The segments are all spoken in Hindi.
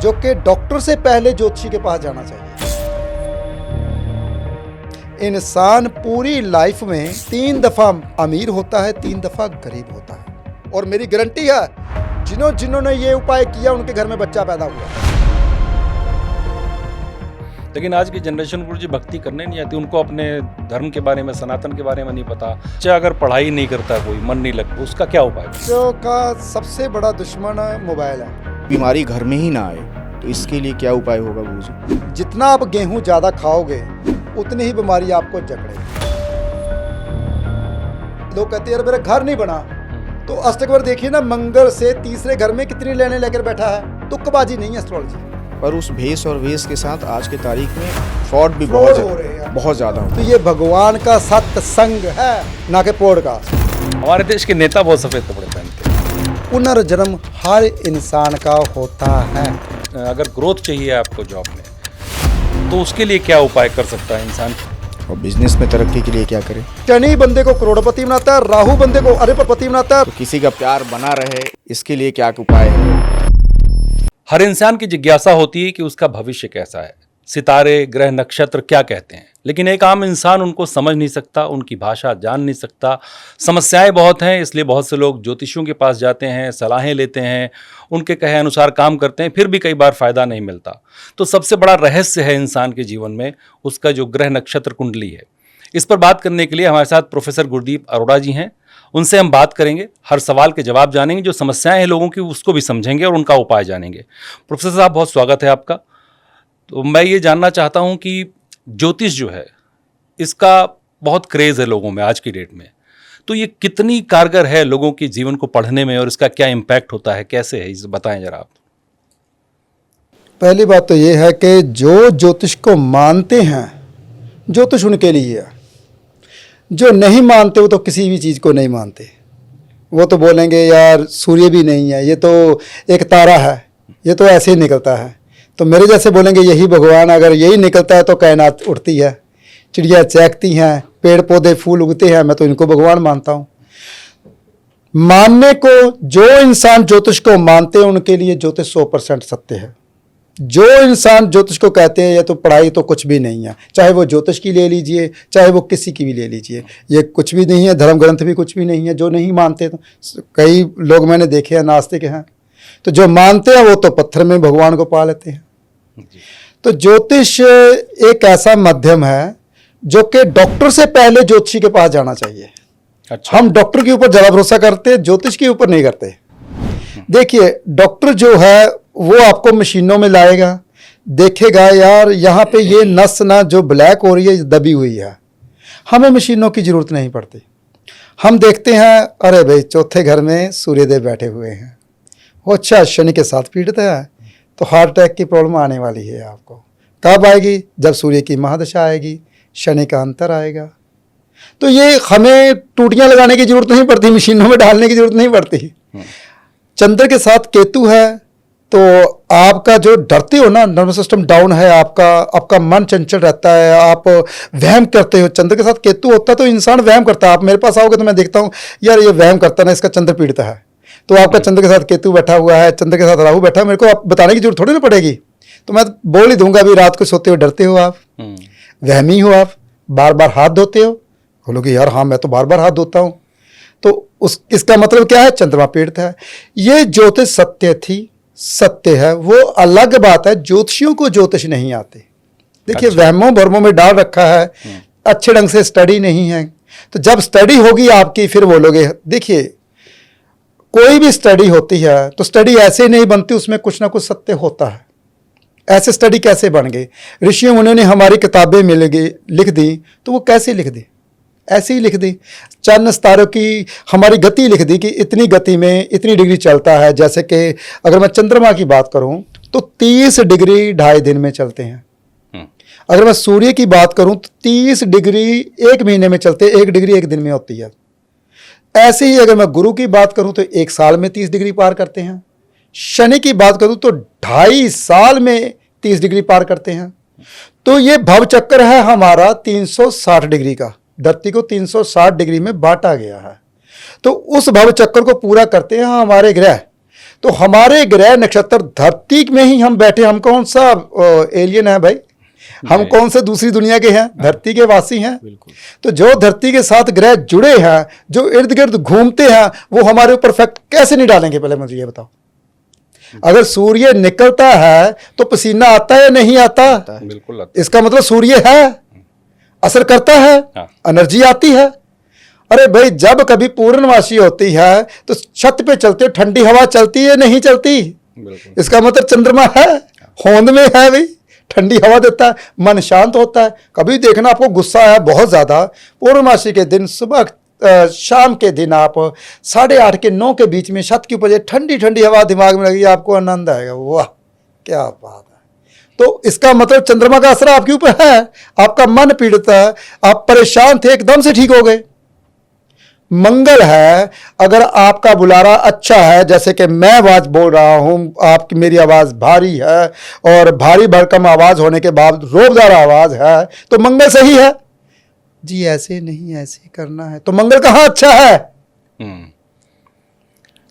जो कि डॉक्टर से पहले ज्योतिषी के पास जाना चाहिए। इंसान पूरी लाइफ में 3 दफा अमीर होता है, 3 दफा गरीब होता है। और मेरी गारंटी है, जिन्होंने ये उपाय किया उनके घर में बच्चा पैदा हुआ। लेकिन आज की जनरेशन गुरु जी भक्ति करने नहीं आती, उनको अपने धर्म के बारे में, सनातन के बारे में नहीं पता। चाहे अगर पढ़ाई नहीं करता कोई, मन नहीं लगता, उसका क्या उपाय? बच्चों का सबसे बड़ा दुश्मन मोबाइल है। बीमारी घर में ही ना आए तो इसके लिए क्या उपाय होगा गुरु जी? जितना आप गेहूं ज्यादा खाओगे उतनी ही बीमारी आपको जकड़ेगी। लोग कहते हैं यार मेरा घर नहीं बना, तो अष्टकवर देखिए ना, मंगल से तीसरे घर में कितनी लेने लेकर बैठा है। तुक्कबाजी नहीं है एस्ट्रोलॉजी। पर उस भेष और वेश के साथ आज के तारीख में फ्रॉड भी फ्रॉड हो रहे हैं, बहुत ज्यादा तो ये भगवान का सत्संग है, ना कि पॉडकास्ट। हमारे देश के नेता बहुत सफेद कपड़े पहनते हैं। पुनर्जन्म हर इंसान का होता है। अगर ग्रोथ चाहिए आपको जॉब में, तो उसके लिए क्या उपाय कर सकता है इंसान? और बिजनेस में तरक्की के लिए क्या करें? शनि बंदे को करोड़पति बनाता है, राहु बंदे को अरबपति बनाता है। तो किसी का प्यार बना रहे, इसके लिए क्या उपाय है? हर इंसान की जिज्ञासा होती है कि उसका भविष्य कैसा है, सितारे, ग्रह, नक्षत्र क्या कहते हैं, लेकिन एक आम इंसान उनको समझ नहीं सकता, उनकी भाषा जान नहीं सकता। समस्याएं बहुत हैं, इसलिए बहुत से लोग ज्योतिषियों के पास जाते हैं, सलाहें लेते हैं, उनके कहे अनुसार काम करते हैं, फिर भी कई बार फायदा नहीं मिलता। तो सबसे बड़ा रहस्य है इंसान के जीवन में उसका जो ग्रह नक्षत्र कुंडली है। इस पर बात करने के लिए हमारे साथ प्रोफेसर गुरदीप अरोड़ा जी हैं। उनसे हम बात करेंगे, हर सवाल के जवाब जानेंगे, जो समस्याएं हैं लोगों की उसको भी समझेंगे और उनका उपाय जानेंगे। प्रोफेसर साहब, बहुत स्वागत है आपका। तो मैं ये जानना चाहता हूं कि ज्योतिष जो है, इसका बहुत क्रेज़ है लोगों में आज की डेट में, तो ये कितनी कारगर है लोगों के जीवन को पढ़ने में और इसका क्या इम्पैक्ट होता है, कैसे है, इसे बताएं जरा आप। पहली बात तो ये है कि जो ज्योतिष को मानते हैं, ज्योतिष उनके लिए है। जो नहीं मानते वो तो किसी भी चीज़ को नहीं मानते। वो तो बोलेंगे यार सूर्य भी नहीं है, ये तो एक तारा है, ये तो ऐसे ही निकलता है। तो मेरे जैसे बोलेंगे यही भगवान, अगर यही निकलता है तो कायनात उड़ती है, चिड़िया चहकती हैं, पेड़ पौधे फूल उगते हैं, मैं तो इनको भगवान मानता हूँ। मानने को, जो इंसान ज्योतिष को मानते हैं उनके लिए ज्योतिष 100% सत्य है। जो इंसान ज्योतिष को कहते हैं ये तो पढ़ाई तो कुछ भी नहीं है, चाहे वो ज्योतिष की ले लीजिए, चाहे वो किसी की भी ले लीजिए, ये कुछ भी नहीं है। धर्म ग्रंथ भी कुछ भी नहीं है। जो नहीं मानते, तो कई लोग मैंने देखे हैं नास्तिक हैं, तो जो मानते हैं वो तो पत्थर में भगवान को पा लेते हैं। तो ज्योतिष एक ऐसा माध्यम है जो कि डॉक्टर से पहले ज्योतिषी के पास जाना चाहिए। अच्छा। हम डॉक्टर के ऊपर ज़्यादा भरोसा करते हैं, ज्योतिष के ऊपर नहीं करते। देखिए, डॉक्टर जो है वो आपको मशीनों में लाएगा, देखेगा यार यहाँ पे ये नस ना जो ब्लैक हो रही है दबी हुई है। हमें मशीनों की ज़रूरत नहीं पड़ती। हम देखते हैं, अरे भाई चौथे घर में सूर्यदेव बैठे हुए हैं, वो अच्छा शनि के साथ पीड़ित है, तो हार्ट अटैक की प्रॉब्लम आने वाली है आपको। कब आएगी? जब सूर्य की महादशा आएगी, शनि का अंतर आएगा। तो ये हमें टूटियाँ लगाने की ज़रूरत नहीं पड़ती, मशीनों में डालने की ज़रूरत नहीं पड़ती। चंद्र के साथ केतु है, तो आपका जो डरते हो ना, नर्वस सिस्टम डाउन है, आपका मन चंचल रहता है, आप वहम करते हो। चंद्र के साथ केतु होता है तो इंसान वहम करता है। आप मेरे पास आओगे तो मैं देखता हूँ यार ये वहम करता ना, इसका चंद्र पीड़ित है। तो आपका चंद्र के साथ केतु बैठा हुआ है, चंद्र के साथ राहु बैठा है, मेरे को आप बताने की जरूरत थोड़ी ना पड़ेगी। तो मैं बोल ही दूंगा, अभी रात को सोते हो डरते हो आप, वहमी हो आप, बार बार हाथ धोते हो, बोलोगे यार हाँ मैं तो बार बार हाथ धोता हूँ, तो इसका मतलब क्या है? चंद्रमा पीड़ित है। ये ज्योतिष सत्य है, वो अलग बात है। ज्योतिषियों को ज्योतिष नहीं आते। देखिए, अच्छा। वहमों भरमों में डाल रखा है, अच्छे ढंग से स्टडी नहीं है। तो जब स्टडी होगी आपकी फिर बोलोगे। देखिए, कोई भी स्टडी होती है तो स्टडी ऐसे नहीं बनती, उसमें कुछ ना कुछ सत्य होता है। ऐसे स्टडी कैसे बन गई? ऋषियों उन्होंने हमारी किताबें लिख दी, तो वो कैसे लिख दी? ऐसे ही लिख दी। चंद सितारों की हमारी गति लिख दी कि इतनी गति में इतनी डिग्री चलता है। जैसे कि अगर मैं चंद्रमा की बात करूं तो 30 डिग्री 2.5 दिन में चलते हैं। अगर मैं सूर्य की बात करूं तो 30 डिग्री 1 महीने में चलते हैं, 1 डिग्री 1 दिन में होती है। ऐसे ही अगर मैं गुरु की बात करूं तो 1 साल में 30 डिग्री पार करते हैं। शनि की बात करूं तो 2.5 साल में 30 डिग्री पार करते हैं। तो ये भव चक्र है हमारा 360 डिग्री का। धरती को 360 डिग्री में बांटा गया है। तो उस भव चक्र को पूरा करते हैं हमारे ग्रह। तो हमारे ग्रह नक्षत्र धरती में ही हम बैठे, हम कौन सा एलियन है भाई? हम कौन से दूसरी दुनिया के हैं? धरती के वासी हैं। तो जो धरती के साथ ग्रह जुड़े हैं, जो इर्द गिर्द घूमते हैं, वो हमारे ऊपर इफेक्ट कैसे नहीं डालेंगे? पहले मुझे ये बताओ। अगर सूर्य निकलता है तो पसीना आता है या नहीं आता? बिल्कुल आता है। इसका मतलब सूर्य है, असर करता है, एनर्जी आती है। अरे भाई, जब कभी पूर्णमासी होती है तो छत पे चलते ठंडी हवा चलती है, नहीं चलती? इसका मतलब चंद्रमा है, होंद में है भाई, ठंडी हवा देता है, मन शांत होता है। कभी देखना आपको गुस्सा है बहुत ज्यादा, पूर्णमासी के दिन सुबह शाम के दिन आप 8:30 के 9 के बीच में छत के ऊपर ठंडी ठंडी हवा दिमाग में लगी, आपको आनंद आएगा। वाह क्या बात है! तो इसका मतलब चंद्रमा का असर आपके ऊपर है। आपका मन पीड़ित है, आप परेशान थे, एकदम से ठीक हो गए। मंगल है, अगर आपका बुलारा अच्छा है, जैसे कि मैं आवाज बोल रहा हूं, आपकी मेरी आवाज भारी है और भारी भरकम आवाज होने के बाद रोबदार आवाज है, तो मंगल सही है जी। ऐसे नहीं, ऐसे करना है, तो मंगल कहाँ अच्छा है?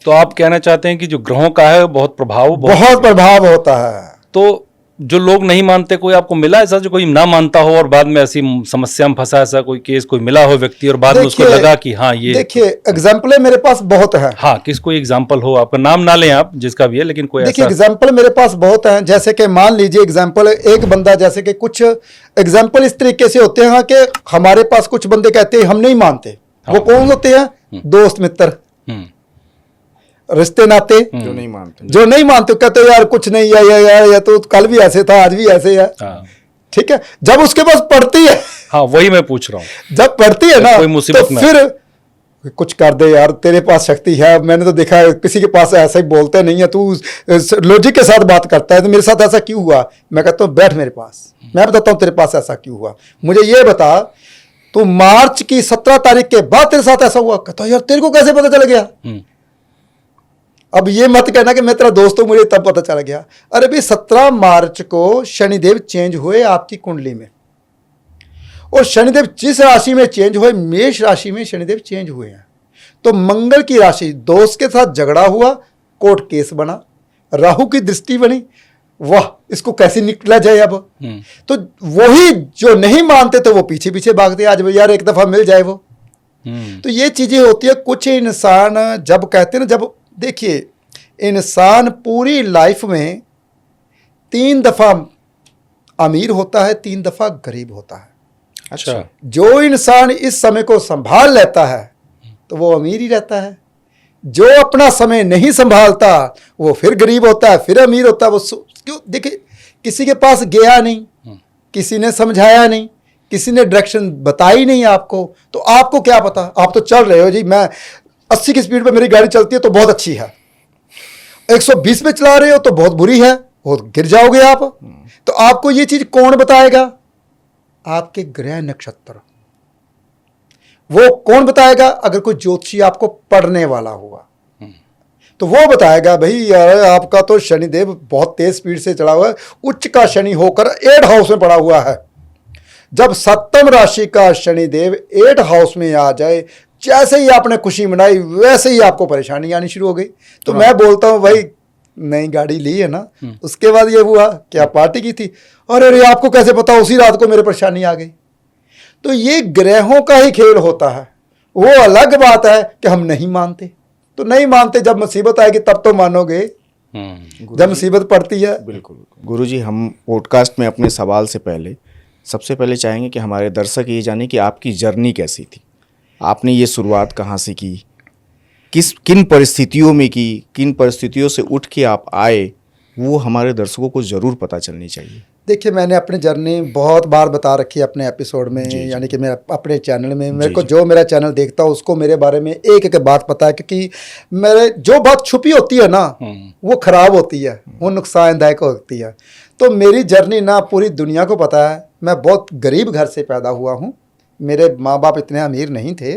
तो आप कहना चाहते हैं कि जो ग्रहों का है बहुत प्रभाव होता है। तो जो लोग नहीं मानते, कोई आपको मिला ऐसा जो कोई ना मानता हो और बाद में ऐसी समस्या में फंसा, ऐसा कोई केस कोई मिला हो व्यक्ति और बाद में उसको लगा कि हाँ ये? देखिए, एग्जाम्पल मेरे पास बहुत है। हाँ, किस कोई एग्जाम्पल हो, आपका नाम ना लें आप, जिसका भी है, लेकिन कोई देखिए ऐसा? एग्जाम्पल मेरे पास बहुत है। जैसे कि मान लीजिए एग्जाम्पल, एक बंदा, जैसे कि कुछ एग्जाम्पल इस तरीके से होते हैं कि हमारे पास कुछ बंदे कहते हैं हम नहीं मानते। वो कौन होते हैं? दोस्त मित्र, रिश्ते नाते, जो नहीं मानते कहते यार कुछ नहीं है, या तो कल भी ऐसे था, आज भी ऐसे है। ठीक है, जब उसके पास पड़ती है, हाँ वही मैं पूछ रहा हूँ, जब पड़ती है ना, कोई मुसीबत तो में फिर कुछ कर दे यार, तेरे पास शक्ति है। मैंने तो देखा है किसी के पास ऐसा ही बोलते नहीं है, तू लॉजिक के साथ बात करता है, तो मेरे साथ ऐसा क्यों हुआ? मैं कहता हूँ बैठ मेरे पास, मैं बताता हूँ तेरे पास ऐसा क्यों हुआ। मुझे ये बता, तो मार्च की 17 तारीख के बाद तेरे साथ ऐसा हुआ? कहता यार तेरे को कैसे पता चल गया? अब ये मत कहना कि मैं तेरा दोस्त हूं, मुझे तब पता चल गया। अरे भाई 17 मार्च को शनिदेव चेंज हुए आपकी कुंडली में, और शनिदेव जिस राशि में चेंज हुए, मेष राशि में शनिदेव चेंज हुए हैं। तो मंगल की राशि, दोस्त के साथ झगड़ा हुआ, कोर्ट केस बना, राहु की दृष्टि बनी, वाह इसको कैसे निकला जाए अब? तो वही जो नहीं मानते तो वो पीछे पीछे भागते, आज यार एक दफा मिल जाए वो। तो ये चीजें होती है। कुछ इंसान जब कहते हैं ना, जब देखिए इंसान पूरी लाइफ में 3 दफा अमीर होता है, 3 दफा गरीब होता है। अच्छा, जो इंसान इस समय को संभाल लेता है तो वो अमीर ही रहता है। जो अपना समय नहीं संभालता वो फिर गरीब होता है, फिर अमीर होता है। वो क्यों? देखिए, किसी के पास गया नहीं, किसी ने समझाया नहीं, किसी ने डायरेक्शन बताई नहीं आपको, तो आपको क्या पता? आप तो चल रहे हो जी, मैं 80 की स्पीड पे मेरी गाड़ी चलती है तो बहुत अच्छी है, 120 पे चला रहे हो तो बहुत बुरी है, और गिर जाओगे आप। तो आपको ये चीज कौन बताएगा? आपके ग्रह नक्षत्र। वो कौन बताएगा? अगर कोई ज्योतिषी आपको पढ़ने वाला हुआ तो वो बताएगा भाई यार आपका तो शनिदेव बहुत तेज स्पीड से चला हुआ है, उच्च का शनि होकर 8 हाउस में पड़ा हुआ है। जब 7वीं राशि का शनिदेव 8 हाउस में आ जाए, जैसे ही आपने खुशी मनाई वैसे ही आपको परेशानी आनी शुरू हो गई। तो मैं बोलता हूँ भाई, नई गाड़ी ली है ना, उसके बाद ये हुआ क्या पार्टी की थी, अरे आपको कैसे पता? उसी रात को मेरे परेशानी आ गई। तो ये ग्रहों का ही खेल होता है। वो अलग बात है कि हम नहीं मानते, तो नहीं मानते, जब मुसीबत आएगी तब तो मानोगे, जब मुसीबत पड़ती है। बिल्कुल गुरुजी, हम पॉडकास्ट में अपने सवाल से पहले सबसे पहले चाहेंगे कि हमारे दर्शक ये जाने कि आपकी जर्नी कैसी थी, आपने ये शुरुआत कहाँ से की, किन परिस्थितियों में की, किन परिस्थितियों से उठ के आप आए, वो हमारे दर्शकों को ज़रूर पता चलनी चाहिए। देखिए, मैंने अपनी जर्नी बहुत बार बता रखी है अपने एपिसोड में, यानी कि मैं अपने चैनल में, मेरे को जो मेरा चैनल देखता है उसको मेरे बारे में एक एक बात पता है, क्योंकि मेरे जो बात छुपी होती है ना वो ख़राब होती है, वो नुकसानदायक होती है। तो मेरी जर्नी ना पूरी दुनिया को पता है। मैं बहुत गरीब घर से पैदा हुआ हूँ, मेरे माँ बाप इतने अमीर नहीं थे,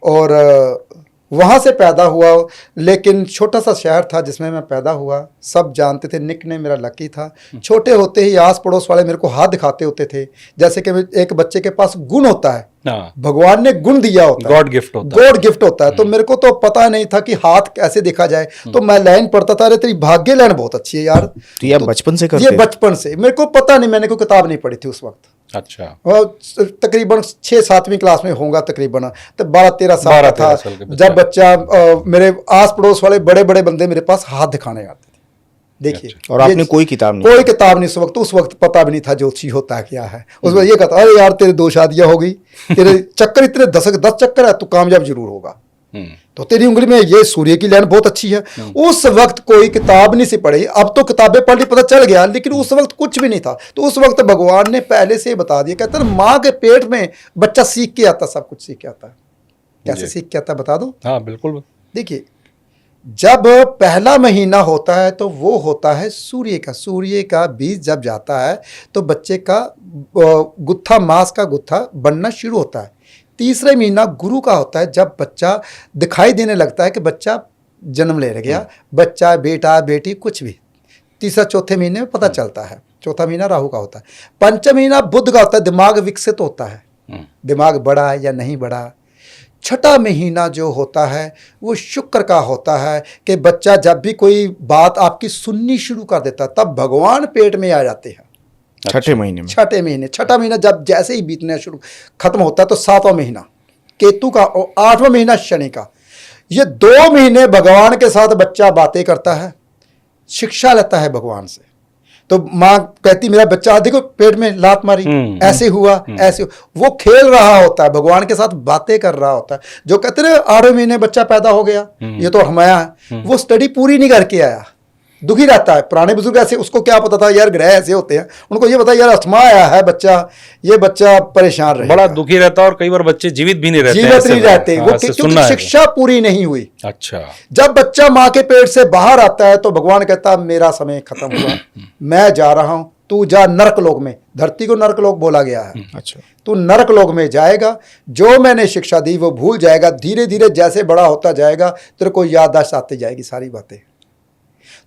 और वहाँ से पैदा हुआ, लेकिन छोटा सा शहर था जिसमें मैं पैदा हुआ। सब जानते थे, निकनेम मेरा लकी था। छोटे होते ही आस पड़ोस वाले मेरे को हाथ दिखाते होते थे, जैसे कि एक बच्चे के पास गुण होता है, हाँ, भगवान ने गुण दिया होता है, गॉड गिफ्ट होता है। गॉड गिफ्ट होता है। तो मेरे को तो पता नहीं था कि हाथ कैसे देखा जाए, तो मैं लाइन पढ़ता था, अरे तेरी भाग्य लाइन बहुत अच्छी है यार। तो ये आप बचपन से करते ये थे? बचपन से, मेरे को पता नहीं, मैंने कोई किताब नहीं पढ़ी थी उस वक्त। अच्छा, और तकरीबन 6-7वीं क्लास में होगा तकरीबन, तो 12-13 साल का 12-13 था साल के बच्चे। जब बच्चा मेरे आस पड़ोस वाले बड़े बड़े बंदे मेरे पास हाथ दिखाने आते थे। देखिए, और आपने ये कोई किताब नहीं? कोई किताब नहीं उस वक्त पता भी नहीं था ज्योतिषी होता क्या है। उस वक्त ये कहता, अरे यार तेरे 2 शादियां हो गई, तेरे चक्कर इतने 10 चक्कर है, तू कामयाब जरूर होगा, तो तेरी उंगली में ये सूर्य की लाइन बहुत अच्छी है। उस वक्त कोई किताब नहीं सी पढ़ी, अब तो किताबें पढ़ ली पता चल गया, लेकिन उस वक्त कुछ भी नहीं था। तो उस वक्त भगवान ने पहले से ही बता दिया, कहते हैं माँ के पेट में बच्चा सीख के आता, सब कुछ सीख के आता है। कैसे सीख के आता है बता दो। हाँ बिल्कुल। देखिए, जब पहला महीना होता है तो वो होता है सूर्य का बीज जब जाता है तो बच्चे का गुत्था, मांस का गुत्था बनना शुरू होता है। तीसरे महीना गुरु का होता है, जब बच्चा दिखाई देने लगता है कि बच्चा जन्म ले गया, बच्चा बेटा बेटी कुछ भी। तीसरा चौथे महीने में पता चलता है। चौथा महीना राहु का होता है। पंचम महीना बुध का होता है, दिमाग विकसित होता है, दिमाग बड़ा है या नहीं बड़ा। छठा महीना जो होता है वो शुक्र का होता है कि बच्चा जब भी कोई बात आपकी सुननी शुरू कर देता है, तब भगवान पेट में आ जाते हैं। छठे महीने में? छठे महीने। छठा महीना जब जैसे ही बीतने शुरू खत्म होता है तो 7वां महीना केतु का और 8वां महीना शनि का। ये 2 महीने भगवान के साथ बच्चा बातें करता है, शिक्षा लेता है भगवान से। तो माँ कहती मेरा बच्चा, देखो पेट में लात मारी, ऐसे हुआ, ऐसे वो खेल रहा होता है, भगवान के साथ बातें कर रहा होता है। जो कहते हैं 8वें महीने बच्चा पैदा हो गया, ये तो हमाया है, वो स्टडी पूरी नहीं करके आया, दुखी रहता है। पुराने बुजुर्ग ऐसे, उसको क्या पता था यार ग्रह ऐसे होते हैं, उनको ये पता यार अस्थमा आया है बच्चा, ये बच्चा परेशान रहे, बड़ा दुखी रहता है। और कई बार बच्चे जीवित भी नहीं रहते, जीवित नहीं रहते, वो ऐसे क्योंकि सुनना है। शिक्षा पूरी नहीं हुई। अच्छा, जब बच्चा माँ के पेट से बाहर आता है तो भगवान कहता मेरा समय खत्म हुआ, मैं जा रहा हूं, तू जा नरक लोक में। धरती को नरक लोक बोला गया है। अच्छा, तू नरक लोक में जाएगा, जो मैंने शिक्षा दी वो भूल जाएगा। धीरे धीरे जैसे बड़ा होता जाएगा तेरे को याददाश्त आती जाएगी सारी बातें।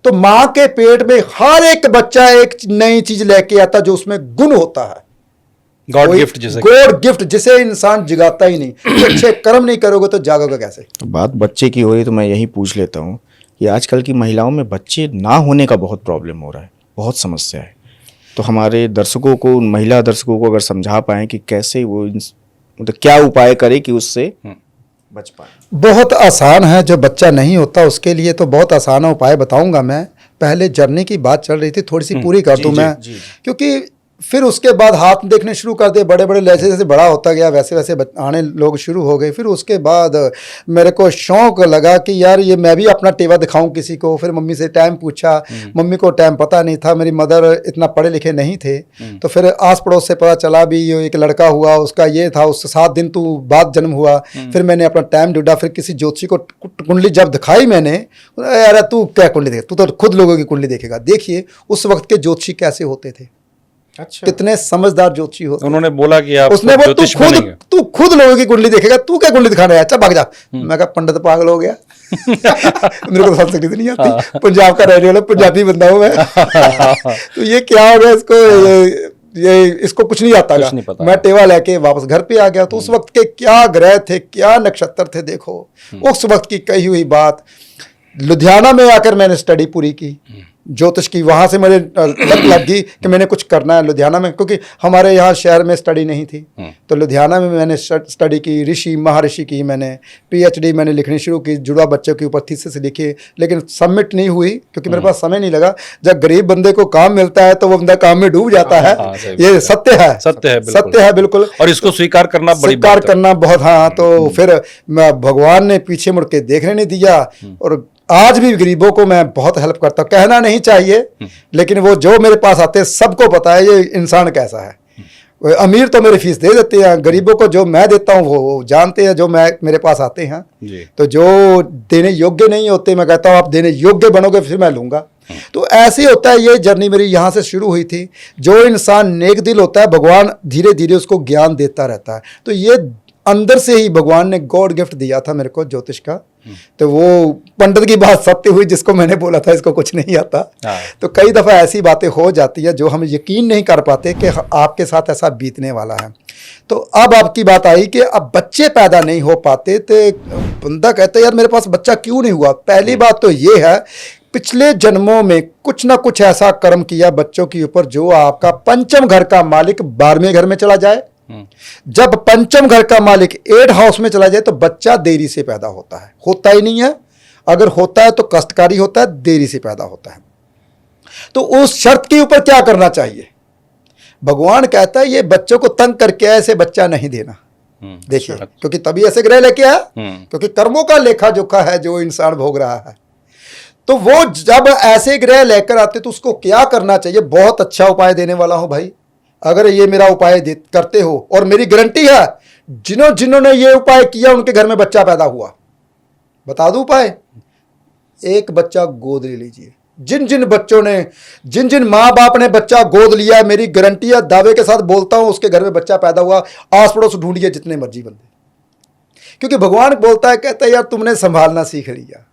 तो माँ के पेट में हर एक बच्चा एक नई चीज लेके आता जो उसमें गुण होता है, गॉड गिफ्ट जिसे गॉड गिफ्ट, जिसे इंसान जगाता ही नहीं। तो अच्छे कर्म नहीं करोगे तो जागोगे कैसे। तो बात बच्चे की हो रही तो मैं यही पूछ लेता हूँ कि आजकल की महिलाओं में बच्चे ना होने का बहुत प्रॉब्लम हो रहा है, बहुत समस्या है। तो हमारे दर्शकों को, महिला दर्शकों को अगर समझा पाएं कि कैसे वो मतलब क्या उपाय करे कि उससे बच पाए। बहुत आसान है, जो बच्चा नहीं होता उसके लिए तो बहुत आसान उपाय बताऊंगा मैं। पहले जर्नी की बात चल रही थी, थोड़ी सी पूरी कर दूं मैं, क्योंकि फिर उसके बाद हाथ देखने शुरू कर दिए बड़े बड़े, जैसे जैसे बड़ा होता गया वैसे वैसे आने लोग शुरू हो गए। फिर उसके बाद मेरे को शौक लगा कि यार ये मैं भी अपना टेवा दिखाऊं किसी को। फिर मम्मी से टाइम पूछा, मम्मी को टाइम पता नहीं था, मेरी मदर इतना पढ़े लिखे नहीं थे। तो फिर आस पड़ोस से पता चला भी ये एक लड़का हुआ, उसका ये था, उससे 7 दिन तो बाद जन्म हुआ। फिर मैंने अपना टाइम ढूंढा, फिर किसी ज्योतिषी को कुंडली जब दिखाई मैंने, यार तू क्या कुंडली देख, तू तो खुद लोगों की कुंडली देखेगा। देखिए उस वक्त के ज्योतिषी कैसे होते थे, अच्छा, कितने समझदार ज्योतिषी होते। उन्होंने बोला कि आप उसने बोला ज्योतिष बनेंगे। तू खुद लोगों की कुंडली देखेगा, तू क्या कुंडली दिखाने आया, अच्छा भाग जा। मैं कहा पंडित पागल हो गया। मेरे को संस्कृत नहीं आती, पंजाब का रहने वाला पंजाबी बंदा हूं मैं। तो ये क्या हो गया, इसको कुछ नहीं आता कुछ नहीं पता। मैं टेवा लेके वापस घर पे आ गया। तो उस वक्त के क्या ग्रह थे, क्या नक्षत्र थे, देखो उस वक्त की कही हुई बात। लुधियाना में आकर मैंने स्टडी पूरी की ज्योतिष की, वहाँ से मुझे लग गई कि मैंने कुछ करना है लुधियाना में, क्योंकि हमारे यहाँ शहर में स्टडी नहीं थी। तो लुधियाना में मैंने स्टडी की, ऋषि महर्षि की, मैंने PhD मैंने लिखनी शुरू की, जुड़वा बच्चों के ऊपर थीसिस लिखी, लेकिन सबमिट नहीं हुई क्योंकि मेरे पास समय नहीं लगा। जब गरीब बंदे को काम मिलता है तो वो बंदा काम में डूब जाता है। ये सत्य है, सत्य है बिल्कुल। और इसको स्वीकार करना बड़ी स्वीकार बात है। करना बहुत। हाँ, तो फिर भगवान ने पीछे मुड़ के देखने नहीं दिया, और आज भी गरीबों को मैं बहुत हेल्प करता हूँ। कहना नहीं चाहिए, लेकिन वो जो मेरे पास आते हैं सबको पता है ये इंसान कैसा है। अमीर तो मेरी फीस दे देते हैं, गरीबों को जो मैं देता हूँ वो जानते हैं, जो मैं मेरे पास आते हैं। तो जो देने योग्य नहीं होते, मैं कहता हूँ आप देने योग्य बनोगे फिर मैं लूँगा। तो ऐसे होता है। ये जर्नी मेरी यहाँ से शुरू हुई थी। जो इंसान नेक दिल होता है, भगवान धीरे धीरे उसको ज्ञान देता रहता है। तो ये अंदर से ही भगवान ने गॉड गिफ्ट दिया था मेरे को ज्योतिष का। तो वो पंडित की बात सत्य हुई, जिसको मैंने बोला था इसको कुछ नहीं आता। हाँ। तो कई दफ़ा ऐसी बातें हो जाती है जो हम यकीन नहीं कर पाते कि आपके साथ ऐसा बीतने वाला है। तो अब आपकी बात आई कि अब बच्चे पैदा नहीं हो पाते, तो बंदा कहता है यार मेरे पास बच्चा क्यों नहीं हुआ। पहली बात तो ये है, पिछले जन्मों में कुछ ना कुछ ऐसा कर्म किया बच्चों के ऊपर जो आपका पंचम घर का मालिक 12वें घर में चला जाए। जब पंचम घर का मालिक 8 हाउस में चला जाए तो बच्चा देरी से पैदा होता है, होता ही नहीं है। अगर होता है तो कष्टकारी होता है, देरी से पैदा होता है। तो उस शर्त के ऊपर क्या करना चाहिए? भगवान कहता है ये बच्चों को तंग करके ऐसे बच्चा नहीं देना। देखिए, क्योंकि तभी ऐसे ग्रह लेके आया, क्योंकि कर्मों का लेखा जोखा है जो इंसान भोग रहा है। तो वो जब ऐसे ग्रह लेकर आते तो उसको क्या करना चाहिए? बहुत अच्छा उपाय देने वाला हूं भाई। अगर ये मेरा उपाय करते हो, और मेरी गारंटी है जिन्होंने ये उपाय किया उनके घर में बच्चा पैदा हुआ। बता दूं उपाय? एक बच्चा गोद ले लीजिए। जिन बच्चों ने, जिन माँ बाप ने बच्चा गोद लिया, मेरी गारंटी है, दावे के साथ बोलता हूं, उसके घर में बच्चा पैदा हुआ। आस पड़ोस ढूंढिए जितने मर्जी बंदे, क्योंकि भगवान बोलता है, कहता है यार तुमने संभालना सीख लिया,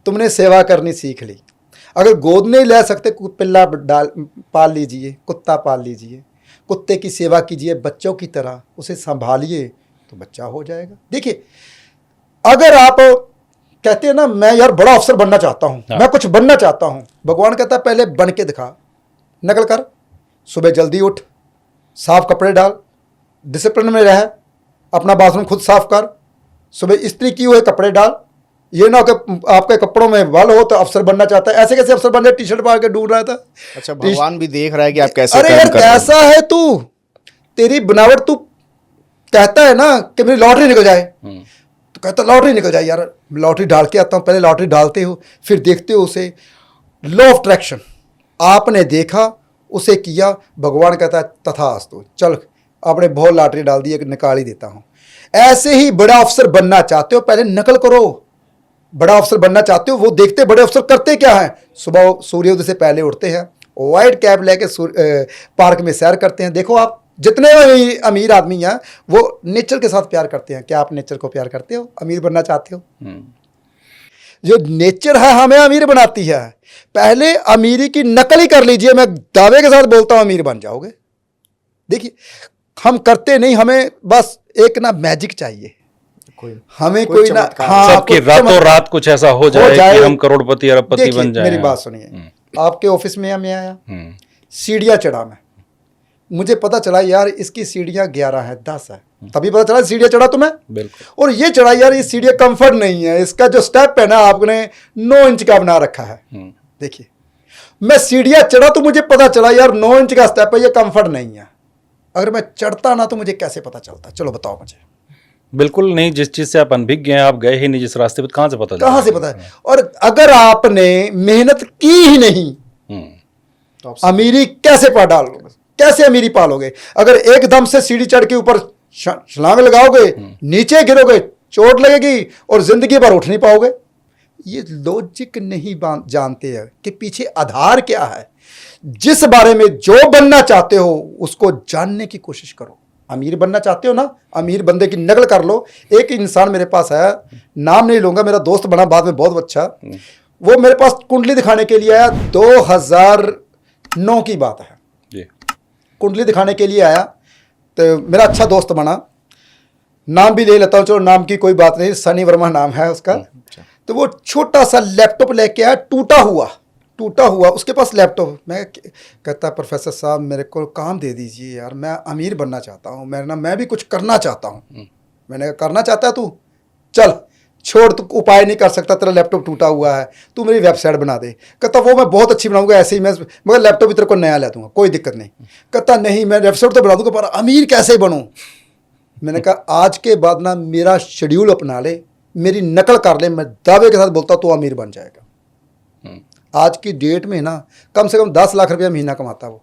तुमने सेवा करनी सीख ली। अगर गोद नहीं ले सकते, पिल्ला पाल लीजिए, कुत्ता पाल लीजिए, कुत्ते की सेवा कीजिए बच्चों की तरह, उसे संभालिए तो बच्चा हो जाएगा। देखिए, अगर आप कहते हैं ना मैं यार बड़ा अफसर बनना चाहता हूं, मैं कुछ बनना चाहता हूं, भगवान कहता है पहले बन के दिखा, नकल कर। सुबह जल्दी उठ, साफ कपड़े डाल, डिसिप्लिन में रह, अपना बाथरूम खुद साफ कर, सुबह इस्त्री किए हुए कपड़े डाल। ये ना हो कि आपके कपड़ों में बाल हो तो अफसर बनना चाहता है। ऐसे कैसे अफसर बन जाए? टी शर्ट पहन के ढूंढ रहा था। अच्छा, भगवान भी देख रहा है कि आप कैसे अरे कर्म यार कर रहे हैं। कैसा है तू, तेरी बनावट। तू कहता है ना कि मेरी लॉटरी निकल जाए, तो कहता लॉटरी निकल जाए। यार लॉटरी डाल के आता हूँ। पहले लॉटरी डालते हो, फिर देखते हो उसे। लॉ ऑफ अट्रैक्शन आपने देखा, उसे किया, भगवान कहता है तथास्तु, चल आपने बहुत लॉटरी डाल दी, निकाल ही देता हूँ। ऐसे ही बड़ा अफसर बनना चाहते हो, पहले नकल करो। बड़ा अफसर बनना चाहते हो, वो देखते बड़े अफसर करते क्या है? सुबह सूर्योदय से पहले उठते हैं, वाइट कैप लेके पार्क में सैर करते हैं। देखो आप जितने अमीर आदमी हैं वो नेचर के साथ प्यार करते हैं। क्या आप नेचर को प्यार करते हो? अमीर बनना चाहते हो? जो नेचर है हमें अमीर बनाती है। पहले अमीरी की नकल ही कर लीजिए, मैं दावे के साथ बोलता हूं अमीर बन जाओगे। देखिए, हम करते नहीं, हमें बस एक ना मैजिक चाहिए, हमें कोई ना, हाँ, सबकी रातों रात कुछ ऐसा हो जाए कि हम करोड़पति अरबपति बन जाएं। मेरी बात सुनिए, आपके ऑफिस में मैं आया, सीढ़ियां चढ़ा मैं, मुझे पता चला यार इसकी सीढ़ियां 11 है, 10 है। तभी पता चला सीढ़ियां चढ़ा तो मैं, बिल्कुल। और ये चढ़ा यार, ये सीढ़ियां कंफर्ट नहीं है, इसका जो स्टेप है ना आपने 9 इंच का बना रखा है। देखिए, मैं सीढ़ियां चढ़ा तो मुझे पता चला यार 9 इंच का स्टेप है, ये कंफर्ट नहीं है। अगर मैं चढ़ता ना तो मुझे कैसे पता चलता? चलो बताओ मुझे। बिल्कुल नहीं, जिस चीज से आप अनभिज्ञ हैं, आप गए ही नहीं जिस रास्ते पे, कहाँ से पता? कहाँ से पता है? और अगर आपने मेहनत की ही नहीं तो अमीरी कैसे पा डालोगे? कैसे अमीरी पालोगे? अगर एकदम से सीढ़ी चढ़ के ऊपर छलांग लगाओगे, नीचे गिरोगे, चोट लगेगी और जिंदगी भर उठ नहीं पाओगे। ये लॉजिक नहीं जानते हैं कि पीछे आधार क्या है। जिस बारे में जो बनना चाहते हो उसको जानने की कोशिश करो। अमीर बनना चाहते हो ना, अमीर बंदे की नकल कर लो। एक इंसान मेरे पास है, नाम नहीं लूंगा, मेरा दोस्त बना बाद में, बहुत अच्छा। वो मेरे पास कुंडली दिखाने के लिए आया, 2009 की बात है जी। कुंडली दिखाने के लिए आया, तो मेरा अच्छा दोस्त बना। नाम भी ले लेता हूँ, चलो नाम की कोई बात नहीं, सनी वर्मा नाम है उसका। तो वो छोटा सा लैपटॉप लेके आया, टूटा हुआ उसके पास लैपटॉप। मैं कहता प्रोफेसर साहब मेरे को काम दे दीजिए यार, मैं अमीर बनना चाहता हूँ, मैं भी कुछ करना चाहता हूँ। मैंने कहा करना चाहता है तू, चल छोड़, तू उपाय नहीं कर सकता, तेरा लैपटॉप टूटा हुआ है, तू मेरी वेबसाइट बना दे। कहता वो मैं बहुत अच्छी बनाऊंगा, ऐसे ही मैं, मगर लैपटॉप भी तेरे को नया ला दूंगा, कोई दिक्कत नहीं। कहता नहीं, मैं वेबसाइट तो बना दूंगा पर अमीर कैसे बनूँ? मैंने कहा आज के बाद ना मेरा शेड्यूल अपना ले, मेरी नकल कर ले, मैं दावे के साथ बोलता हूँ तो अमीर बन जाएगा। आज की डेट में ना कम से कम 10 लाख रुपया महीना कमाता वो।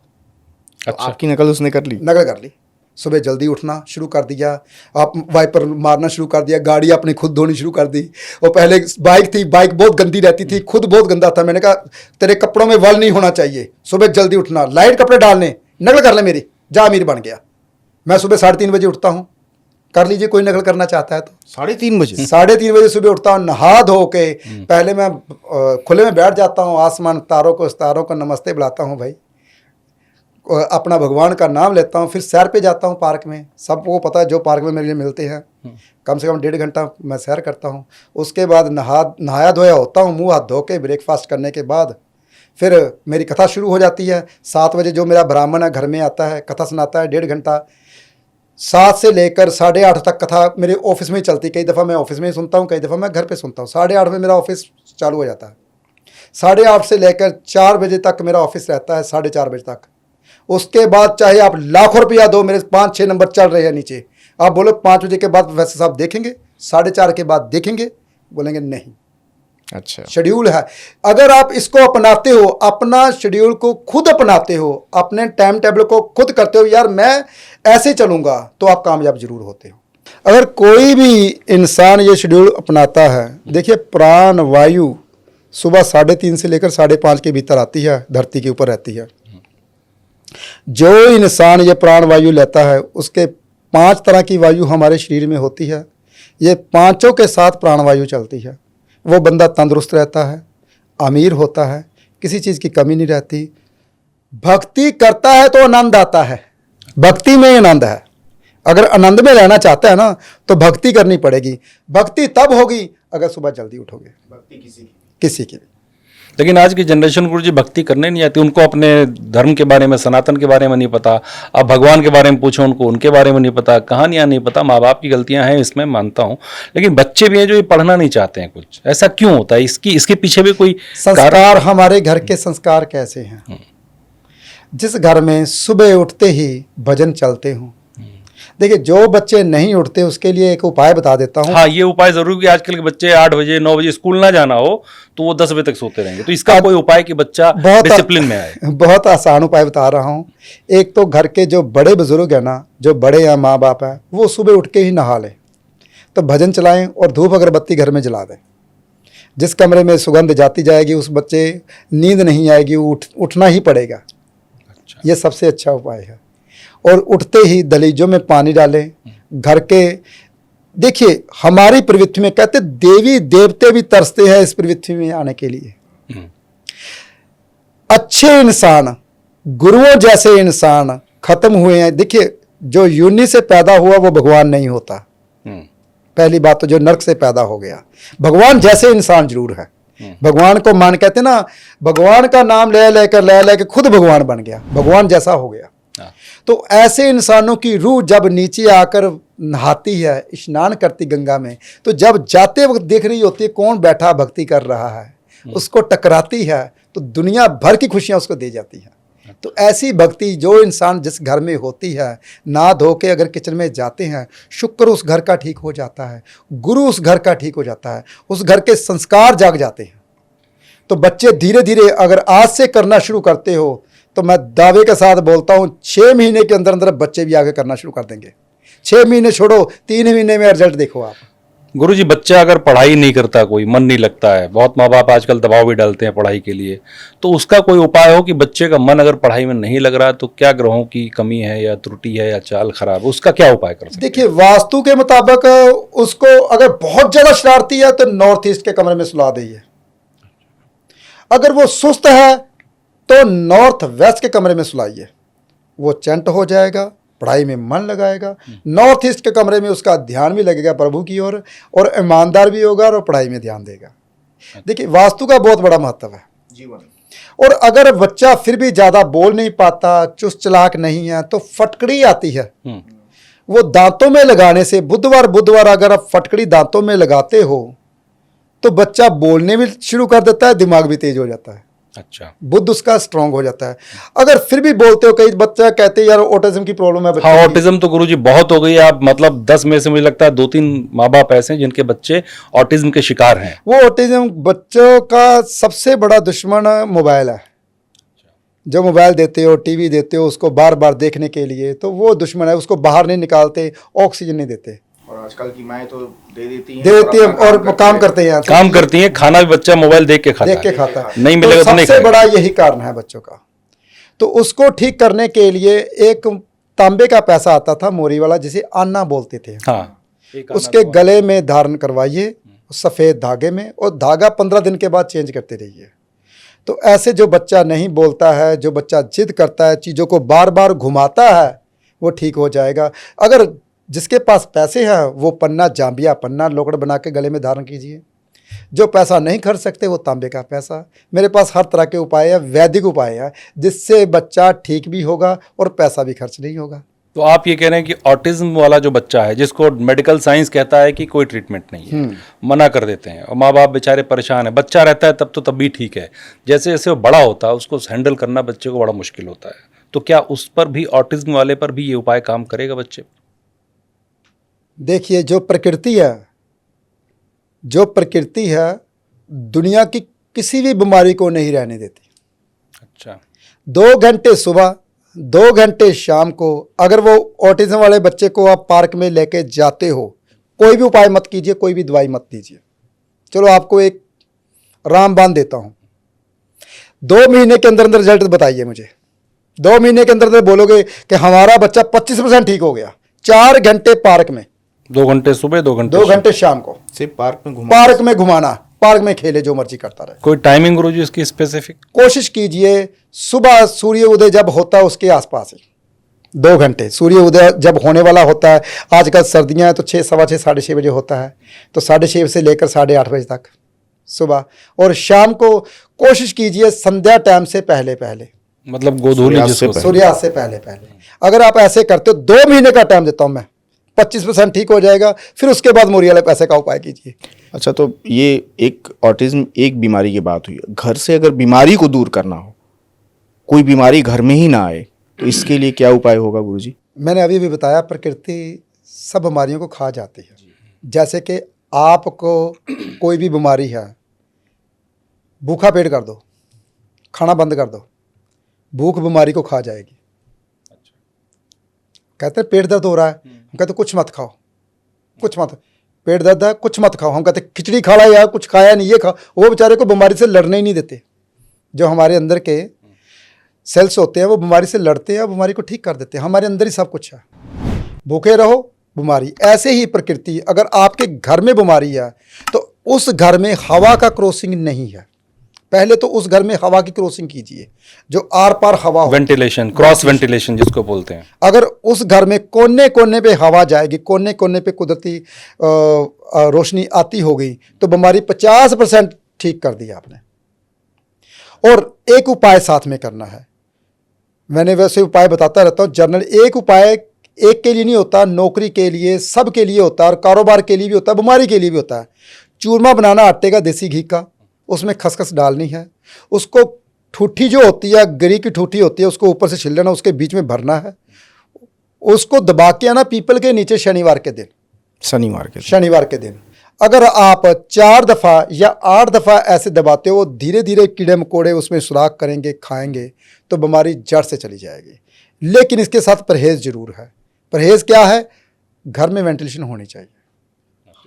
अच्छा, आपकी नकल उसने कर ली? नकल कर ली। सुबह जल्दी उठना शुरू कर दिया, आप वाइपर मारना शुरू कर दिया, गाड़ी अपनी खुद धोनी शुरू कर दी। और पहले बाइक थी, बाइक बहुत गंदी रहती थी, खुद बहुत गंदा था। मैंने कहा तेरे कपड़ों में वल नहीं होना चाहिए, सुबह जल्दी उठना, लाइट कपड़े डालने, नकल कर ले मेरी, जा अमीर बन गया। मैं सुबह 3:30 बजे उठता हूँ, कर लीजिए, कोई नकल करना चाहता है तो। 3:30 बजे 3:30 बजे सुबह उठता हूँ, नहा धो के पहले मैं खुले में बैठ जाता हूँ, आसमान तारों को नमस्ते बुलाता हूँ भाई, अपना भगवान का नाम लेता हूँ, फिर सैर पे जाता हूँ पार्क में। सबको पता है जो पार्क में मेरे लिए मिलते हैं, कम से कम 1.5 घंटा मैं सैर करता हूँ। उसके बाद नहाया धोया होता हूँ, मुँह हाथ धो के ब्रेकफास्ट करने के बाद फिर मेरी कथा शुरू हो जाती है। 7 बजे जो मेरा ब्राह्मण है घर में आता है, कथा सुनाता है 1.5 घंटा। 7 से लेकर 8:30 तक कथा मेरे ऑफिस में ही चलती। कई दफ़ा मैं ऑफिस में ही सुनता हूँ, कई दफ़ा मैं घर पे सुनता हूँ। 8:30 में मेरा ऑफिस चालू हो जाता है। 8:30 से लेकर 4 बजे तक मेरा ऑफिस रहता है, 4:30 बजे तक। उसके बाद चाहे आप लाखों रुपया दो, मेरे 5-6 नंबर चल रहे हैं नीचे, आप बोलो 5 बजे के बाद वैसे साहब देखेंगे, 4:30 के बाद देखेंगे, बोलेंगे नहीं। अच्छा, शेड्यूल है। अगर आप इसको अपनाते हो, अपना शेड्यूल को खुद अपनाते हो, अपने टाइम टेबल को खुद करते हो, यार मैं ऐसे चलूंगा, तो आप कामयाब जरूर होते हो। अगर कोई भी इंसान ये शेड्यूल अपनाता है, देखिए प्राण वायु सुबह 3:30 से लेकर 5:30 के भीतर आती है, धरती के ऊपर रहती है। जो इंसान ये प्राण वायु लेता है, उसके 5 तरह की वायु हमारे शरीर में होती है। ये पांचों के साथ प्राण वायु चलती है। वो बंदा तंदुरुस्त रहता है, अमीर होता है, किसी चीज़ की कमी नहीं रहती। भक्ति करता है तो आनंद आता है, भक्ति में आनंद है। अगर आनंद में रहना चाहता है ना, तो भक्ति करनी पड़ेगी। भक्ति तब होगी अगर सुबह जल्दी उठोगे। भक्ति किसी की भी। लेकिन आज की जनरेशन गुरु जी भक्ति करने नहीं आती, उनको अपने धर्म के बारे में, सनातन के बारे में नहीं पता। अब भगवान के बारे में पूछो उनको, उनके बारे में नहीं पता, कहानियां नहीं पता। माँ बाप की गलतियां हैं, इसमें मानता हूँ, लेकिन बच्चे भी हैं जो ये पढ़ना नहीं चाहते हैं। कुछ ऐसा क्यों होता है? इसके पीछे भी कोई संस्कार, हमारे घर के संस्कार कैसे हैं? जिस घर में सुबह उठते ही भजन चलते हों, देखिए जो बच्चे नहीं उठते उसके लिए एक उपाय बता देता हूँ। हाँ, ये उपाय जरूर कि आजकल के बच्चे 8 बजे 9 बजे स्कूल ना जाना हो तो वो 10 बजे तक सोते रहेंगे, तो इसका कोई उपाय कि बच्चा डिसिप्लिन में आए? बहुत आसान उपाय बता रहा हूँ। एक तो घर के जो बड़े बुजुर्ग हैं ना, जो बड़े या माँ बाप हैं, वो सुबह उठ के ही नहा लें, तो भजन चलाएं और धूप अगरबत्ती घर में जला दें। जिस कमरे में सुगंध जाती जाएगी उस बच्चे नींद नहीं आएगी, उठना ही पड़ेगा। अच्छा। ये सबसे अच्छा उपाय है। और उठते ही दलीजों में पानी डालें। घर के, देखिए हमारी प्रवृत्ति में कहते देवी देवते भी तरसते हैं इस प्रवृत्ति में आने के लिए। अच्छे इंसान, गुरुओं जैसे इंसान खत्म हुए हैं। देखिए जो यूनि से पैदा हुआ वो भगवान नहीं होता। पहली बात तो जो नर्क से पैदा हो गया, भगवान जैसे इंसान जरूर है। भगवान को मान, कहते ना, भगवान का नाम ले लेकर खुद भगवान बन गया, भगवान जैसा हो गया। तो ऐसे इंसानों की रूह जब नीचे आकर नहाती है, स्नान करती गंगा में, तो जब जाते वक्त देख रही होती है कौन बैठा भक्ति कर रहा है, उसको टकराती है तो दुनिया भर की खुशियां उसको दे जाती हैं। तो ऐसी भक्ति जो इंसान जिस घर में होती है, ना धो के अगर किचन में जाते हैं, शुक्र उस घर का ठीक हो जाता है, गुरु उस घर का ठीक हो जाता है, उस घर के संस्कार जाग जाते हैं। तो बच्चे धीरे धीरे अगर आज से करना शुरू करते हो, तो मैं दावे के साथ बोलता हूँ 6 महीने के अंदर अंदर बच्चे भी आगे करना शुरू कर देंगे। 6 महीने छोड़ो, 3 महीने में रिजल्ट देखो आप। गुरुजी, बच्चा अगर पढ़ाई नहीं करता, कोई मन नहीं लगता है, बहुत माँ बाप आजकल दबाव भी डालते हैं पढ़ाई के लिए, तो उसका कोई उपाय हो कि बच्चे का मन अगर पढ़ाई में नहीं लग रहा है तो क्या ग्रहों की कमी है या त्रुटि है या चाल खराब है, उसका क्या उपाय कर सकते हैं? देखिए वास्तु के मुताबिक उसको अगर बहुत ज्यादा शरारती है तो नॉर्थ ईस्ट के कमरे में सुला दीजिए। अगर वो सुस्त है तो नॉर्थ वेस्ट के कमरे में सुलाइए, वो चंट हो जाएगा, पढ़ाई में मन लगाएगा। नॉर्थ ईस्ट के कमरे में उसका ध्यान भी लगेगा प्रभु की ओर, और ईमानदार भी होगा और पढ़ाई में ध्यान देगा। देखिए वास्तु का बहुत बड़ा महत्व है जीवन। और अगर बच्चा फिर भी ज़्यादा बोल नहीं पाता, चुस्त चालाक नहीं है, तो फटकड़ी आती है, वो दांतों में लगाने से, बुधवार अगर आप फटकड़ी दांतों में लगाते हो तो बच्चा बोलने भी शुरू कर देता है, दिमाग भी तेज हो जाता है। अच्छा, बुद्ध उसका स्ट्रांग हो जाता है। अगर फिर भी बोलते हो, कई बच्चा कहते हैं यार ऑटिज्म की प्रॉब्लम है बच्चे। हाँ, ऑटिज्म तो गुरुजी बहुत हो गई। आप मतलब 10 में से मुझे लगता है 2-3 माँ बाप ऐसे हैं जिनके बच्चे ऑटिज्म के शिकार हैं। वो ऑटिज्म बच्चों का सबसे बड़ा दुश्मन मोबाइल है। जो मोबाइल देते हो, टीवी देते हो उसको बार बार देखने के लिए, तो वो दुश्मन है। उसको बाहर नहीं निकालते, ऑक्सीजन नहीं देते। और आजकल की माएँ तो दे देती हैं और काम करते हैं, काम करती हैं। खाना भी बच्चा मोबाइल देख के खाता है, नहीं मिलेगा तो नहीं। सबसे बड़ा यही कारण है बच्चों का। तो उसको ठीक करने के लिए एक तांबे का पैसा आता था मोरी वाला, जिसे आना बोलते थे। हाँ, उसके गले में धारण करवाइए सफ़ेद धागे में, और धागा 15 दिन के बाद चेंज करते रहिए। तो ऐसे जो बच्चा नहीं बोलता है, जो बच्चा जिद करता है, चीज़ों को बार बार घुमाता है, वो ठीक हो जाएगा। अगर जिसके पास पैसे हैं वो पन्ना, जांबिया पन्ना लोकड़ बना के गले में धारण कीजिए। जो पैसा नहीं खर्च सकते वो तांबे का पैसा। मेरे पास हर तरह के उपाय है, वैदिक उपाय है, जिससे बच्चा ठीक भी होगा और पैसा भी खर्च नहीं होगा। तो आप ये कह रहे हैं कि ऑटिज्म वाला जो बच्चा है, जिसको मेडिकल साइंस कहता है कि कोई ट्रीटमेंट नहीं है, मना कर देते हैं और माँ बाप बेचारे परेशान है। बच्चा रहता है तब भी ठीक है, जैसे जैसे वो बड़ा होता है उसको हैंडल करना बच्चे को बड़ा मुश्किल होता है। तो क्या उस पर भी, ऑटिज्म वाले पर भी ये उपाय काम करेगा बच्चे? देखिए, जो प्रकृति है दुनिया की किसी भी बीमारी को नहीं रहने देती। अच्छा, 2 घंटे सुबह, 2 घंटे शाम को, अगर वो ऑटिज्म वाले बच्चे को आप पार्क में लेके जाते हो, कोई भी उपाय मत कीजिए, कोई भी दवाई मत दीजिए। चलो आपको एक रामबाण देता हूँ, 2 महीने के अंदर अंदर रिजल्ट बताइए मुझे। 2 महीने के अंदर अंदर बोलोगे कि हमारा बच्चा 25% ठीक हो गया। 4 घंटे पार्क में, 2 घंटे सुबह, 2 घंटे 2 घंटे शाम को, सिर्फ पार्क में घुमाना, पार्क में खेले, जो मर्जी करता रहे। कोई टाइमिंग गुरुजी इसकी स्पेसिफिक? कोशिश कीजिए सुबह सूर्य उदय जब होता है उसके आसपास ही 2 घंटे। सूर्य उदय जब होने वाला होता है, आजकल सर्दियां हैं तो 6, सवा 6, 6:30 बजे होता है, तो 6:30 से लेकर 8:30 बजे तक सुबह। और शाम को कोशिश कीजिए संध्या टाइम से पहले पहले, मतलब गोधूली जिसको सूर्यास्त से पहले पहले। अगर आप ऐसे करते हो, 2 महीने का टाइम देता हूं मैं, 25% ठीक हो जाएगा। फिर उसके बाद मोरी वाले पैसे का उपाय कीजिए। अच्छा, तो ये एक ऑटिज्म एक बीमारी की बात हुई। घर से अगर बीमारी को दूर करना हो, कोई बीमारी घर में ही ना आए, तो इसके लिए क्या उपाय होगा गुरुजी? मैंने अभी भी बताया, प्रकृति सब बीमारियों को खा जाती है। जैसे कि आपको कोई भी बीमारी है, भूखा पेट कर दो, खाना बंद कर दो, भूख बीमारी को खा जाएगी। कहते हैं पेट दर्द हो रहा है, हम कहते कुछ मत खाओ, कुछ मत, पेट दर्द है कुछ मत खाओ। हम कहते खिचड़ी खा ला यार, कुछ खाया नहीं, ये खा। वो बेचारे को बीमारी से लड़ने ही नहीं देते। जो हमारे अंदर के सेल्स होते हैं वो बीमारी से लड़ते हैं, बीमारी को ठीक कर देते हैं। हमारे अंदर ही सब कुछ है। भूखे रहो, बीमारी। ऐसे ही प्रकृति, अगर आपके घर में बीमारी है तो उस घर में हवा का क्रॉसिंग नहीं है, पहले तो उस घर में हवा की क्रॉसिंग कीजिए, जो आर पार हवा हो, वेंटिलेशन, क्रॉस वेंटिलेशन जिसको बोलते हैं। अगर उस घर में कोने कोने पे हवा जाएगी, कोने कोने पे कुदरती रोशनी आती होगी, तो बीमारी 50% ठीक कर दी आपने। और एक उपाय साथ में करना है, मैंने वैसे उपाय बताता रहता हूँ जर्नल। एक उपाय एक के लिए नहीं होता, नौकरी के लिए, सब के लिए होता है, और कारोबार के लिए भी होता है, बीमारी के लिए भी होता है। चूरमा बनाना आटे का, देसी घी का, उसमें खसखस डालनी है, उसको ठूठी जो होती है, गरी की ठूठी होती है, उसको ऊपर से छिल लेना, उसके बीच में भरना है, उसको दबा के आना पीपल के नीचे शनिवार के दिन। अगर आप 4 दफ़ा या 8 दफ़ा ऐसे दबाते हो, धीरे धीरे कीड़े मकोड़े उसमें सुराख करेंगे, खाएंगे, तो बीमारी जड़ से चली जाएगी। लेकिन इसके साथ परहेज़ जरूर है। परहेज़ क्या है? घर में वेंटिलेशन होनी चाहिए,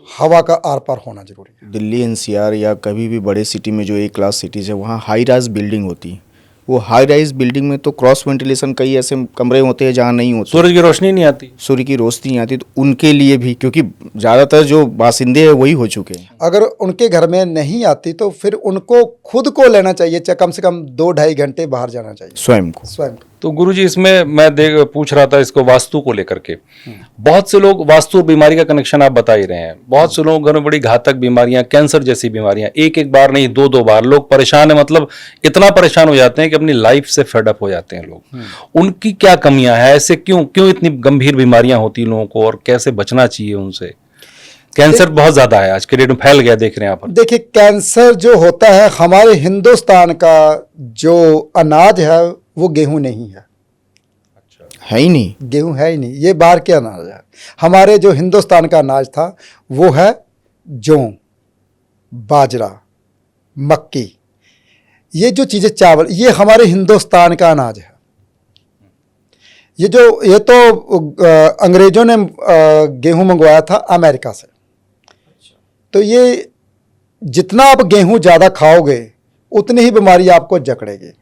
हवा का आर पार होना जरूरी है। दिल्ली एनसीआर या कभी भी बड़े सिटी में जो A क्लास सिटीज़ है, वहाँ हाई राइज बिल्डिंग होती है। वो हाई राइज बिल्डिंग में तो क्रॉस वेंटिलेशन, कई ऐसे कमरे होते हैं जहाँ नहीं होते, सूरज की रोशनी नहीं आती, सूर्य की रोशनी नहीं आती। तो उनके लिए भी, क्योंकि ज़्यादातर जो बासिंदे हैं वही हो चुके हैं, अगर उनके घर में नहीं आती तो फिर उनको खुद को लेना चाहिए, चाहे कम से कम 2-2.5 घंटे बाहर जाना चाहिए स्वयं को। तो गुरुजी इसमें मैं पूछ रहा था इसको वास्तु को लेकर के। बहुत से लोग, वास्तु बीमारी का कनेक्शन आप बता ही रहे हैं, बहुत से लोगों के घर में बड़ी घातक बीमारियां, कैंसर जैसी बीमारियां, एक बार नहीं 2 बार लोग परेशान है, मतलब इतना परेशान हो जाते हैं कि अपनी लाइफ से फेड अप हो जाते हैं लोग। उनकी क्या कमियां हैं? ऐसे क्यों इतनी गंभीर बीमारियां होती लोगों को, और कैसे बचना चाहिए उनसे? कैंसर बहुत ज्यादा है आज के डेट में, फैल गया, देख रहे हैं आप। देखिए, कैंसर जो होता है, हमारे हिंदुस्तान का जो अनाज है वो गेहूं नहीं है। है ही नहीं, गेहूं है ही नहीं, ये बाहर के अनाज है। हमारे जो हिंदुस्तान का अनाज था वो है जौ, बाजरा, मक्की, ये जो चीज़ें, चावल, ये हमारे हिंदुस्तान का अनाज है। ये तो अंग्रेजों ने गेहूं मंगवाया था अमेरिका से। तो ये जितना आप गेहूं ज़्यादा खाओगे उतनी ही बीमारी आपको जकड़ेगी।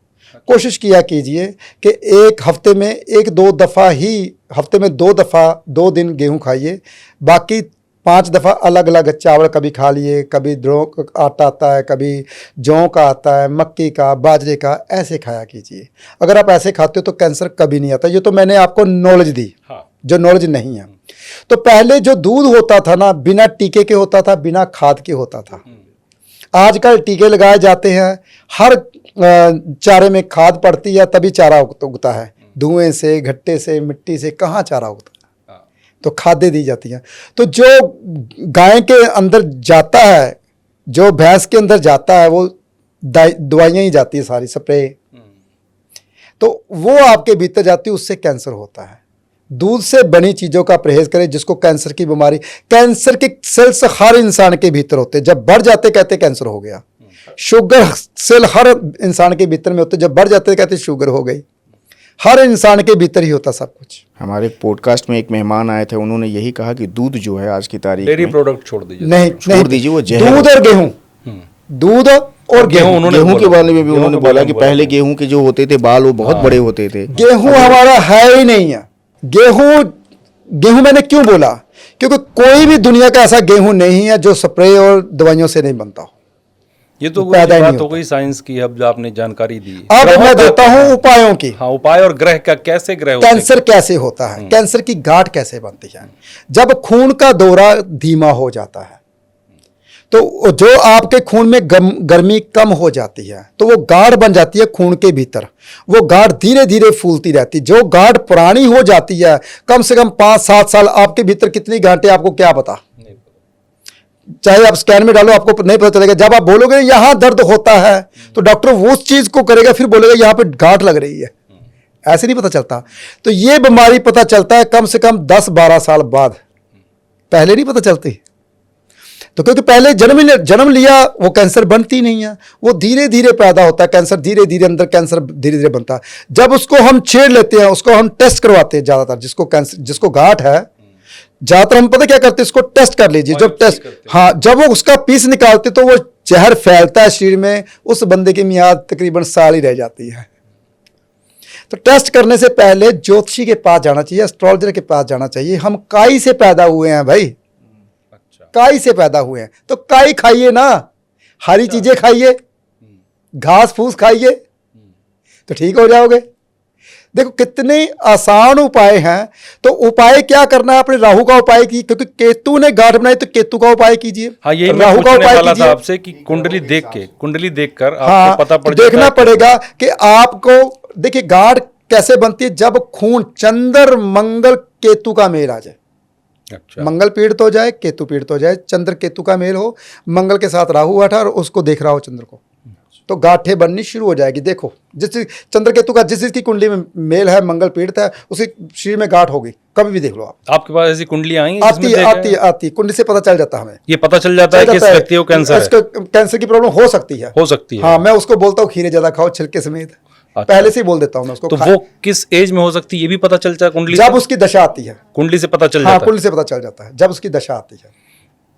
कोशिश किया कीजिए कि एक हफ्ते में एक दो दफ़ा ही, हफ्ते में 2 दफ़ा 2 दिन गेहूं खाइए, बाकी 5 दफ़ा अलग अलग चावल कभी खा लिए, कभी द्रोह का आटा आता है, कभी जौ का आता है, मक्की का, बाजरे का, ऐसे खाया कीजिए। अगर आप ऐसे खाते हो तो कैंसर कभी नहीं आता। ये तो मैंने आपको नॉलेज दी, जो नॉलेज नहीं है। तो पहले जो दूध होता था ना, बिना टीके के होता था, बिना खाद के होता था। आजकल टीके लगाए जाते हैं, हर चारे में खाद पड़ती है तभी चारा उगता है। धुएं से, घट्टे से, मिट्टी से कहाँ चारा उगता है? तो खादें दी जाती हैं। तो जो गाय के अंदर जाता है, जो भैंस के अंदर जाता है, वो दवाइयाँ ही जाती है सारी, स्प्रे। तो वो आपके भीतर जाती है, उससे कैंसर होता है। दूध से बनी चीज़ों का परहेज करें। जिसको कैंसर की बीमारी, कैंसर के सेल्स हर इंसान के भीतर होते हैं, जब बढ़ जाते कहते कैंसर हो गया। शुगर सेल हर इंसान के भीतर में होते, जब बढ़ जाते कहते शुगर हो गई। हर इंसान के भीतर ही होता सब कुछ। हमारे पॉडकास्ट में एक मेहमान आए थे, उन्होंने यही कहा कि दूध जो है आज की तारीख डेयरी में, प्रोडक्ट छोड़ दीजिए। नहीं, छोड़ दीजिए, वो जहर दूध और गेहूं, दूध और गेहूं। गेहूं के बारे में भी उन्होंने बोला कि पहले गेहूं के जो होते थे बाल, वो बहुत बड़े होते थे। गेहूं हमारा है ही नहीं है। गेहूं मैंने क्यों बोला? क्योंकि कोई भी दुनिया का ऐसा गेहूं नहीं है जो स्प्रे और दवाइयों से नहीं बनता हो। ये तो पैदा ही बात नहीं हो गई साइंस की। अब जो आपने जानकारी दी, अब मैं देता हूं उपायों की। हाँ, उपाय और ग्रह का कैसे ग्रह होते हैं? कैंसर कैसे होता है, कैंसर की गांठ कैसे बनती है? जब खून का दौरा धीमा हो जाता है तो जो आपके खून में गर्मी कम हो जाती है तो वो गांठ बन जाती है खून के भीतर। वो गांठ धीरे धीरे फूलती रहती है। जो गांठ पुरानी हो जाती है, कम से कम 5-7 साल, आपके भीतर कितनी गांठें आपको क्या पता? चाहे आप स्कैन में डालो, आपको नहीं पता चलेगा। जब आप बोलोगे यहां दर्द होता है तो डॉक्टर वो उस चीज को करेगा, फिर बोलेगा यहां पे गांठ लग रही है। ऐसे नहीं पता चलता। तो ये बीमारी पता चलता है कम से कम 10-12 साल बाद, पहले नहीं पता चलती। तो क्योंकि पहले जन्म लिया, वो कैंसर बनती नहीं है, वो धीरे धीरे पैदा होता है कैंसर, धीरे धीरे अंदर कैंसर धीरे धीरे बनता है। जब उसको हम छेड़ लेते हैं, उसको हम टेस्ट करवाते हैं ज्यादातर, जिसको कैंसर, जिसको गांठ है, ज्यादातर हम पता क्या करते हैं, इसको टेस्ट कर लीजिए। जब टेस्ट, हाँ, जब वो उसका पीस निकालते तो वो जहर फैलता है शरीर में, उस बंदे की मियाद तकरीबन साल ही रह जाती है। तो टेस्ट करने से पहले ज्योतिषी के पास जाना चाहिए, एस्ट्रोलॉजर के पास जाना चाहिए। हम काई से पैदा हुए हैं भाई, काई से पैदा हुए हैं, तो काई खाइए ना, हरी चीजें खाइए, घास फूस खाइए, तो ठीक हो जाओगे। देखो कितने आसान उपाय हैं। तो उपाय क्या करना है? अपने राहु का उपाय की, क्योंकि केतु ने गांठ बनाई तो केतु का उपाय कीजिए। हाँ, यही मैं राहु का पूछने उपाय वाला था कीजिए। आपसे कि कुंडली देखकर आपको हाँ, पता पड़ देखना जाता है। पड़ेगा कि आपको, देखिए गांठ कैसे बनती है, जब खून चंद्र मंगल केतु का मेल आ जाए। अच्छा, मंगल पीड़ित हो जाए, केतु पीड़ित हो जाए, चंद्र केतु का मेल हो, मंगल के साथ राहु बैठा और उसको देख रहा हो चंद्र को, तो गांठें बननी शुरू हो जाएगी। देखो, जिस चंद्र केतु का जिस की कुंडली में मेल है, मंगल पीड़ित है, उसी शरीर में गांठ होगी, कभी भी देख लो आप। आपके पास ऐसी कुंडली आई हैं आती आती कुंडली से पता चल जाता है हमें। ये पता चल जाता है कि इस व्यक्ति को कैंसर है। इसको कैंसर की प्रॉब्लम हो सकती है। हाँ, मैं उसको बोलता हूँ खीरे ज्यादा खाओ छिलके समेत। अच्छा। पहले से ही बोल देता हूँ मैं उसको। तो वो किस एज में हो सकती है ये भी पता चलता है कुंडली जब से? उसकी दशा आती है, कुंडली से पता चल हाँ, जाता है। कुंडली से पता चल जाता है जब उसकी दशा आती है।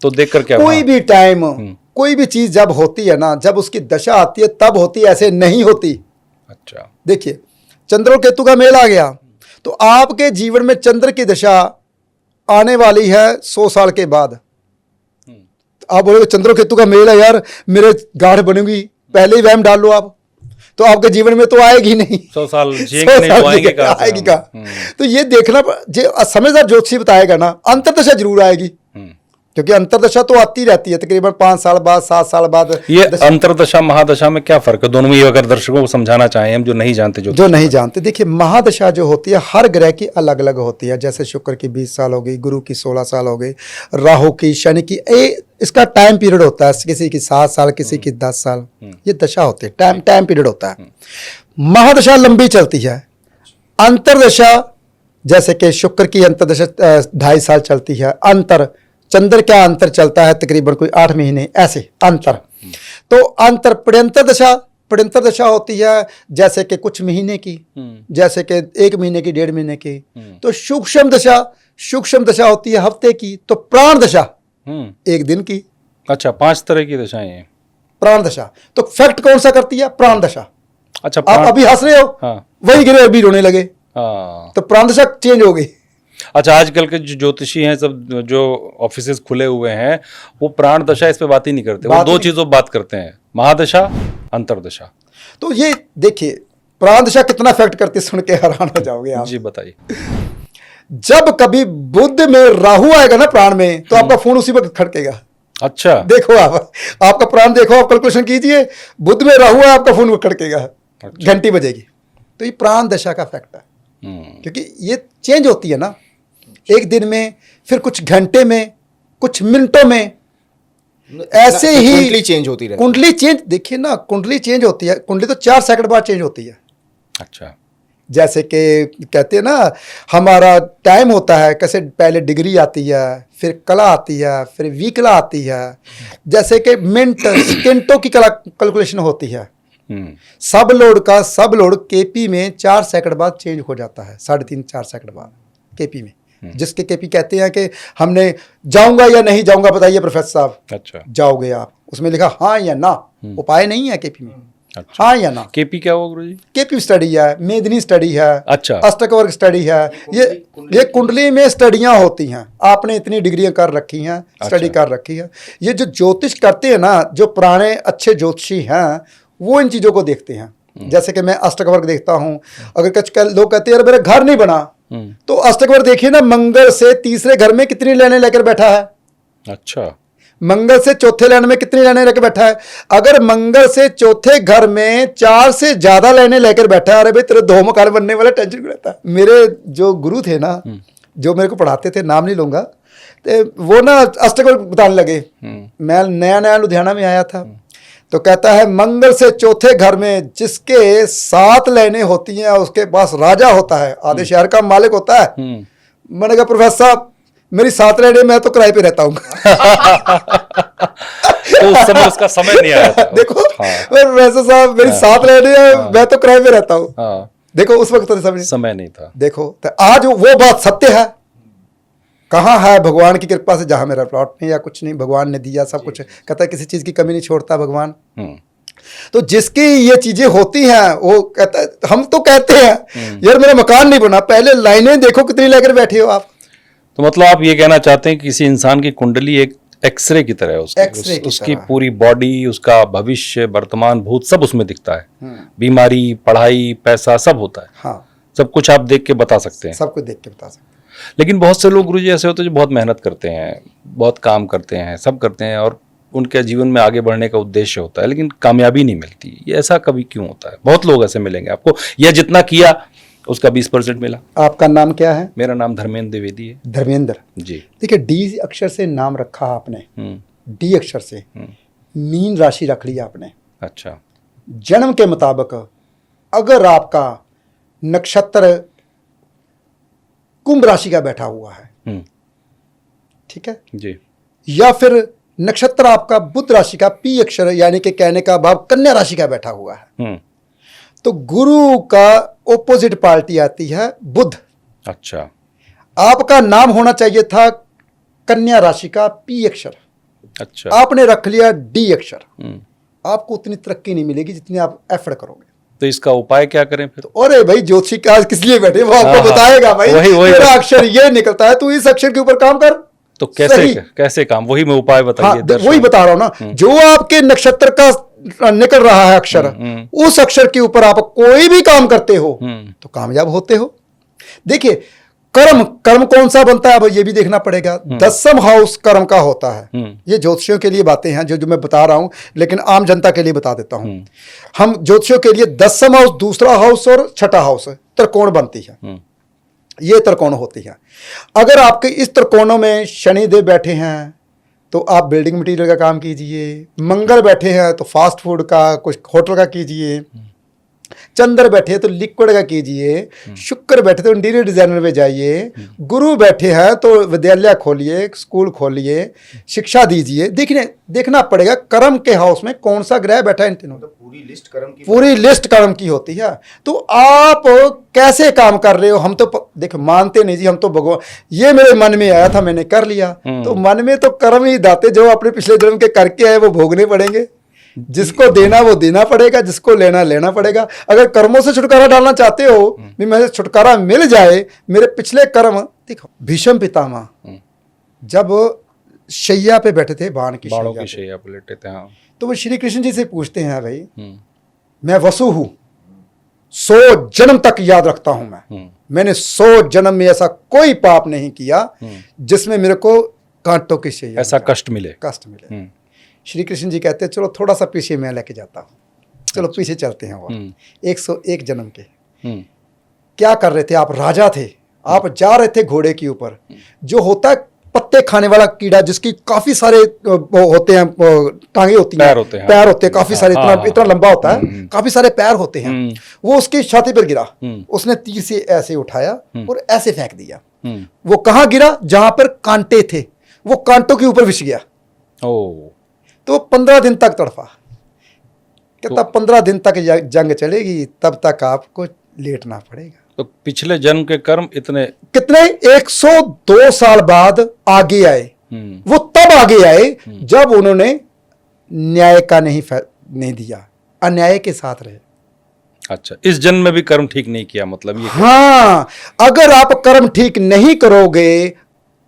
तो देखकर क्या कोई भी टाइम, कोई भी चीज जब होती है ना, जब उसकी दशा आती है तब होती है, ऐसे नहीं होती। अच्छा, देखिए चंद्र और केतु का मेल आ गया तो आपके जीवन में चंद्र की दशा आने वाली है 100 साल के बाद। आप बोलोगे चंद्र और केतु का मेल है यार, मेरे गांठ बनेगी, पहले ही वहम डाल लो आप, तो आपके जीवन में तो आएगी नहीं। 100 साल जिएंगे नहीं तो आएंगे कहाँ से? आएगी कहाँ? तो ये देखना, समझदार ज्योतिषी बताएगा ना, अंतर्दशा जरूर आएगी, क्योंकि अंतर्दशा तो आती रहती है तकरीबन 5 साल बाद, 7 साल बाद। ये अंतर्दशा महादशा में क्या फर्क है दोनों में, ये अगर दर्शकों को समझाना चाहें हम जो नहीं जानते, जो नहीं जानते। देखिए महादशा जो होती है हर ग्रह की अलग अलग होती है। जैसे शुक्र की 20 साल हो गई, गुरु की 16 साल हो गई, राहु की, शनि की, इसका टाइम पीरियड होता है। किसी की 7 साल, किसी की 10 साल, ये दशा होती है, टाइम पीरियड होता है। महादशा लंबी चलती है। अंतर्दशा, जैसे कि शुक्र की अंतर्दशा 2.5 साल चलती है। चंद्र का अंतर चलता है तकरीबन कोई 8 महीने, ऐसे अंतर। तो अंतर प्रणंतर दशा होती है जैसे कि कुछ महीने की, जैसे कि 1 महीने की, 1.5 महीने की। तो सूक्ष्म दशा होती है हफ्ते की। तो प्राण दशा 1 दिन की। अच्छा, 5 तरह की दशाएं हैं। प्राण दशा तो फैक्ट कौन सा करती है? प्राण दशा। अच्छा, आप अभी हंस रहे हो, हाँ। वही गिरे अभी रोने लगे, हाँ। तो प्राण दशा चेंज हो गई। अच्छा, आजकल के जो ज्योतिषी हैं, सब जो ऑफिसेज खुले हुए हैं, वो प्राण दशा इस पे बात ही नहीं करते। वो बात दो नहीं- चीजों पे बात करते हैं, महादशा, अंतरदशा। तो ये देखिए प्राण दशा कितना इफेक्ट करती है, सुन के हैरान हो जाओगे आप। जी बताइए। जब कभी बुध में राहु आएगा ना प्राण में, तो आपका फोन उसी वक्त खड़केगा। अच्छा। देखो आप, आपका प्राण देखो, आप कैलकुलेशन कीजिए, बुध में राहु है, आपका फोन खड़केगा, घंटी बजेगी। तो ये प्राण दशा का इफेक्ट है, क्योंकि ये चेंज होती है ना, एक दिन में, फिर कुछ घंटे में, कुछ मिनटों में, ऐसे ही कुंडली चेंज होती रहती है। कुंडली चेंज, देखिए ना, कुंडली चेंज होती है। कुंडली तो 4 सेकंड बाद चेंज होती है। अच्छा। जैसे कि कहते हैं ना, हमारा टाइम होता है कैसे, पहले डिग्री आती है, फिर कला आती है, फिर वीकला आती है, जैसे कि मिनट सेकेंडों की कला कैलकुलेशन होती है। सब लोड केपी में 4 सेकंड बाद चेंज हो जाता है, 3.5-4 सेकंड बाद केपी में। जिसके केपी कहते हैं कि हमने जाऊंगा या नहीं जाऊंगा, बताइए प्रोफेसर साहब। अच्छा। जाओगे आप, उसमें लिखा हाँ या ना, उपाय नहीं है केपी में। अच्छा। हाँ या ना। केपी क्या हुआ गुरुजी? केपी स्टडी है, मेदिनी स्टडी है, अच्छा। अष्टक वर्ग स्टडी है। ये कुंडली में स्टडियां होती हैं। आपने इतनी डिग्रियां कर रखी हैं, स्टडी कर रखी है। ये जो ज्योतिष करते हैं ना, जो पुराने अच्छे ज्योतिषी हैं, वो इन चीज़ों को देखते हैं। जैसे कि मैं अष्टक वर्ग देखता हूँ, अगर कुछ लोग कहते हैं यार मेरा घर नहीं बना, तो अष्टक वर्ग देखिए ना, मंगल से तीसरे घर में कितनी लाइनें लेकर बैठा है। अच्छा। मंगल से चौथे लाइन में कितनी लाइनें लेकर बैठा है। अगर मंगल से चौथे घर में 4 से ज्यादा लाइनें लेकर बैठा है, अरे भाई तेरे 2 मकान बनने वाला टेंशन क्यों रहता है। मेरे जो गुरु थे ना, जो मेरे को पढ़ाते थे, नाम नहीं लूंगा, तो वो ना अष्टक वर्ग बताने लगे। मैं नया लुधियाना में आया था, तो कहता है मंगल से चौथे घर में जिसके 7 लाइनें होती हैं, उसके पास राजा होता है, आधे शहर का मालिक होता है। मैंने कहा प्रोफेसर साहब, मेरी 7 लाइनें, मैं तो किराए पे रहता हूँ। तो उस समय उसका समय नहीं आया था। देखो हाँ। प्रोफेसर साहब, मेरी 7 लाइनें हैं, मैं तो किराए पे रहता हूँ। हाँ। देखो उस वक्त तो समय नहीं था। देखो तो आज वो बात सत्य है। कहाँ है भगवान की कृपा से, जहाँ मेरा प्लॉट नहीं या कुछ नहीं, भगवान ने दिया सब कुछ। कहता है किसी चीज़ की कमी नहीं छोड़ता भगवान। तो जिसकी ये चीज़ें होती हैं, वो कहता है, हम तो कहते हैं यार मेरा मकान नहीं बना, पहले लाइनें देखो कितनी लेकर बैठे हो आप। तो मतलब आप ये कहना चाहते हैं कि किसी इंसान की कुंडली एक एक्सरे की तरह है, उसकी पूरी बॉडी, उसका भविष्य, वर्तमान, भूत सब उसमें दिखता है। बीमारी, पढ़ाई, पैसा सब होता है। हाँ, सब कुछ आप देख के बता सकते हैं। सब कुछ देख के बता सकते हैं। लेकिन बहुत से लोग गुरुजी ऐसे होते हैं जो बहुत मेहनत करते हैं, बहुत काम करते हैं, सब करते हैं, और उनके जीवन में आगे बढ़ने का उद्देश्य होता है, लेकिन कामयाबी नहीं मिलती। ये ऐसा कभी क्यों होता है? बहुत लोग ऐसे मिलेंगे आपको, या जितना किया उसका 20% मिला। आपका नाम क्या है? मेरा नाम धर्मेंद्र द्विवेदी है। धर्मेंद्र जी। देखिए, डी अक्षर से नाम रखा आपने, डी अक्षर से मीन राशि रख लिया आपने। अच्छा। जन्म के मुताबिक अगर आपका नक्षत्र कुंभ राशि का बैठा हुआ है, ठीक है जी, या फिर नक्षत्र आपका बुध राशि का पी अक्षर, यानी कि कहने का भाव कन्या राशि का बैठा हुआ है, तो गुरु का ओपोजिट पार्टी आती है बुध। अच्छा। आपका नाम होना चाहिए था कन्या राशि का पी अक्षर। अच्छा। आपने रख लिया डी अक्षर। आपको उतनी तरक्की नहीं मिलेगी जितनी आप एफर्ट करोगे। तो इसका उपाय क्या करें फिर? तो अरे भाई, ज्योतिषी का किस लिए बैठे, वो आपको बताएगा भाई। मेरा अक्षर ये निकलता है, तू इस अक्षर के ऊपर काम कर। तो कैसे काम, वही मैं उपाय बताइए। हाँ, वही बता रहा हूं ना, जो आपके नक्षत्र का निकल रहा है अक्षर, उस अक्षर के ऊपर आप कोई भी काम करते हो तो कामयाब होते हो। देखिए, कर्म कौन सा बनता है, अब ये भी देखना पड़ेगा। 10वां हाउस कर्म का होता है। ये ज्योतिषियों के लिए बातें हैं जो मैं बता रहा हूं, लेकिन आम जनता के लिए बता देता हूं। हम ज्योतिषियों के लिए 10वां हाउस, दूसरा हाउस और छठा हाउस त्रिकोण बनती है। ये त्रिकोण होती है। अगर आपके इस त्रिकोणों में शनिदेव बैठे हैं तो आप बिल्डिंग मटेरियल का काम कीजिए। मंगल बैठे हैं तो फास्ट फूड का, कुछ होटल का कीजिए। चंद्र बैठे तो लिक्विड का कीजिए। शुक्र बैठे तो इंटीरियर डिजाइनर में जाइए। गुरु बैठे हैं तो विद्यालय खोलिए, स्कूल खोलिए, शिक्षा दीजिए। देखना पड़ेगा कर्म के हाउस में कौन सा ग्रह बैठा है इन तीनों। पूरी लिस्ट कर्म की होती है। तो आप कैसे काम कर रहे हो, हम तो देखो मानते नहीं जी, हम तो भगवान, ये मेरे मन में आया था मैंने कर लिया। तो मन में तो कर्म ही दाते, जो अपने पिछले जन्म के करके आए वो भोगने पड़ेंगे। जिसको देना वो देना पड़ेगा, जिसको लेना लेना पड़ेगा। अगर कर्मों से छुटकारा डालना चाहते हो, भी मुझे छुटकारा मिल जाए, मेरे पिछले कर्म देखो। भीष्म पितामह जब शैया पे बैठे थे, बाणों की शैया पे लेटे थे, हाँ। तो वो श्री कृष्ण जी से पूछते हैं, भाई मैं वसु हूं, 100 जन्म तक याद रखता हूं मैंने 100 जन्म में ऐसा कोई पाप नहीं किया जिसमें मेरे को कांटों की शैया ऐसा कष्ट मिले। श्री कृष्ण जी कहते हैं चलो थोड़ा सा पीछे मैं लेके जाता हूँ, चलो पीछे चलते हैं। वो 101 जन्म के क्या कर रहे थे आप? राजा थे, आप जा रहे थे घोड़े के ऊपर, जो होता है पत्ते खाने वाला कीड़ा, जिसकी काफी सारे होते हैं, टांगे होती हैं, पैर होते हैं काफी सारे, इतना लंबा होता है, काफी सारे पैर होते हैं। वो उसकी छाती पर गिरा, उसने तीर से ऐसे उठाया और ऐसे फेंक दिया। वो कहाँ गिरा? जहां पर कांटे थे, वो कांटों के ऊपर विछ गया। तो 15 दिन तक तड़फा। कहता 15 दिन तक जंग चलेगी, तब तक आपको लेटना पड़ेगा। तो पिछले जन्म के कर्म इतने कितने 102 साल बाद आगे आए। वो तब आगे आए जब उन्होंने न्याय का नहीं दिया, अन्याय के साथ रहे। अच्छा, इस जन्म में भी कर्म ठीक नहीं किया, मतलब ये? हाँ, अगर आप कर्म ठीक नहीं करोगे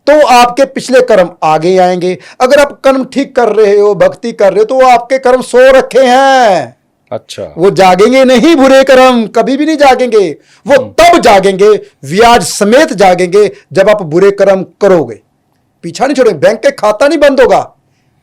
तो आपके पिछले कर्म आगे आएंगे। अगर आप कर्म ठीक कर रहे हो, भक्ति कर रहे हो, तो आपके कर्म सो रखे हैं। अच्छा, वो जागेंगे नहीं, बुरे कर्म कभी भी नहीं जागेंगे। वो तब जागेंगे, ब्याज समेत जागेंगे, जब आप बुरे कर्म करोगे। पीछा नहीं छोड़ेंगे, बैंक के खाता नहीं बंद होगा,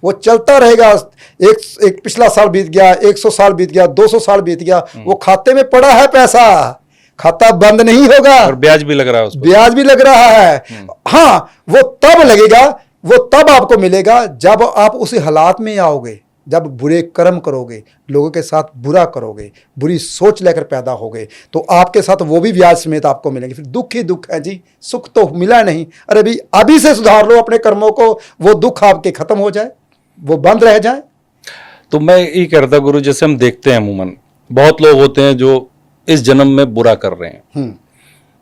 वो चलता रहेगा। एक पिछला साल बीत गया, 100 साल बीत गया, 200 साल बीत गया, वो खाते में पड़ा है पैसा, खाता बंद नहीं होगा। और ब्याज भी लग रहा है उसको। ब्याज भी लग रहा है। हाँ, वो तब लगेगा, वो तब आपको मिलेगा जब आप उसी हालात में आओगे, जब बुरे कर्म करोगे, लोगों के साथ बुरा करोगे, बुरी सोच लेकर पैदा होगे, तो आपके साथ वो भी ब्याज समेत आपको मिलेंगे। फिर दुख ही दुख है जी, सुख तो मिला नहीं। अरे भाई, अभी से सुधार लो अपने कर्मों को, वो दुख आपके खत्म हो जाए, वो बंद रह जाए। तो मैं ये कह रहा था गुरु, जैसे हम देखते हैं अमूमन बहुत लोग होते हैं जो इस जन्म में बुरा कर रहे हैं,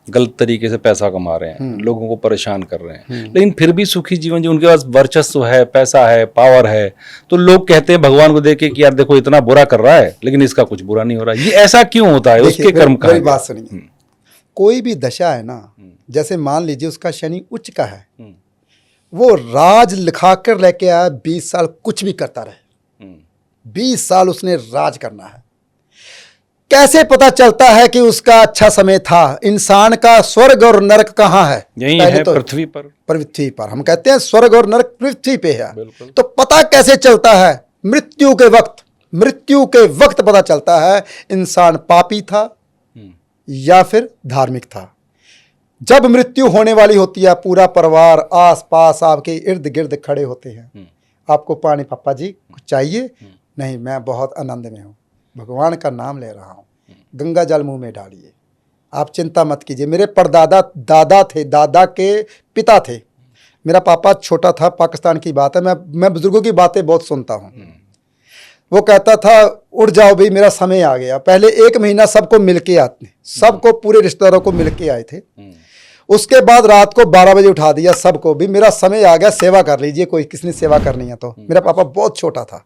गलत तरीके से पैसा कमा रहे हैं, लोगों को परेशान कर रहे हैं, लेकिन फिर भी सुखी जीवन जी, उनके पास वर्चस्व है, पैसा है, पावर है, तो लोग कहते हैं भगवान को देख के कि यार देखो इतना बुरा कर रहा है लेकिन इसका कुछ बुरा नहीं हो रहा। ये ऐसा क्यों होता है? उसके कर्म का बात सुनिए, कोई भी दशा है ना, जैसे मान लीजिए उसका शनि उच्च का है, वो राज लिखा कर लेके आया, 20 साल कुछ भी करता रहे, 20 साल उसने राज करना है। कैसे पता चलता है कि उसका अच्छा समय था? इंसान का स्वर्ग और नरक कहाँ है? यही है, तो पृथ्वी पर। पृथ्वी पर हम कहते हैं स्वर्ग और नरक पृथ्वी पे है। तो पता कैसे चलता है? मृत्यु के वक्त पता चलता है इंसान पापी था या फिर धार्मिक था। जब मृत्यु होने वाली होती है, पूरा परिवार आस पास आपके इर्द गिर्द खड़े होते हैं। आपको पानी पापा जी कुछ चाहिए? नहीं, मैं बहुत आनंद में हूँ, भगवान का नाम ले रहा हूँ, गंगा जल मुंह में डालिए, आप चिंता मत कीजिए। मेरे परदादा दादा थे, दादा के पिता थे, मेरा पापा छोटा था, पाकिस्तान की बात है, मैं बुजुर्गों की बातें बहुत सुनता हूँ। वो कहता था उठ जाओ भाई, मेरा समय आ गया। पहले 1 महीना सबको मिल के आते, सबको पूरे रिश्तेदारों को मिल के आए थे। उसके बाद रात को 12 बजे उठा दिया सबको, भी मेरा समय आ गया, सेवा कर लीजिए, कोई किसने सेवा करनी है। तो मेरा पापा बहुत छोटा था,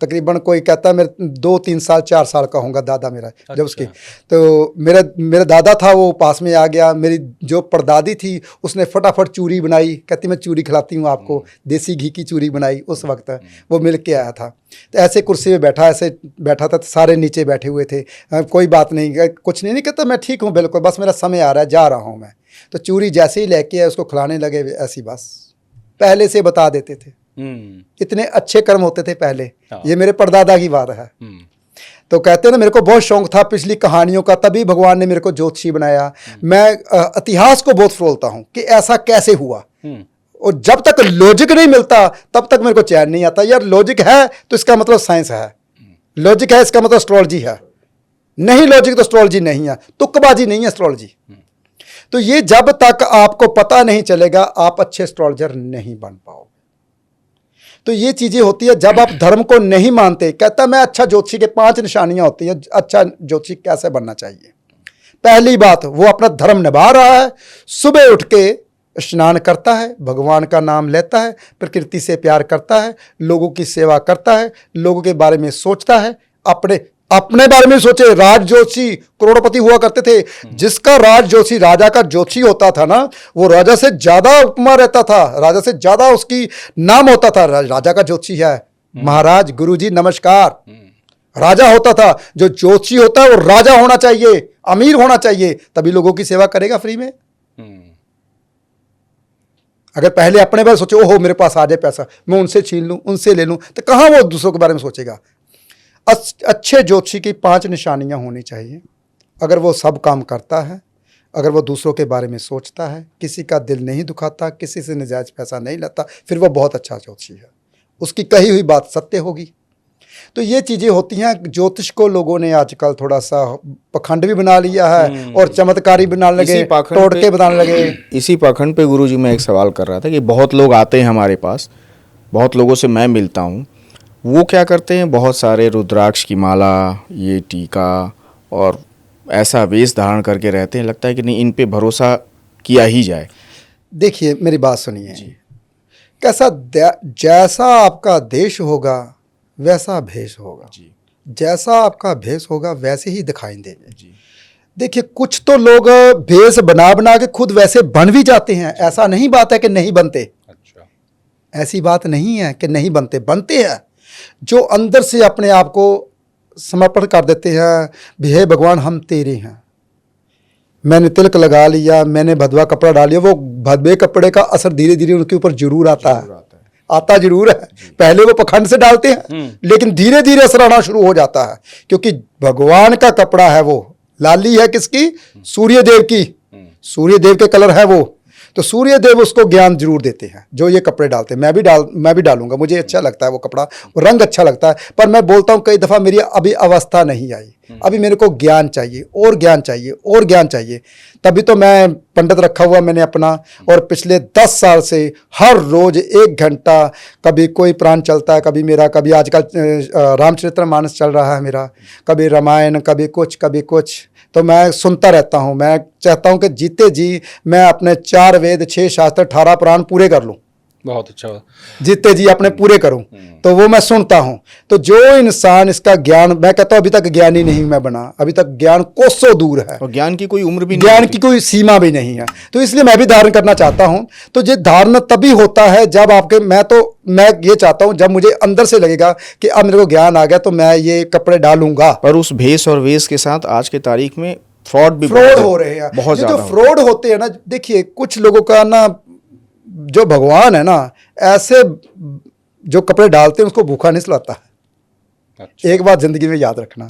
तकरीबन कोई कहता है मेरे 2-3 साल 4 साल का होगा दादा मेरा। अच्छा। जब उसकी तो मेरा दादा था, वो पास में आ गया। मेरी जो परदादी थी उसने फटाफट चूरी बनाई, कहती मैं चूरी खिलाती हूँ आपको, देसी घी की चूरी बनाई। उस वक्त वो मिल के आया था। तो ऐसे कुर्सी में ऐसे बैठा था, तो सारे नीचे बैठे हुए थे। कोई बात नहीं, कुछ नहीं कहता, मैं ठीक हूँ बिल्कुल, बस मेरा समय आ रहा है, जा रहा हूँ मैं। तो चूरी जैसे ही लेके आए उसको खिलाने लगे, ऐसी बस पहले से बता देते थे। इतने अच्छे कर्म होते थे पहले। ये मेरे परदादा की बात है। तो कहते हैं ना, मेरे को बहुत शौक था पिछली कहानियों का, तभी भगवान ने मेरे को ज्योतिषी बनाया। मैं इतिहास को बहुत फरोलता हूँ कि ऐसा कैसे हुआ, और जब तक लॉजिक नहीं मिलता तब तक मेरे को चैन नहीं आता। यार लॉजिक है तो इसका मतलब साइंस है, लॉजिक है इसका मतलब एस्ट्रोलॉजी है, नहीं लॉजिक तो एस्ट्रोलॉजी नहीं है, तुक्केबाजी नहीं है एस्ट्रोलॉजी। तो ये जब तक आपको पता नहीं चलेगा आप अच्छे एस्ट्रोलॉजर नहीं बन पाओगे। तो ये चीजें होती है जब आप धर्म को नहीं मानते। कहता मैं अच्छा ज्योतिषी के 5 निशानियां होती हैं, अच्छा ज्योतिषी कैसे बनना चाहिए। पहली बात, वो अपना धर्म निभा रहा है, सुबह उठ के स्नान करता है, भगवान का नाम लेता है, प्रकृति से प्यार करता है, लोगों की सेवा करता है, लोगों के बारे में सोचता है, अपने अपने बारे में सोचे। राज जोशी करोड़पति हुआ करते थे, जिसका राज जोशी राजा का जोशी होता था ना, वो राजा से ज्यादा उपमा रहता था, राजा से ज्यादा उसकी नाम होता था। राजा का जोशी है, महाराज गुरुजी नमस्कार। राजा होता था, जो जोशी होता है वो राजा होना चाहिए, अमीर होना चाहिए, तभी लोगों की सेवा करेगा फ्री में। अगर पहले अपने बारे में सोचे, ओहो मेरे पास आ जाए पैसा, मैं उनसे छीन लूं, उनसे ले लूं, तो कहां वो दूसरों के बारे में सोचेगा। अच्छे ज्योतिषी की 5 निशानियां होनी चाहिए। अगर वो सब काम करता है, अगर वो दूसरों के बारे में सोचता है, किसी का दिल नहीं दुखाता, किसी से नाजायज पैसा नहीं लेता, फिर वो बहुत अच्छा ज्योतिषी है, उसकी कही हुई बात सत्य होगी। तो ये चीज़ें होती हैं। ज्योतिष को लोगों ने आजकल थोड़ा सा पखंड भी बना लिया है और चमत्कारी बनाने लगे, टोटके बनाने लगे। इसी पाखंड पे गुरुजी मैं एक सवाल कर रहा था कि बहुत लोग आते हैं हमारे पास, बहुत लोगों से मैं मिलता हूँ, वो क्या करते हैं, बहुत सारे रुद्राक्ष की माला, ये टीका और ऐसा वेश धारण करके रहते हैं, लगता है कि नहीं इन पे भरोसा किया ही जाए। देखिए मेरी बात सुनिए, कैसा जैसा आपका देश होगा वैसा भेष होगा जी। जैसा आपका भेष होगा वैसे ही दिखाई देंगे जी। देखिए कुछ तो लोग भेष बना बना के खुद वैसे बन भी जाते हैं, ऐसा नहीं बात है कि नहीं बनते। अच्छा, ऐसी बात नहीं है कि नहीं बनते, बनते हैं। जो अंदर से अपने आप को समर्पण कर देते हैं, भी हे भगवान हम तेरे हैं, मैंने तिलक लगा लिया, मैंने भदवा कपड़ा डाल लिया, वो भदवे कपड़े का असर धीरे धीरे उनके ऊपर जरूर आता है, आता जरूर है। पहले वो पखंड से डालते हैं, लेकिन धीरे धीरे असर आना शुरू हो जाता है, क्योंकि भगवान का कपड़ा है वो। लाली है किसकी? सूर्य देव की, सूर्य देव के कलर है वो, तो सूर्य देव उसको ज्ञान जरूर देते हैं जो ये कपड़े डालते हैं। मैं भी डालूंगा, मुझे अच्छा लगता है वो कपड़ा, वो रंग अच्छा लगता है, पर मैं बोलता हूँ कई दफ़ा मेरी अभी अवस्था नहीं आई, अभी मेरे को ज्ञान चाहिए और ज्ञान चाहिए और ज्ञान चाहिए। तभी तो मैं पंडित रखा हुआ मैंने अपना, और पिछले 10 साल से हर रोज 1 घंटा, कभी कोई प्राण चलता है, कभी मेरा, कभी आजकल रामचरितमानस चल रहा है मेरा, कभी रामायण, कभी कुछ, तो मैं सुनता रहता हूँ। मैं चाहता हूँ कि जीते जी मैं अपने 4 वेद, 6 शास्त्र, 18 पुराण पूरे कर लूँ। बहुत अच्छा, जीते जी अपने पूरे करूं, तो वो मैं सुनता हूं। तो जो इंसान इसका ज्ञान, मैं कहता हूं अभी तक ज्ञानी नहीं मैं बना, अभी तक ज्ञान कोसों दूर है, और ज्ञान की कोई उम्र भी नहीं, ज्ञान की कोई सीमा भी नहीं है। तो इसलिए मैं भी धारण करना चाहता हूं। तो ये धारण तभी होता है जब आपके, मैं ये चाहता हूं जब मुझे अंदर से लगेगा कि अब मेरे को ज्ञान आ गया तो मैं ये कपड़े डालूंगा। पर उस भेष और वेश के साथ आज के तारीख में फ्रॉड हो रहे हैं, बहुत जो ज्यादा फ्रॉड होते हैं ना। देखिए कुछ लोगों का ना, जो भगवान है ना, ऐसे जो कपड़े डालते हैं उसको भूखा नहीं सुलाता है। अच्छा। एक बात जिंदगी में याद रखना,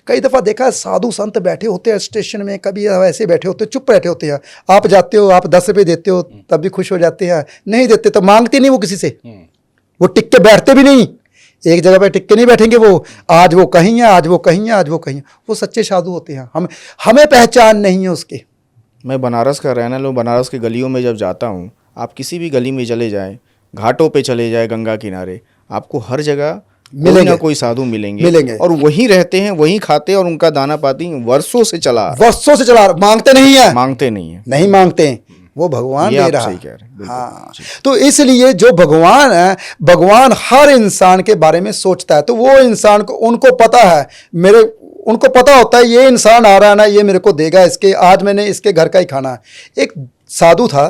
कई दफा देखा है साधु संत बैठे होते हैं स्टेशन में, कभी ऐसे बैठे होते हैं, चुप बैठे होते हैं। आप जाते हो, आप 10 रुपये देते हो तब भी खुश हो जाते हैं, नहीं देते तो मांगते नहीं वो किसी से, वो टिक के बैठते भी नहीं, एक जगह पे टिक के नहीं बैठेंगे वो। आज वो कहीं है, आज वो कहीं है, आज वो कहीं है। वो सच्चे साधु होते हैं। हमें पहचान नहीं है उसकी। मैं बनारस का रहने वाला हूँ, बनारस की गलियों में जब जाता हूँ, आप किसी भी गली में चले जाएं, घाटों पे चले जाएं, गंगा किनारे, आपको हर जगह कोई ना कोई साधु मिलेंगे और वहीं रहते हैं, वहीं खाते हैं, और उनका दाना पाती वर्षों से चला, मांगते नहीं है, नहीं मांगते हैं, वो भगवान दे रहा है। हाँ, तो इसलिए जो भगवान है, भगवान हर इंसान के बारे में सोचता है। तो वो इंसान को, उनको पता है, उनको पता होता है ये इंसान आ रहा है ना, ये मेरे को देगा, इसके आज मैंने इसके घर का ही खाना है। एक साधु था,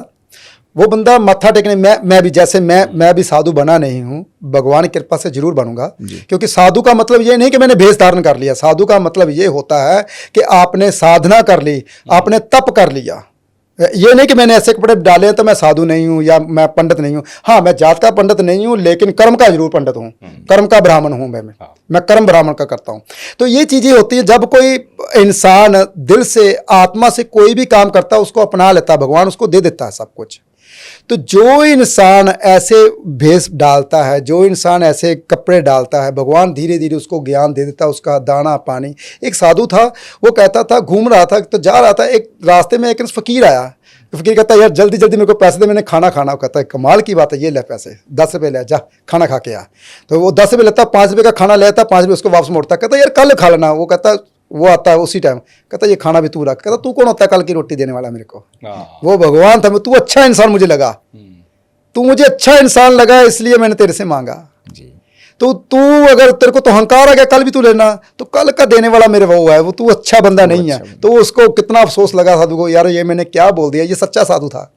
वो बंदा मत्था टेकने, मैं भी जैसे मैं भी साधु बना नहीं हूँ, भगवान की कृपा से जरूर बनूंगा। क्योंकि साधु का मतलब ये नहीं कि मैंने भेष धारण कर लिया, साधु का मतलब ये होता है कि आपने साधना कर ली, आपने तप कर लिया। ये नहीं कि मैंने ऐसे कपड़े डाले हैं तो मैं साधु नहीं हूँ या मैं पंडित नहीं हूँ। हाँ, मैं जात का पंडित नहीं हूँ, लेकिन कर्म का जरूर पंडित हूँ, कर्म का ब्राह्मण हूँ मैं कर्म ब्राह्मण का करता हूँ। तो ये चीज़ें होती हैं जब कोई इंसान दिल से, आत्मा से कोई भी काम करता है, उसको अपना लेता है, भगवान उसको दे देता है सब कुछ। तो जो इंसान ऐसे भेष डालता है, जो इंसान ऐसे कपड़े डालता है, भगवान धीरे धीरे उसको ज्ञान दे देता है, उसका दाना पानी। एक साधु था, वो कहता था, घूम रहा था तो जा रहा था, एक रास्ते में एक फकीर आया। फकीर कहता है यार जल्दी जल्दी मेरे को पैसे दे, मैंने खाना खाना। कहता है कमाल की बात है, ये ले पैसे, 10 रुपये ले, जा खाना खा के आ। तो वो 10 रुपये लेता, 5 रुपये का खाना लेता, 5 रुपये उसको वापस मोड़ता। कहता यार कल खा लेना। वो कहता वो आता है उसी टाइम, कहता ये खाना भी तू रख, कहता तू कौन होता है कल की रोटी देने वाला मेरे को, हाँ। वो भगवान था, तू अच्छा इंसान मुझे लगा, तू मुझे अच्छा इंसान लगा इसलिए मैंने तेरे से मांगा। जी। तो तू अगर तेरे को तो अहंकार आ गया कल भी तू लेना, तो कल का देने वाला मेरे वो है, वो तू अच्छा बंदा नहीं है। तो उसको कितना अफसोस लगा साधु को, यार ये मैंने क्या बोल दिया, ये सच्चा साधु था।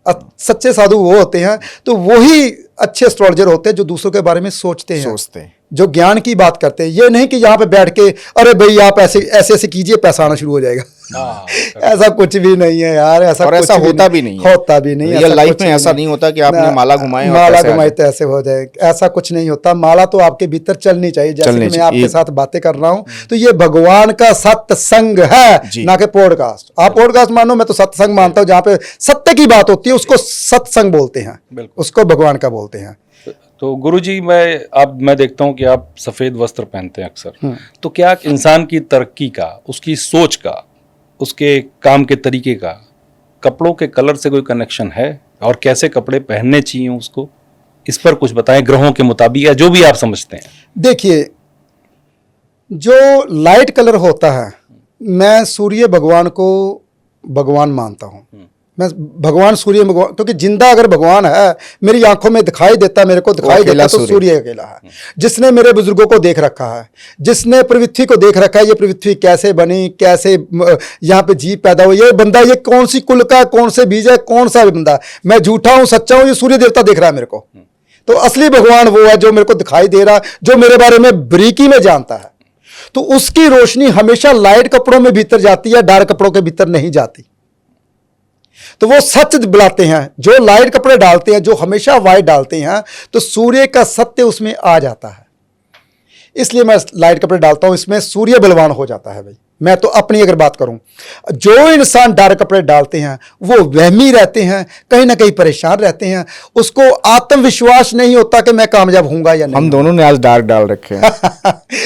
सच्चे साधु वो होते हैं, तो वही अच्छे एस्ट्रोलॉजर होते हैं जो दूसरों के बारे में सोचते हैं, जो ज्ञान की बात करते हैं। ये नहीं कि यहाँ पे बैठ के अरे भाई आप ऐसे ऐसे कीजिए पैसा आना शुरू हो जाएगा। ऐसा कुछ भी नहीं है यार, ऐसा और ऐसा होता भी नहीं है, होता भी नहीं। रियल लाइफ में ऐसा नहीं होता कि आपने माला घुमाई और माला घुमाई तो ऐसे हो जाए, ऐसा कुछ नहीं होता। माला तो आपके भीतर चलनी चाहिए। जैसे मैं आपके साथ बातें कर रहा हूँ तो ये भगवान का सत्संग है, ना कि पॉडकास्ट। आप पॉडकास्ट मानो, मैं तो सत्संग मानता हूँ, जहाँ पे सत्य की बात होती है उसको सत्संग बोलते हैं, उसको भगवान का बोलते हैं। तो गुरुजी मैं देखता हूँ कि आप सफेद वस्त्र पहनते हैं अक्सर, तो क्या इंसान की तरक्की का, उसकी सोच का, उसके काम के तरीके का कपड़ों के कलर से कोई कनेक्शन है, और कैसे कपड़े पहनने चाहिए उसको, इस पर कुछ बताएं ग्रहों के मुताबिक या जो भी आप समझते हैं। देखिए, जो लाइट कलर होता है, मैं सूर्य भगवान को भगवान मानता हूँ। मैं भगवान सूर्य भगवान, क्योंकि जिंदा अगर भगवान है, मेरी आंखों में दिखाई देता, मेरे को दिखाई देता, तो सूर्य अकेला है, जिसने मेरे बुजुर्गों को देख रखा है, जिसने पृथ्वी को देख रखा है, ये पृथ्वी कैसे बनी, कैसे यहाँ पे जीव पैदा हुई, ये बंदा ये कौन सी कुल का, कौन से बीज है, कौन सा बंदा, मैं झूठा हूँ सच्चा हूँ, ये सूर्य देवता देख रहा है मेरे को। तो असली भगवान वो है जो मेरे को दिखाई दे रहा, जो मेरे बारे में बरीकी में जानता है। तो उसकी रोशनी हमेशा लाइट कपड़ों में भीतर जाती है, डार्क कपड़ों के भीतर नहीं जाती। तो वो सच बुलाते हैं, जो लाइट कपड़े डालते हैं, जो हमेशा वाइट डालते हैं, तो सूर्य का सत्य उसमें आ जाता है। इसलिए मैं लाइट कपड़े डालता हूं, इसमें सूर्य बलवान हो जाता है भाई। मैं तो अपनी अगर बात करूं, जो इंसान डार्क कपड़े डालते हैं वो वहमी रहते हैं, कहीं ना कहीं परेशान रहते हैं, उसको आत्मविश्वास नहीं होता कि मैं कामयाब होऊंगा या नहीं। हम दोनों ने आज डार्क डाल रखे हैं।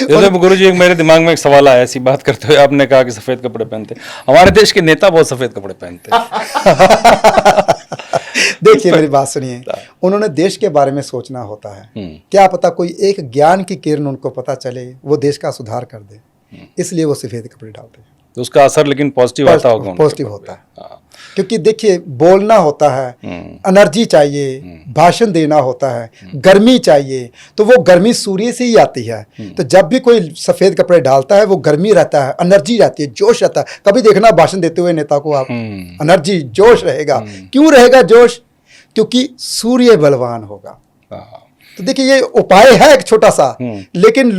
जैसे गुरुजी, मेरे दिमाग में एक सवाल आया ऐसी बात करते हुए, आपने कहा कि सफेद कपड़े पहनते, हमारे देश के नेता बहुत सफेद कपड़े पहनते हैं। देखिए मेरी बात सुनिए, उन्होंने देश के बारे में सोचना होता है। क्या पता कोई एक ज्ञान की किरण उनको पता चले, वो देश का सुधार कर दे, इसलिए वो सफेद कपड़े डालते हैं। तो उसका असर लेकिन पॉजिटिव आता होगा। पॉजिटिव होता है, क्योंकि देखिए बोलना होता है, एनर्जी चाहिए, भाषण देना होता है, गर्मी चाहिए, तो वो गर्मी सूर्य से ही आती है। तो जब भी कोई सफेद कपड़े डालता है, वो गर्मी रहता है, एनर्जी रहती है, जोश रहता है। कभी देखना भाषण देते हुए नेता को आप, एनर्जी, जोश रहेगा। क्यों रहेगा जोश? क्योंकि सूर्य बलवान होगा। तो देखिए ये उपाय है एक छोटा सा, लेकिन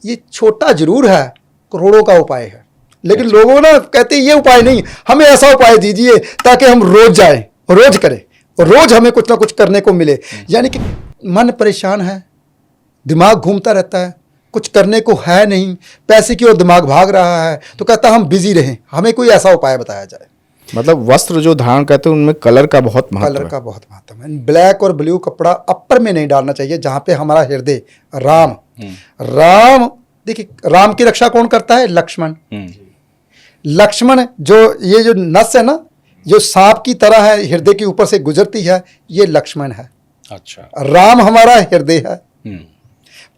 ये छोटा जरूर है, करोड़ों का उपाय है, लेकिन लोगों ना कहते ये उपाय नहीं, हमें ऐसा उपाय दीजिए ताकि हम रोज जाएं, रोज करें, रोज हमें कुछ ना कुछ करने को मिले। यानी कि मन परेशान है, दिमाग घूमता रहता है, कुछ करने को है नहीं, पैसे की ओर दिमाग भाग रहा है, तो कहता हम बिजी रहें, हमें कोई ऐसा उपाय बताया जाए। मतलब वस्त्र जो धारण करते हैं उनमें कलर का बहुत महत्व है। कलर का बहुत महत्व है। ब्लैक और ब्लू कपड़ा अपर में नहीं डालना चाहिए, जहाँ पे हमारा हृदय राम, देखिए राम की रक्षा कौन करता है? लक्ष्मण। लक्ष्मण जो ये जो नस है ना, जो सांप की तरह है, हृदय के ऊपर से गुजरती है, ये लक्ष्मण है। अच्छा, राम हमारा हृदय है,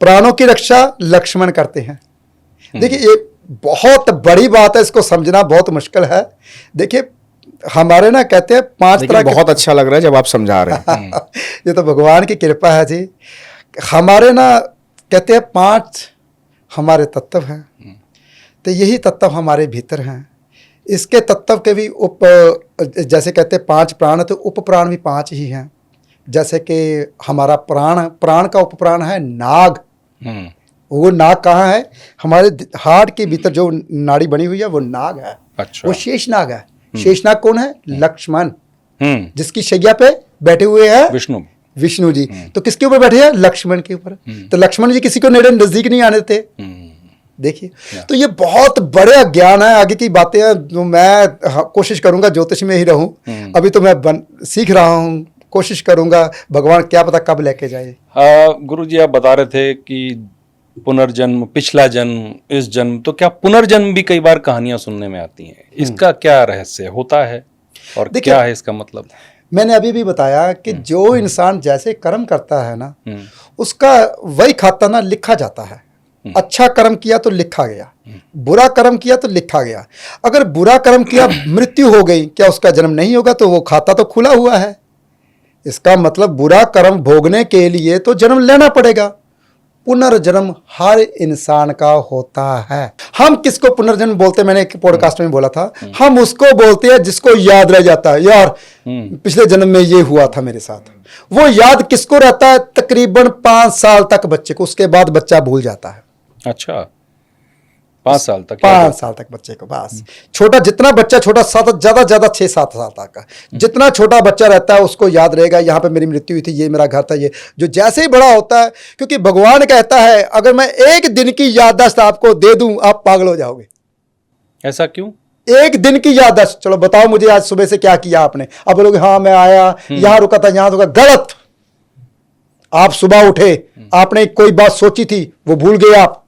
प्राणों की रक्षा लक्ष्मण करते हैं। देखिए ये बहुत बड़ी बात है, इसको समझना बहुत मुश्किल है। देखिए हमारे ना कहते हैं 5 तरह के, बहुत अच्छा लग रहा है जब आप समझा रहे हैं। ये तो भगवान की कृपा है जी। हमारे ना कहते हैं 5 हमारे तत्व हैं, तो यही तत्व हमारे भीतर हैं। इसके तत्व के भी जैसे कहते हैं 5 प्राण, तो उप प्राण भी 5 ही हैं। जैसे कि हमारा प्राण का उप प्राण है नाग। वो नाग कहाँ है? हमारे हार्ट के भीतर जो नाड़ी बनी हुई है वो नाग है। अच्छा। वो शेषनाग है। शेषनाग कौन है? लक्ष्मण, जिसकी शैया पे बैठे हुए हैं विष्णु जी। तो किसके ऊपर बैठे हैं? लक्ष्मण के ऊपर। तो लक्ष्मण जी किसी को नेड़े नजदीक नहीं आने देते। देखिए, तो ये बहुत बड़ा ज्ञान है। आगे की बातें जो मैं कोशिश करूंगा ज्योतिष में ही रहूं। अभी तो मैं सीख रहा हूं, कोशिश करूंगा, भगवान क्या पता कब लेके जाए। गुरुजी आप बता रहे थे कि पुनर्जन्म, पिछला जन्म, इस जन्म, तो क्या पुनर्जन्म भी कई बार कहानियां सुनने में आती हैं? इसका क्या रहस्य होता है और क्या है इसका मतलब? मैंने अभी भी बताया कि जो इंसान जैसे कर्म करता है ना, उसका वही खाता ना लिखा जाता है। अच्छा कर्म किया तो लिखा गया, बुरा कर्म किया तो लिखा गया। अगर बुरा कर्म किया, मृत्यु हो गई, क्या उसका जन्म नहीं होगा? तो वो खाता तो खुला हुआ है। इसका मतलब बुरा कर्म भोगने के लिए तो जन्म लेना पड़ेगा। पुनर्जन्म हर इंसान का होता है। हम किसको पुनर्जन्म बोलते हैं? मैंने एक पॉडकास्ट में बोला था, हम उसको बोलते हैं जिसको याद रह जाता है, यार पिछले जन्म में ये हुआ था मेरे साथ। वो याद किसको रहता है? तकरीबन 5 साल तक बच्चे को, उसके बाद बच्चा भूल जाता है। अच्छा, 5 साल तक? 5 साल तक बच्चे को, बस छोटा, जितना बच्चा छोटा, ज्यादा 6-7 साल तक का जितना छोटा बच्चा रहता है उसको याद रहेगा, यहाँ पे मेरी मृत्यु हुई थी, ये मेरा घर था, ये जो जैसे ही बड़ा होता है, क्योंकि भगवान कहता है अगर मैं एक दिन की याददाश्त आपको दे दूं आप पागल हो जाओगे। ऐसा क्यों? एक दिन की याददाश्त, चलो बताओ मुझे आज सुबह से क्या किया आपने? आप बोलोगे हाँ मैं आया, यहां रुका था, यहां रुका। गलत। आप सुबह उठे, आपने कोई बात सोची थी, वो भूल गए आप।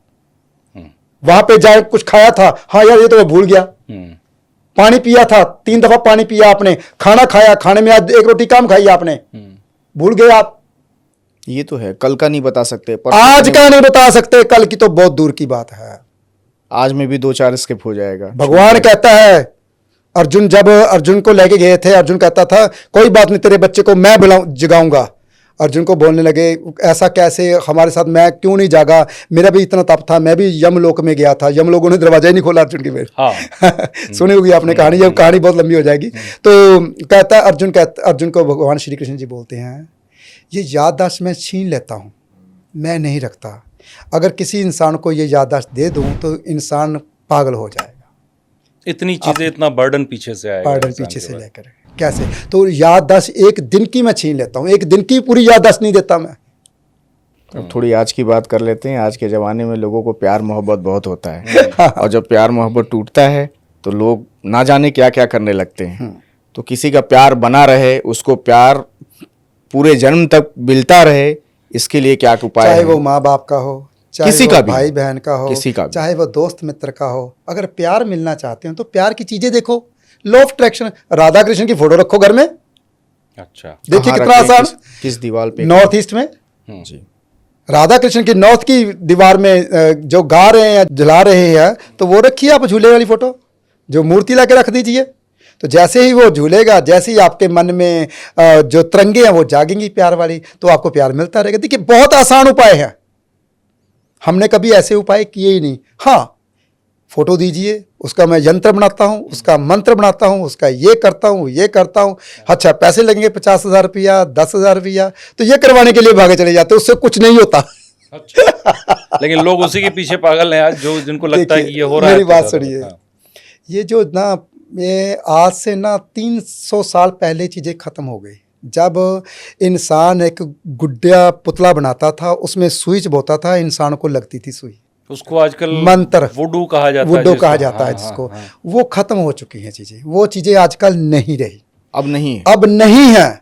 वहां पे जाए कुछ खाया था, हाँ यार ये तो मैं भूल गया। पानी पिया था, 3 दफा पानी पिया आपने। खाना खाया, खाने में आज 1 रोटी कम खाई आपने, भूल गए आप। ये तो है, कल का नहीं बता सकते, आज का नहीं बता सकते, कल की तो बहुत दूर की बात है। आज में भी 2-4 स्किप हो जाएगा। भगवान कहता है, अर्जुन जब अर्जुन को लेके गए थे, अर्जुन कहता था कोई बात नहीं, तेरे बच्चे को मैं जगाऊंगा। अर्जुन को बोलने लगे ऐसा कैसे, हमारे साथ मैं क्यों नहीं जागा? मेरा भी इतना तप था, मैं भी यमलोक में गया था, यमलोकों ने दरवाजा ही नहीं खोला अर्जुन की मेरे। हाँ। सुनी होगी आपने कहानी, ये कहानी बहुत लंबी हो जाएगी। तो कहता है अर्जुन को भगवान श्री कृष्ण जी बोलते हैं, ये याददाश्त मैं छीन लेता हूँ, मैं नहीं रखता। अगर किसी इंसान को ये याददाश्त दे दूँ तो इंसान पागल हो जाएगा। इतनी चीजें, इतना बर्डन पीछे से आएगा, बर्डन पीछे से लेकर कैसे? तो याददाश्त एक दिन की मैं छीन लेता हूँ, एक दिन की पूरी याददाश्त नहीं देता मैं। अब थोड़ी आज की बात कर लेते हैं। आज के ज़माने में लोगों को प्यार मोहब्बत बहुत होता है और जब प्यार मोहब्बत टूटता है तो लोग ना जाने क्या क्या करने लगते हैं। तो किसी का प्यार बना रहे, उसको प्यार पूरे जन्म तक मिलता रहे, इसके लिए क्या उपाय चाहे है? वो माँ बाप का हो, चाहे किसी वो का भी भाई हो, बहन का हो, किसी का भी। चाहे वो दोस्त मित्र का हो। अगर प्यार मिलना चाहते हो तो प्यार की चीजें देखो। Law of attraction, Radha Krishna की फोटो रखो घर में, अच्छा, देखिए कहाँ कितना रखें, आसान। किस दीवार पे? नॉर्थ ईस्ट में जी। राधा कृष्ण की नॉर्थ की दीवार में जो गा रहे हैं या जला रहे हैं, तो वो रखिए आप झूले वाली फोटो, जो मूर्ति लाके रख दीजिए। तो जैसे ही वो झूलेगा, जैसे ही आपके मन में जो तरंगे हैं वो जागेंगी प्यार वाली, तो आपको प्यार मिलता रहेगा। देखिए बहुत आसान उपाय है, हमने कभी ऐसे उपाय किए ही नहीं। हाँ, फोटो दीजिए, उसका मैं यंत्र बनाता हूँ, उसका मंत्र बनाता हूँ, उसका ये करता हूँ, ये करता हूँ। अच्छा पैसे लगेंगे 50,000 रुपया, 10,000 रुपया, तो ये करवाने के लिए भागे चले जाते, उससे कुछ नहीं होता। अच्छा। लेकिन लोग उसी के पीछे पागल हैं आज, जो जिनको लगता है कि ये हो रहा है। मेरी तो बात ज़्यादा सुनिए, हाँ। ये जो ना, ये आज से ना 300 साल पहले चीज़ें ख़त्म हो गई। जब इंसान एक गुड्डा पुतला बनाता था, उसमें सुई चबोता था, इंसान को लगती थी सुई। उसको आजकल मंत्र, वुडू कहा जाता है, वुडू जिसको। कहा जाता है हाँ, जिसको। हाँ, हाँ। वो खत्म हो चुकी हैं चीज़ें, वो चीज़ें आजकल नहीं रही, अब नहीं है। अब नहीं है,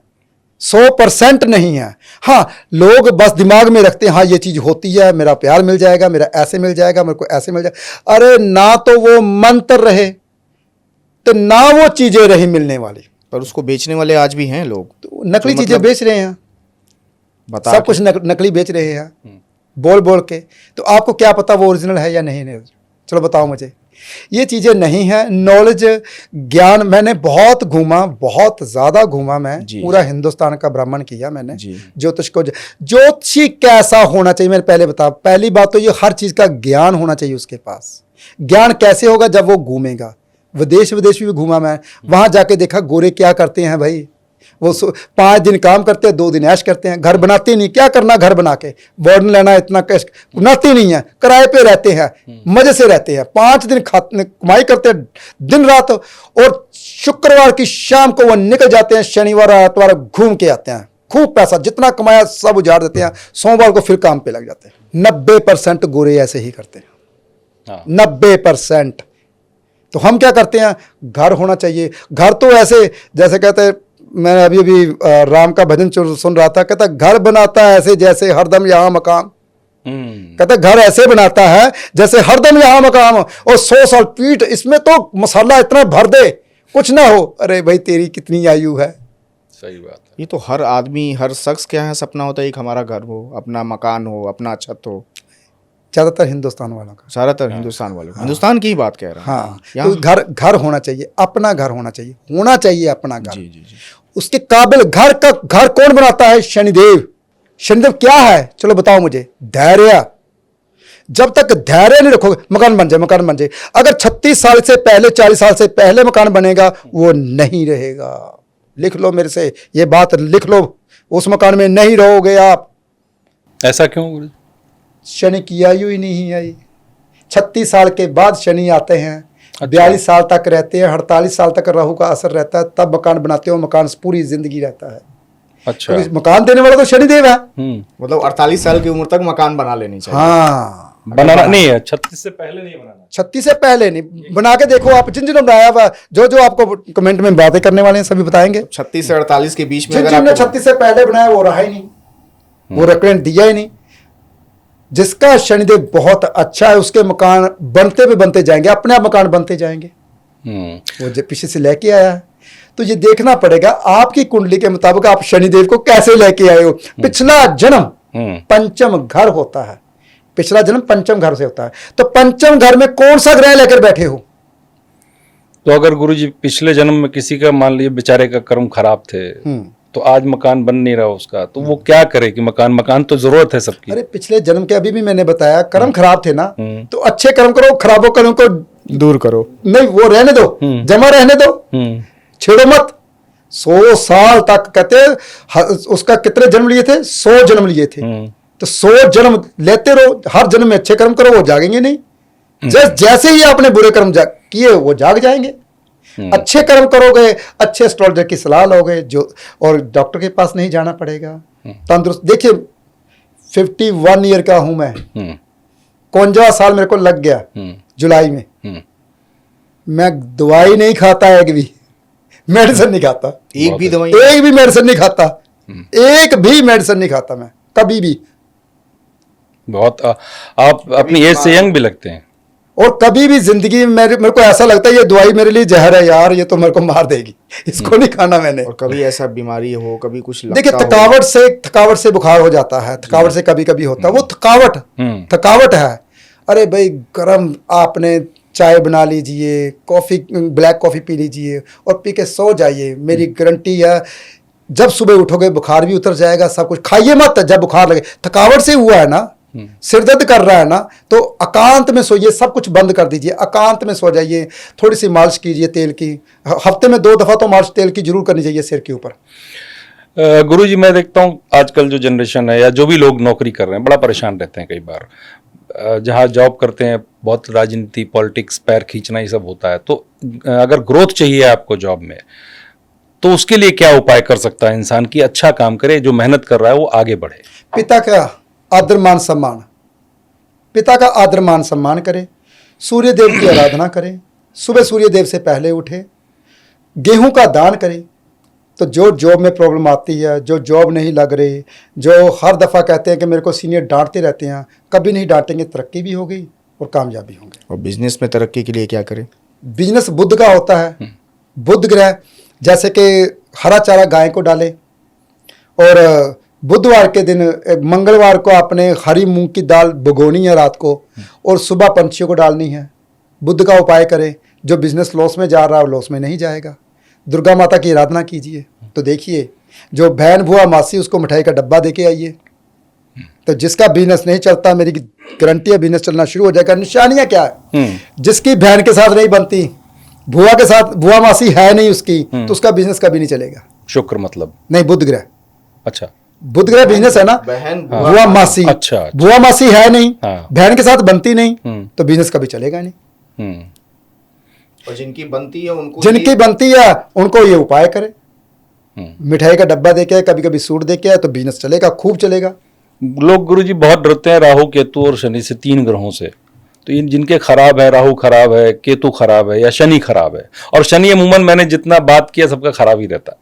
100% नहीं है। हाँ, लोग बस दिमाग में रखते हैं हाँ ये चीज़ होती है, मेरा प्यार मिल जाएगा, मेरा ऐसे मिल जाएगा, मेरे को ऐसे मिल जाएगा। अरे ना तो वो मंत्र रहे, तो ना वो चीज़ें रही मिलने वाली। पर उसको बेचने वाले आज भी हैं लोग, तो नकली जो चीज़ें मतलब बेच रहे हैं, बता सब के। कुछ नकली बेच रहे हैं बोल बोल के। तो आपको क्या पता वो ओरिजिनल है या नहीं? चलो बताओ मुझे। ये चीज़ें नहीं हैं। नॉलेज, ज्ञान, मैंने बहुत घूमा, बहुत ज़्यादा घूमा। मैं जी, पूरा हिंदुस्तान का भ्रमण किया मैंने। जी। ज्योतिष को, ज्योतिषी कैसा होना चाहिए मैंने पहले बता। पहली बात तो ये हर चीज़ का ज्ञान होना चाहिए उसके पास। ज्ञान कैसे होगा? जब वो घूमेगा। विदेश भी घूमा मैं, वहाँ जाके देखा गोरे क्या करते हैं भाई। वो 5 दिन काम करते हैं, 2 दिन ऐश करते हैं, घर बनाते नहीं। क्या करना घर बना के? वार्डन लेना, इतना कैश बनाते नहीं है, किराए पे रहते हैं, मजे से रहते हैं। 5 दिन कमाई करते हैं दिन रात, और शुक्रवार की शाम को वो निकल जाते हैं, शनिवार आतवार घूम के आते हैं। खूब पैसा जितना कमाया सब उजाड़ देते हैं, सोमवार को फिर काम पे लग जाते हैं। 90% गोरे ऐसे ही करते हैं, हाँ। 90%। तो हम क्या करते हैं? घर होना चाहिए। घर तो ऐसे जैसे कहते हैं, मैं अभी राम का भजन सुन रहा था, कहता घर बनाता है ऐसे जैसे हरदम यहाँ मकाम। कहता घर ऐसे बनाता है जैसे हरदम यहाँ मकाम, और 100 साल पीठ इसमें तो मसाला इतना भर दे कुछ ना हो। अरे भाई तेरी कितनी आयु है? सही बात है। ये तो हर आदमी, हर शख्स क्या है, सपना होता है एक हमारा घर हो, अपना मकान हो, अपना छत हो। ज़्यादातर हिंदुस्तान वालों का। ज़्यादातर हिंदुस्तान वालों का, हिंदुस्तान की ही बात कह रहा हूँ। हाँ, यहाँ- तो घर होना चाहिए, अपना घर होना चाहिए अपना घर। जी जी जी। उसके काबिल घर कौन बनाता है? शनिदेव। शनिदेव क्या है? चलो बताओ मुझे। धैर्य। जब तक धैर्य नहीं रखोगे, मकान बन जाए। अगर 36 साल से पहले, 40 साल से पहले मकान बनेगा, वो नहीं रहेगा। लिख लो मेरे से ये बात, लिख लो, उस मकान में नहीं रहोगे आप। ऐसा क्यों गुरु? शनि की आयु ही नहीं आई। 36 साल के बाद शनि आते हैं, अच्छा। 42 साल तक रहते हैं, 48 साल तक राहु का असर रहता है, तब मकान बनाते हो। मकान पूरी जिंदगी रहता है। अच्छा। क्योंकि मकान देने वाला तो शनिदेव है। मतलब 48 साल की उम्र तक मकान बना लेनी चाहिए। हाँ, बनाना नहीं है, 36 से पहले नहीं बनाना। 36 से पहले नहीं। बना के देखो आप, जिन बनाया हुआ, जो आपको कमेंट में बातें करने वाले हैं सभी बताएंगे। 36 से 48 के बीच में जिन अगर जिनने आपको 36 से पहले बनाया वो रहा ही नहीं, वो रेफरेंस दिया ही नहीं। जिसका शनिदेव बहुत अच्छा है, उसके मकान बनते जाएंगे, अपने आप मकान बनते जाएंगे। वो जो पीछे से लेके आया है, तो ये देखना पड़ेगा आपकी कुंडली के मुताबिक आप शनिदेव को कैसे लेके आए हो। पिछला जन्म पंचम घर होता है, पिछला जन्म पंचम घर से होता है। तो पंचम घर में कौन सा ग्रह लेकर बैठे हो? तो अगर गुरुजी पिछले जन्म में किसी का मान लीजिए बेचारे का कर्म खराब थे, तो आज मकान बन नहीं रहा उसका, तो वो क्या करे कि मकान तो जरूरत है सबकी। अरे पिछले जन्म के अभी भी मैंने बताया, कर्म खराब थे ना, तो अच्छे कर्म करो, खराबों कर्म को दूर करो। नहीं, वो रहने दो, जमा रहने दो, छेड़ो मत। 100 साल तक कहते उसका कितने जन्म लिए थे? 100 जन्म लिए थे। तो 100 जन्म लेते रहो, हर जन्म में अच्छे कर्म करो, वो जागेंगे नहीं। जैसे ही आपने बुरे कर्म किए वो जाग जाएंगे। अच्छे कर्म करोगे, अच्छे एस्ट्रोलॉजर की सलाह लोगे, जो और डॉक्टर के पास नहीं जाना पड़ेगा। तंदुरुस्त। देखिए 51 ईयर का हूं मैं, 51 साल मेरे को लग गया जुलाई में। मैं दवाई नहीं खाता, एक भी मेडिसिन नहीं खाता, एक भी दवाई, एक भी मेडिसिन नहीं खाता, एक भी मेडिसिन नहीं खाता मैं कभी भी। बहुत आप अपनी एज से यंग भी लगते हैं। और कभी भी जिंदगी में मेरे को ऐसा लगता है ये दवाई मेरे लिए जहर है यार, ये तो मेरे को मार देगी, इसको नहीं खाना मैंने। और कभी ऐसा बीमारी हो, कभी कुछ देखिए लगता थकावट से बुखार हो जाता है, थकावट से कभी कभी होता है, वो थकावट है। अरे भाई गरम आपने चाय बना लीजिए, कॉफ़ी, ब्लैक कॉफ़ी पी लीजिए और पी के सो जाइए। मेरी गारंटी है जब सुबह उठोगे बुखार भी उतर जाएगा, सब कुछ। खाइए मत जब बुखार लगे, थकावट से हुआ है ना, सिर दर्द कर रहा है ना, तो एकांत में सोइए, सब कुछ बंद कर दीजिए, एकांत में सो जाइए। थोड़ी सी मालिश कीजिए तेल की, हफ्ते में 2 दफ़ा तो मालिश तेल की जरूर करनी चाहिए सिर के ऊपर। गुरुजी मैं देखता हूँ आजकल जो जनरेशन है या जो भी लोग नौकरी कर रहे हैं बड़ा परेशान रहते हैं। कई बार जहाँ जॉब करते हैं बहुत राजनीति, पॉलिटिक्स, पैर खींचना ये सब होता है। तो अगर ग्रोथ चाहिए आपको जॉब में, तो उसके लिए क्या उपाय कर सकता है इंसान की अच्छा काम करे, जो मेहनत कर रहा है वो आगे बढ़े? पिता का आदर मान सम्मान, पिता का आदर मान सम्मान करें, सूर्य देव की आराधना करें, सुबह सूर्य देव से पहले उठे, गेहूं का दान करें। तो जो जॉब में प्रॉब्लम आती है, जो जॉब नहीं लग रही, जो हर दफ़ा कहते हैं कि मेरे को सीनियर डांटते रहते हैं, कभी नहीं डांटेंगे, तरक्की भी होगी और कामयाबी होंगे। और बिजनेस में तरक्की के लिए क्या करें? बिजनेस बुध का होता है, बुध ग्रह, जैसे कि हरा चारा गाय को डालें, और बुधवार के दिन, मंगलवार को आपने हरी मूंग की दाल भिगोनी है रात को, और सुबह पंछियों को डालनी है। बुध का उपाय करें, जो बिजनेस लॉस में जा रहा है लॉस में नहीं जाएगा। दुर्गा माता की आराधना कीजिए, तो देखिए जो बहन बुआ मासी उसको मिठाई का डब्बा दे के आइए। तो जिसका बिजनेस नहीं चलता, मेरी गारंटी है बिजनेस चलना शुरू हो जाएगा। निशानियां क्या है? जिसकी बहन के साथ नहीं बनती, बुआ के साथ, बुआ मासी है नहीं उसकी, तो उसका बिजनेस कभी नहीं चलेगा। शुक्र मतलब नहीं, बुध ग्रह। अच्छा, बुध ग्रह बिजनेस है ना, बहन बुआ मासी। अच्छा। बुआ मासी है नहीं, हाँ। बहन के साथ बनती नहीं, तो बिजनेस कभी चलेगा नहीं। और जिनकी बनती है उनको, जिनकी बनती है उनको ये उपाय करें, मिठाई का डब्बा देके, कभी कभी सूट देके, तो बिजनेस चलेगा, खूब चलेगा। लोग गुरुजी बहुत डरते हैं राहु, केतु और शनि से, 3 ग्रहों से। तो इन जिनके खराब है, राहु खराब है, केतु खराब है या शनि खराब है, और शनि अमूमन मैंने जितना बात किया सबका खराब ही रहता है,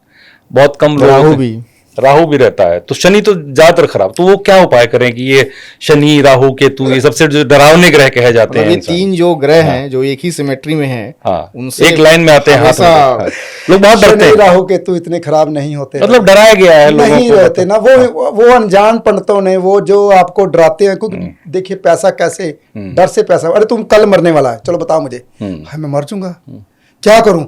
बहुत कम लोग। राहु भी राहु भी रहता है, तो शनि तो ज्यादातर खराब, तो वो क्या उपाय करें कि ये शनि राहु केतु ये सबसे जो डरावने ग्रह कहे जाते हैं ये इंसान। 3 जो ग्रह हैं जो एक ही सिमेट्री में हैं, हाँ, उनसे एक लाइन में आते हैं, हाथ में। हमेशा- हाँ, लोग बहुत डरते शनि हैं, राहु केतु इतने खराब नहीं होते, मतलब डराया गया है लोगों नहीं को। रहते ना, वो अनजान पंडितों ने, वो जो आपको डराते हैं, क्योंकि देखिए पैसा कैसे, डर से पैसा, अरे तुम कल मरने वाला है, चलो बताओ मुझे, हाँ, मैं मर जाऊंगा, क्या करूं,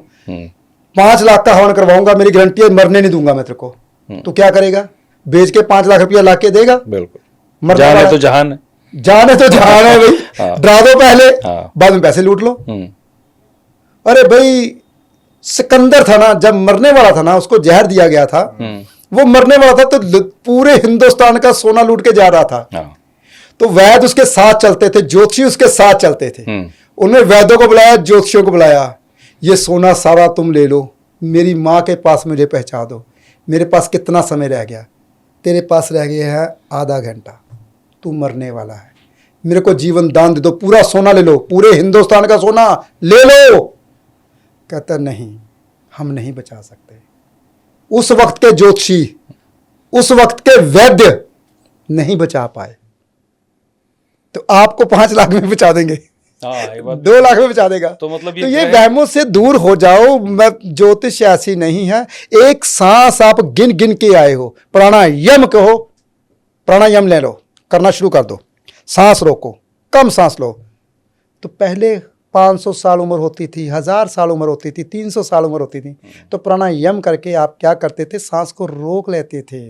5 लाख का हवन करवाऊंगा, मेरी गारंटी है मरने नहीं दूंगा मैं तेरे को, तो क्या करेगा, बेच के 5 लाख रुपया ला के देगा, बिल्कुल, मरने जान है वाला तो जहान है। जान है तो जहान है भाई, हाँ। डरा दो पहले, हाँ। बाद में पैसे लूट लो। हम्म, अरे भाई सिकंदर था ना, जब मरने वाला था ना, उसको जहर दिया गया था, वो मरने वाला था तो पूरे हिंदुस्तान का सोना लूट के जा रहा था, हाँ, तो वैद उसके साथ चलते थे, ज्योतिषी उसके साथ चलते थे, उन्होंने वैद्यों को बुलाया, ज्योतिषियों को बुलाया, ये सोना सारा तुम ले लो, मेरी माँ के पास मुझे पहुंचा दो, मेरे पास कितना समय रह गया, तेरे पास रह गया है आधा घंटा, तू मरने वाला है, मेरे को जीवन दान दे दो, पूरा सोना ले लो, पूरे हिंदुस्तान का सोना ले लो। कहता नहीं, हम नहीं बचा सकते। उस वक्त के ज्योतिषी, उस वक्त के वैद्य नहीं बचा पाए, तो आपको 5 लाख में बचा देंगे, हाँ, ये बात 2 लाख में बचा देगा। तो मतलब तो ये ग्रह- वहमों से दूर हो जाओ। मैं ज्योतिष ऐसी नहीं है, एक सांस आप गिन गिन के आए हो, प्राणायाम कहो, प्राणायाम ले लो, करना शुरू कर दो, सांस रोको, कम सांस लो। तो पहले 500 साल उम्र होती थी, 1000 साल उम्र होती थी, 300 साल उम्र होती थी, तो प्राणायाम करके आप क्या करते थे, सांस को रोक लेते थे,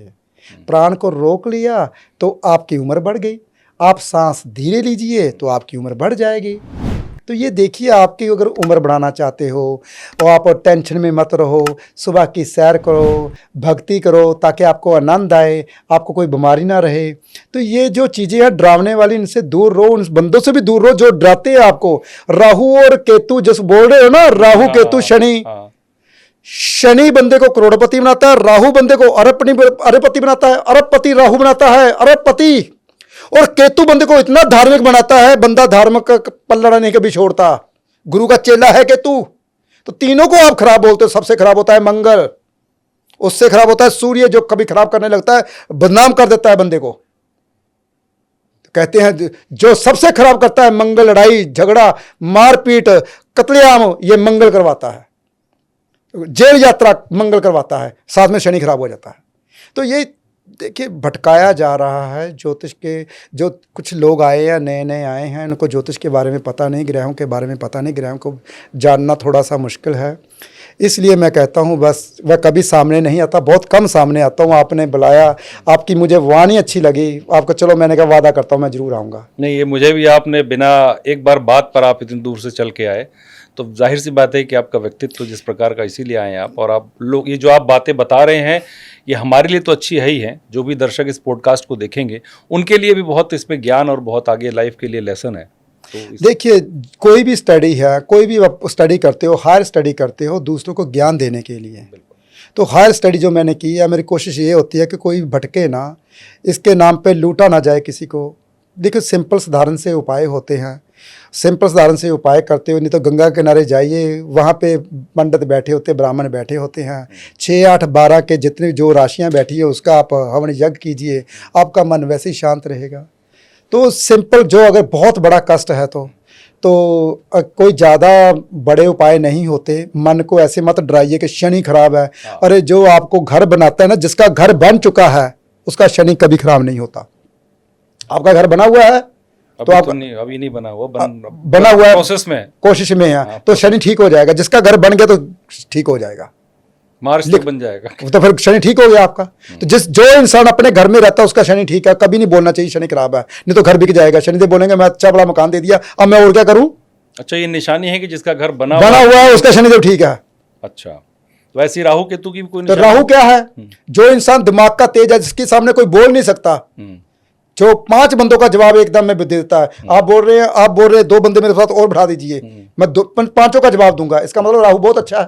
प्राण को रोक लिया तो आपकी उम्र बढ़ गई। आप सांस धीरे लीजिए तो आपकी उम्र बढ़ जाएगी। तो ये देखिए, आपकी अगर उम्र बढ़ाना चाहते हो और आप टेंशन में मत रहो, सुबह की सैर करो, भक्ति करो, ताकि आपको आनंद आए, आपको कोई बीमारी ना रहे। तो ये जो चीज़ें हैं डरावने वाली, इनसे दूर रहो, उन बंदों से भी दूर रहो जो डराते हैं आपको। राहु और केतु जिस बोल रहे हो ना, राहु केतु शनि, हाँ, शनि बंदे को करोड़पति बनाता है, राहु बंदे को अरबपति बनाता है, अरबपति राहु बनाता है, अरबपति। और केतु बंदे को इतना धार्मिक बनाता है, बंदा धार्मिक पल्लड़ा नहीं कभी छोड़ता, गुरु का चेला है केतु। तो तीनों को आप खराब बोलते हो। सबसे खराब होता है मंगल, उससे खराब होता है सूर्य, जो कभी खराब करने लगता है, बदनाम कर देता है बंदे को। तो कहते हैं जो सबसे खराब करता है मंगल, लड़ाई झगड़ा मारपीट कत्लेआम, ये मंगल करवाता है, जेल यात्रा मंगल करवाता है, साथ में शनि खराब हो जाता है। तो ये देखिए भटकाया जा रहा है ज्योतिष के। जो कुछ लोग आए या नए नए आए हैं, उनको ज्योतिष के बारे में पता नहीं, ग्रहों के बारे में पता नहीं, ग्रहों को जानना थोड़ा सा मुश्किल है। इसलिए मैं कहता हूँ बस, वह कभी सामने नहीं आता, बहुत कम सामने आता हूँ। आपने बुलाया, आपकी मुझे वाणी अच्छी लगी, आपको चलो मैंने कहा वादा करता हूँ मैं ज़रूर आऊँगा। नहीं, ये मुझे भी आपने बिना एक बार बात पर आप इतनी दूर से चल के आए, तो जाहिर सी बात है कि आपका व्यक्तित्व जिस प्रकार का, इसीलिए आए हैं आप। और आप लोग ये जो आप बातें बता रहे हैं, ये हमारे लिए तो अच्छी है ही है, जो भी दर्शक इस पॉडकास्ट को देखेंगे उनके लिए भी बहुत इसमें ज्ञान और बहुत आगे लाइफ के लिए लेसन है। तो देखिए, कोई भी स्टडी है, कोई भी आप स्टडी करते हो, हायर स्टडी करते हो दूसरों को ज्ञान देने के लिए। तो हायर स्टडी जो मैंने की है, मेरी कोशिश ये होती है कि कोई भटके ना, इसके नाम पे लूटा ना जाए किसी को। देखिए, सिंपल साधारण से उपाय होते हैं, सिंपल साधारण से उपाय करते हो। नहीं तो गंगा किनारे जाइए, वहाँ पे पंडित बैठे होते, ब्राह्मण बैठे होते हैं, 6, 8, 12 के जितनी जो राशियाँ बैठी है उसका आप हवन यज्ञ कीजिए, आपका मन वैसे ही शांत रहेगा। तो सिंपल, जो अगर बहुत बड़ा कष्ट है तो कोई ज़्यादा बड़े उपाय नहीं होते। मन को ऐसे मत डराइए कि शनि खराब है। अरे जो आपको घर बनाता है ना, जिसका घर बन चुका है उसका शनि कभी खराब नहीं होता। आपका घर बना हुआ है तो आप अभी नहीं बना हुआ, बना हुआ है, प्रोसेस में, कोशिश में है, तो शनि ठीक हो जाएगा। जिसका घर बन गया तो ठीक हो जाएगा, मार्च तक बन जाएगा, तो फिर शनि ठीक हो गया आपका। तो जो इंसान अपने घर में रहता है उसका शनि ठीक है। कभी नहीं बोलना चाहिए शनि खराब है, नहीं तो घर बिक जाएगा। शनिदेव बोलेंगे मैं अच्छा बड़ा मकान दे दिया, अब मैं और क्या करूं। अच्छा, ये निशानी है कि जिसका घर बना हुआ है उसका शनिदेव ठीक है। अच्छा, तो ऐसी राहु केतु की भी कोई तो निशानी? राहु क्या है? जो इंसान दिमाग का तेज है, जिसके सामने कोई बोल नहीं सकता, जो 5 बंदों का जवाब एकदम में दे देता है। आप बोल रहे हैं 2 बंदे मेरे साथ और बढ़ा दीजिए, मैं 5 का जवाब दूंगा, इसका मतलब राहु बहुत अच्छा है।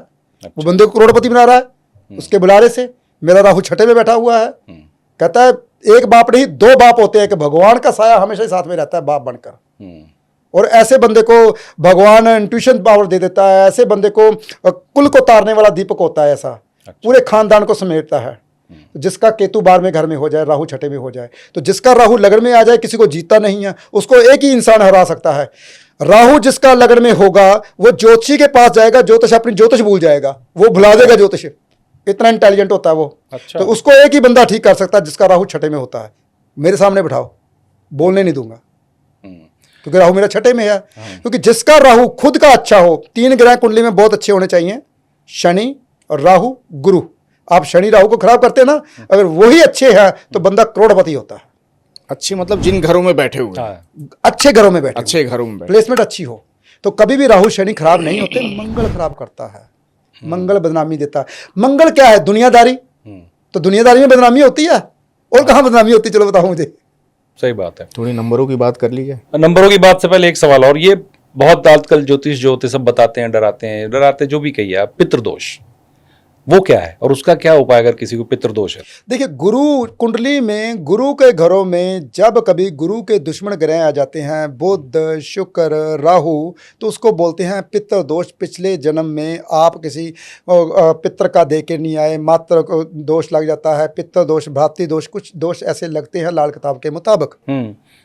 वो बंदे को करोड़पति बना रहा है उसके बुलारे से। मेरा राहु छठे में बैठा हुआ है, कहता है एक बाप नहीं 2 बाप होते हैं, कि भगवान का साया हमेशा ही साथ में रहता है बाप बनकर। और ऐसे बंदे को भगवान इंट्यूशन पावर दे देता है, ऐसे बंदे को कुल को तारने वाला दीपक होता है, ऐसा पूरे खानदान को समेटता है। तो जिसका केतु 12वें घर में हो जाए, राहु छठे में हो जाए, तो जिसका राहु लगन में आ जाए, किसी को जीतता नहीं है, उसको एक ही इंसान हरा सकता है। राहु जिसका लगन में होगा वो ज्योतिषी के पास जाएगा, ज्योतिष अपनी ज्योतिष भूल जाएगा, वो भुला देगा ज्योतिष, इतना इंटेलिजेंट होता है वो। अच्छा। तो उसको एक ही बंदा ठीक कर सकता है जिसका राहु छठे में होता है। मेरे सामने बिठाओ, बोलने नहीं दूंगा, क्योंकि राहु मेरा छठे में है। क्योंकि जिसका राहु खुद का अच्छा हो, 3 ग्रह कुंडली में बहुत अच्छे होने चाहिए, शनि और राहु गुरु। आप शनि राहु को खराब करते हैं ना, अगर वही अच्छे हैं तो बंदा करोड़पति होता है। अच्छे मतलब जिन घरों में बैठे हुए हैं, हाँ। अच्छे घरों में बैठे, अच्छे घरों में बैठे, प्लेसमेंट अच्छी हो, तो कभी भी राहु शनि खराब नहीं होते। मंगल खराब करता है, मंगल बदनामी देता है। मंगल क्या है? दुनियादारी। तो दुनियादारी में बदनामी होती है, और कहाँ बदनामी होती है? चलो बताओ मुझे। सही बात है। थोड़ी नंबरों की बात कर लीजिए। नंबरों की बात से पहले एक सवाल, और ये बहुत आजकल ज्योतिष जो होते सब बताते हैं, डराते जो भी कहिए आप, पितृदोष वो क्या है और उसका क्या उपाय अगर किसी को पितृदोष है? देखिए, गुरु कुंडली में, गुरु के घरों में जब कभी गुरु के दुश्मन ग्रह आ जाते हैं, बुध, शुक्र, राहु, तो उसको बोलते हैं पितृदोष। पिछले जन्म में आप किसी पितृ का दे के नहीं आए, मात्र को दोष लग जाता है, पितृदोष, भ्रातृ दोष, कुछ दोष ऐसे लगते हैं लाल किताब के मुताबिक।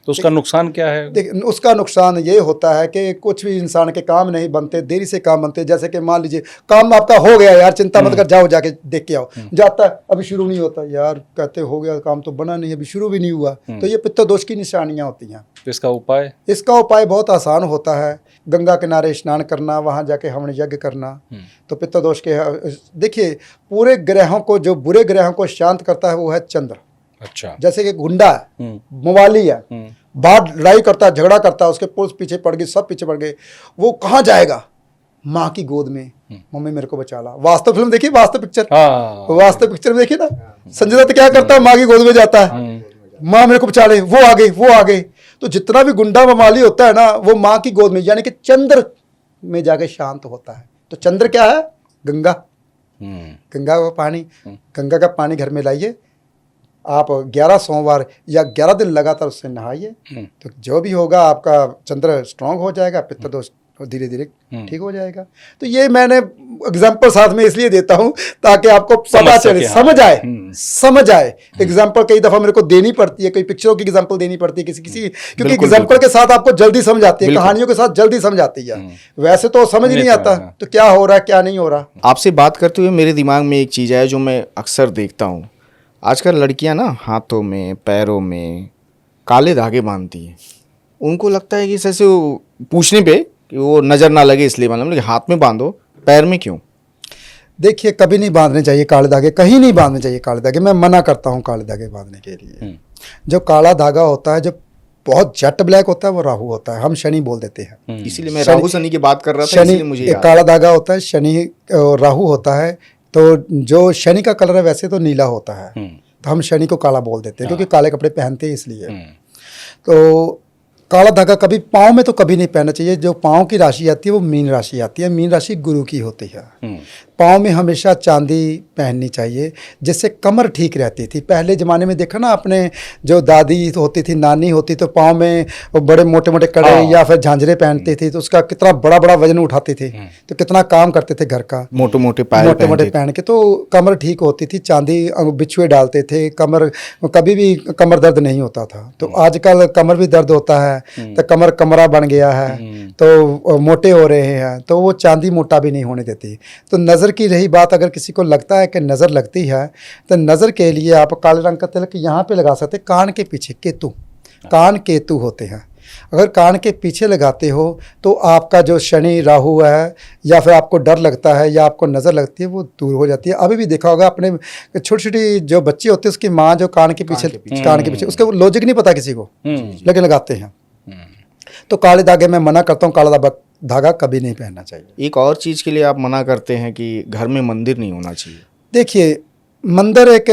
तो उसका नुकसान क्या है? देखिए, उसका नुकसान ये होता है कि कुछ भी इंसान के काम नहीं बनते, देरी से काम बनते। जैसे कि मान लीजिए काम आपका हो गया, यार चिंता मत कर, जाओ जाके देख के आओ, जाता है, अभी शुरू नहीं होता, यार कहते हो गया काम तो बना नहीं, अभी शुरू भी नहीं हुआ। तो ये पितृदोष की निशानियां होती हैं। तो इसका उपाय? इसका उपाय बहुत आसान होता है, गंगा किनारे स्नान करना, वहाँ जाके हवन यज्ञ करना। तो पितृदोष के, देखिए, पूरे ग्रहों को, जो बुरे ग्रहों को शांत करता है वो है चंद्र। अच्छा। जैसे कि गुंडा है, मवाली है, बाहर लड़ाई करता है, झगड़ा करता है, उसके पुलिस पीछे पड़ गई, सब पीछे पड़ गए, वो कहाँ जाएगा? माँ की गोद में, मम्मी मेरे को बचा ला। वास्तव फिल्म देखिए, वास्तव पिक्चर। हाँ। वास्तव पिक्चर में देखिए ना, संजय दत्त क्या करता है? माँ की गोद में जाता है, माँ मेरे को बचा ले, वो आ गई, वो आ गई। तो जितना भी गुंडा मवाली होता है ना, वो माँ की गोद में, यानी कि चंद्र में जाके शांत होता है। तो चंद्र क्या है? गंगा। गंगा का पानी, गंगा का पानी घर में लाइए, आप 11 सोमवार या 11 दिन लगातार उससे नहाइए, तो जो भी होगा आपका चंद्र स्ट्रांग हो जाएगा, पितृदोष धीरे धीरे ठीक हो जाएगा। तो ये मैंने एग्जाम्पल साथ में इसलिए देता हूँ ताकि आपको पता चले, समझ आए, समझ आए। एग्जाम्पल कई दफा मेरे को देनी पड़ती है, कई पिक्चरों की एग्जाम्पल देनी पड़ती है किसी, क्योंकि एग्जाम्पल के साथ आपको जल्दी समझ आती है, कहानियों के साथ जल्दी समझ आती है, वैसे तो समझ नहीं आता तो क्या हो रहा है क्या नहीं हो रहा। आपसे बात करते हुए मेरे दिमाग में एक चीज़ है जो मैं अक्सर देखता हूँ, आजकल लड़कियां ना हाथों में, पैरों में काले धागे बांधती हैं। उनको लगता है कि जैसे पूछने पे कि वो नज़र ना लगे इसलिए बांधो, लेकिन हाथ में बांधो, पैर में क्यों? देखिए, कभी नहीं बांधने चाहिए काले धागे, कहीं नहीं बांधने चाहिए काले धागे। मैं मना करता हूँ काले धागे बांधने के लिए। जो काला धागा होता है, जो बहुत जेट ब्लैक होता है, वो राहु होता है, हम शनि बोल देते हैं। इसीलिए मैं राहु शनि की बात कर रहा था, इसलिए मुझे शनि काला धागा होता है, शनि और राहु होता है। तो जो शनि का कलर है वैसे तो नीला होता है, तो हम शनि को काला बोल देते हैं, क्योंकि काले कपड़े पहनते हैं इसलिए। तो काला धागा कभी पाँव में तो कभी नहीं पहनना चाहिए। जो पाँव की राशि आती है वो मीन राशि आती है, मीन राशि गुरु की होती है। पाँव में हमेशा चांदी पहननी चाहिए, जिससे कमर ठीक रहती थी। पहले ज़माने में देखा ना आपने, जो दादी होती थी, नानी होती, तो पाँव में वो बड़े मोटे मोटे कड़े या फिर झांझरे पहनती थी, तो उसका कितना बड़ा बड़ा वजन उठाती थी, तो कितना काम करते थे घर का, मोटे मोटे पहन के, तो कमर ठीक होती थी। चांदी बिछुए डालते थे, कमर कभी भी कमर दर्द नहीं होता था। तो आजकल कमर भी दर्द होता है, तो कमर कमरा बन गया है, तो मोटे हो रहे हैं, तो वो चांदी मोटा भी नहीं होने देती। तो नज़र की रही बात, अगर किसी को लगता है कि नज़र लगती है, तो नज़र के लिए आप काले रंग का तिलक यहाँ पे लगा सकते हैं, कान के पीछे। केतु, कान केतु होते हैं, अगर कान के पीछे लगाते हो तो आपका जो शनि राहु है, या फिर आपको डर लगता है या आपको नज़र लगती है, वो दूर हो जाती है। अभी भी देखा होगा अपने, छोटी छोटी जो बच्ची होती है उसकी माँ जो कान के पीछे उसका लॉजिक नहीं पता किसी को, लेकिन लगाते हैं। तो काले धागे मैं मना करता हूँ, काला धागा कभी नहीं पहनना चाहिए। एक और चीज़ के लिए आप मना करते हैं कि घर में मंदिर नहीं होना चाहिए। देखिए, मंदिर एक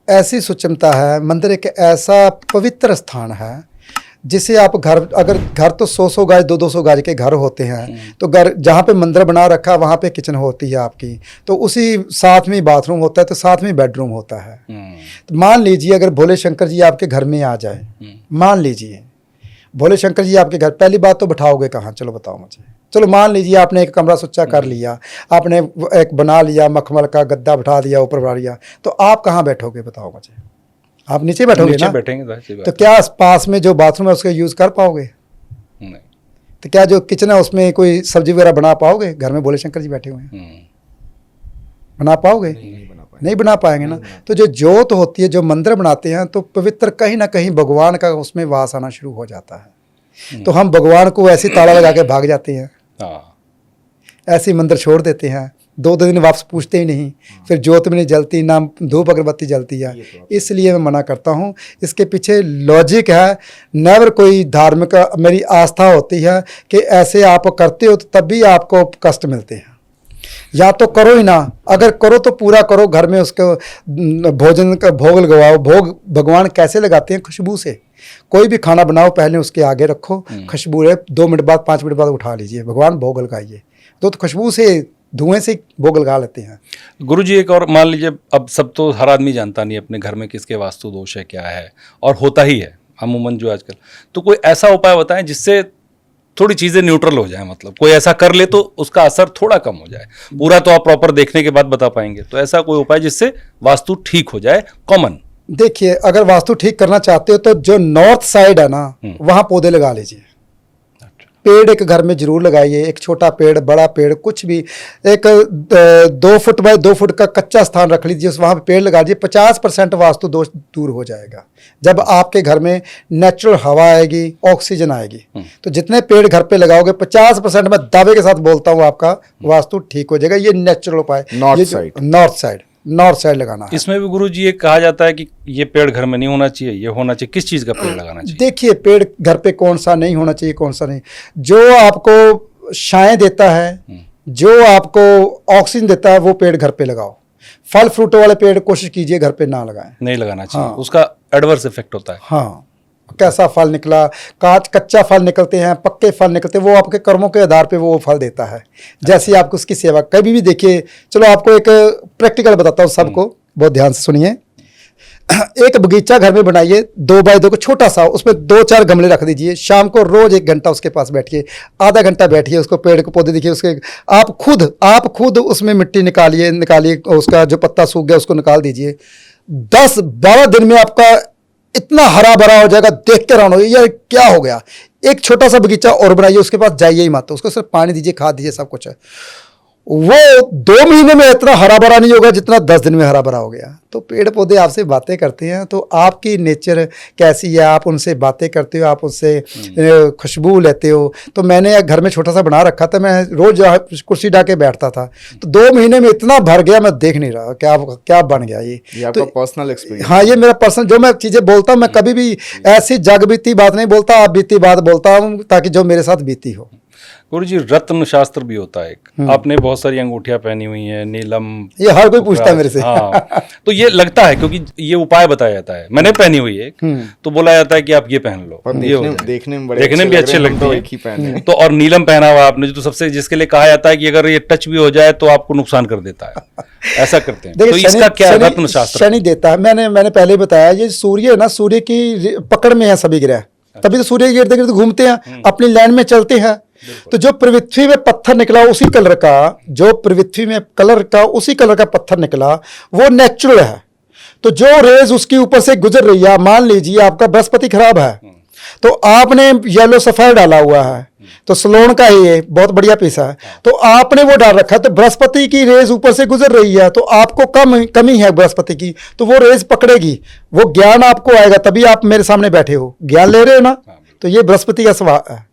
ऐसी सूक्ष्मता है, मंदिर एक ऐसा पवित्र स्थान है जिसे आप अगर घर तो 100 गज 200 गज के घर होते हैं, तो घर जहाँ पे मंदिर बना रखा है वहाँ पे किचन होती है आपकी, तो उसी साथ में बाथरूम होता है, तो साथ में बेडरूम होता है। तो मान लीजिए अगर भोले शंकर जी आपके घर में आ जाए, मान लीजिए, भोले शंकर जी आपके घर, पहली बात तो बैठाओगे कहाँ, चलो बताओ मुझे। चलो मान लीजिए आपने एक कमरा सुच्चा कर लिया, आपने एक बना लिया, मखमल का गद्दा बैठा दिया, ऊपर बढ़ा दिया, तो आप कहाँ बैठोगे बताओ मुझे? आप नीचे बैठोगे नीचे ना? बैठेंगे जाहिर सी बात तो है। क्या पास में जो बाथरूम है उसका यूज़ कर पाओगे? नहीं। तो क्या जो किचन है उसमें कोई सब्जी वगैरह बना पाओगे? घर में भोले शंकर जी बैठे हुए हैं, बना पाओगे? नहीं बना पाएंगे ना। तो जो जोत होती है, जो मंदिर बनाते हैं, तो पवित्र कहीं ना कहीं भगवान का उसमें वास आना शुरू हो जाता है। तो हम भगवान को ऐसे ताला लगा के भाग जाते हैं, हाँ, ऐसे ही मंदिर छोड़ देते हैं, 2 दिन वापस पूछते ही नहीं, फिर जोत भी नहीं जलती, ना धूप अगरबत्ती जलती है। इसलिए मैं मना करता हूँ। इसके पीछे लॉजिक है, नेवर कोई धार्मिक मेरी आस्था होती है कि ऐसे आप करते हो तो तब भी आपको कष्ट मिलते हैं। या तो करो ही ना, अगर करो तो पूरा करो, घर में उसको भोजन का भोग लगाओ। भोग भगवान कैसे लगाते हैं? खुशबू से। कोई भी खाना बनाओ, पहले उसके आगे रखो, खुशबू है, 2 मिनट बाद 5 मिनट बाद उठा लीजिए, भगवान भोग लगाइए। तो खुशबू से, धुएं से भोग लगा लेते हैं। गुरुजी एक और मान लीजिए, अब सब तो हर आदमी जानता नहीं अपने घर में किसके वास्तु दोष है, क्या है, और होता ही है अमूमन जो आजकल। तो कोई ऐसा उपाय बताएं जिससे थोड़ी चीज़ें न्यूट्रल हो जाए, मतलब कोई ऐसा कर ले तो उसका असर थोड़ा कम हो जाए। पूरा तो आप प्रॉपर देखने के बाद बता पाएंगे, तो ऐसा कोई उपाय जिससे वास्तु ठीक हो जाए, कॉमन। देखिए, अगर वास्तु ठीक करना चाहते हो तो जो नॉर्थ साइड है ना, वहाँ पौधे लगा लीजिए। पेड़ एक घर में जरूर लगाइए, एक छोटा पेड़, बड़ा पेड़, कुछ भी। एक 2 फुट बाय 2 फुट का कच्चा स्थान रख लीजिए, वहाँ पे पेड़ लगा दीजिए, 50% वास्तु दोष दूर हो जाएगा। जब आपके घर में नेचुरल हवा आएगी, ऑक्सीजन आएगी, तो जितने पेड़ घर पे लगाओगे 50% मैं दावे के साथ बोलता हूँ आपका वास्तु ठीक हो जाएगा। ये नेचुरल उपाय। नॉर्थ साइड लगाना है। इसमें भी गुरुजी ये कहा जाता है कि ये पेड़ घर में नहीं होना चाहिए, ये होना चाहिए, किस चीज़ का पेड़ लगाना चाहिए? देखिए, पेड़ घर पे कौन सा नहीं होना चाहिए, कौन सा नहीं, जो आपको छाएं देता है, जो आपको ऑक्सीजन देता है, वो पेड़ घर पे लगाओ। फल फ्रूट वाले पेड़ कोशिश कीजिए घर पे ना लगाएं, नहीं लगाना चाहिए। हाँ। उसका एडवर्स इफेक्ट होता है। हाँ, कैसा फल निकला, कच्चा फल निकलते हैं, पक्के फल निकलते हैं, वो आपके कर्मों के आधार पे वो फल देता है। जैसे आपको उसकी सेवा कभी भी देखिए। चलो आपको एक प्रैक्टिकल बताता हूँ, सबको बहुत ध्यान से सुनिए। एक बगीचा घर में बनाइए, 2 बाय 2 को छोटा सा, उसमें 2-4 गमले रख दीजिए। शाम को रोज 1 घंटा उसके पास बैठिए, आधा घंटा बैठिए, उसको पेड़ को पौधे देखिए, उसके आप खुद उसमें मिट्टी निकालिए, उसका जो पत्ता सूख गया उसको निकाल दीजिए। 10-12 दिन में आपका इतना हरा भरा हो जाएगा, देख के हैरान हो यार क्या हो गया। एक छोटा सा बगीचा और बनाइए, उसके पास जाइए ही मत, उसको सिर्फ पानी दीजिए, खाद दीजिए, सब कुछ है। वो 2 महीने में इतना हरा भरा नहीं होगा जितना 10 दिन में हरा भरा हो गया। तो पेड़ पौधे आपसे बातें करते हैं, तो आपकी नेचर कैसी है, आप उनसे बातें करते हो, आप उनसे खुशबू लेते हो। तो मैंने एक घर में छोटा सा बना रखा था, मैं रोज कुर्सी डाके बैठता था, तो 2 महीने में इतना भर गया, मैं देख नहीं रहा क्या बन गया ये। आपका पर्सनल एक्सपीरियंस? हाँ, ये मेरा पर्सनल, जो मैं चीज़ें बोलता हूँ, मैं कभी भी ऐसी जग बीती बात नहीं बोलता, आप बीती बात बोलता हूँ, ताकि जो मेरे साथ बीती हो। गुरुजी, रत्न शास्त्र भी होता है एक। आपने बहुत सारी अंगूठियां पहनी हुई हैं, नीलम, ये हर कोई पूछता है मेरे से। हाँ, तो ये लगता है क्योंकि ये उपाय बताया जाता है। मैंने पहनी हुई है एक, तो बोला जाता है कि आप ये पहन लो, ये हो जाए। देखने में भी अच्छे लगते हैं। एक ही पहने। तो और नीलम पहना हुआ आपने, जो सबसे जिसके लिए कहा जाता है कि अगर ये टच भी हो जाए तो आपको नुकसान कर देता है, ऐसा करते हैं। तो इसका क्या रत्न शास्त्र? शनि देता है। मैंने पहले बताया, ये सूर्य है ना, सूर्य की पकड़ में है सभी ग्रह, तभी तो सूर्य के इर्द गिर्द घूमते हैं, अपनी लाइन में चलते हैं। तो जो पृथ्वी में पत्थर निकला उसी कलर का, जो पृथ्वी में कलर का उसी कलर का पत्थर निकला, वो नेचुरल है। तो जो रेज उसके ऊपर से गुजर रही है, मान लीजिए आपका बृहस्पति खराब है, तो आपने येलो सफायर डाला हुआ है, तो सलोन का ही ये बहुत बढ़िया पीस है, तो आपने वो डाल रखा है, तो बृहस्पति की रेज ऊपर से गुजर रही है, तो आपको कमी है बृहस्पति की, तो वो रेज पकड़ेगी, वो ज्ञान आपको आएगा, तभी आप मेरे सामने बैठे हो, ज्ञान ले रहे हो ना। तो ये बृहस्पति का स्वभाव है।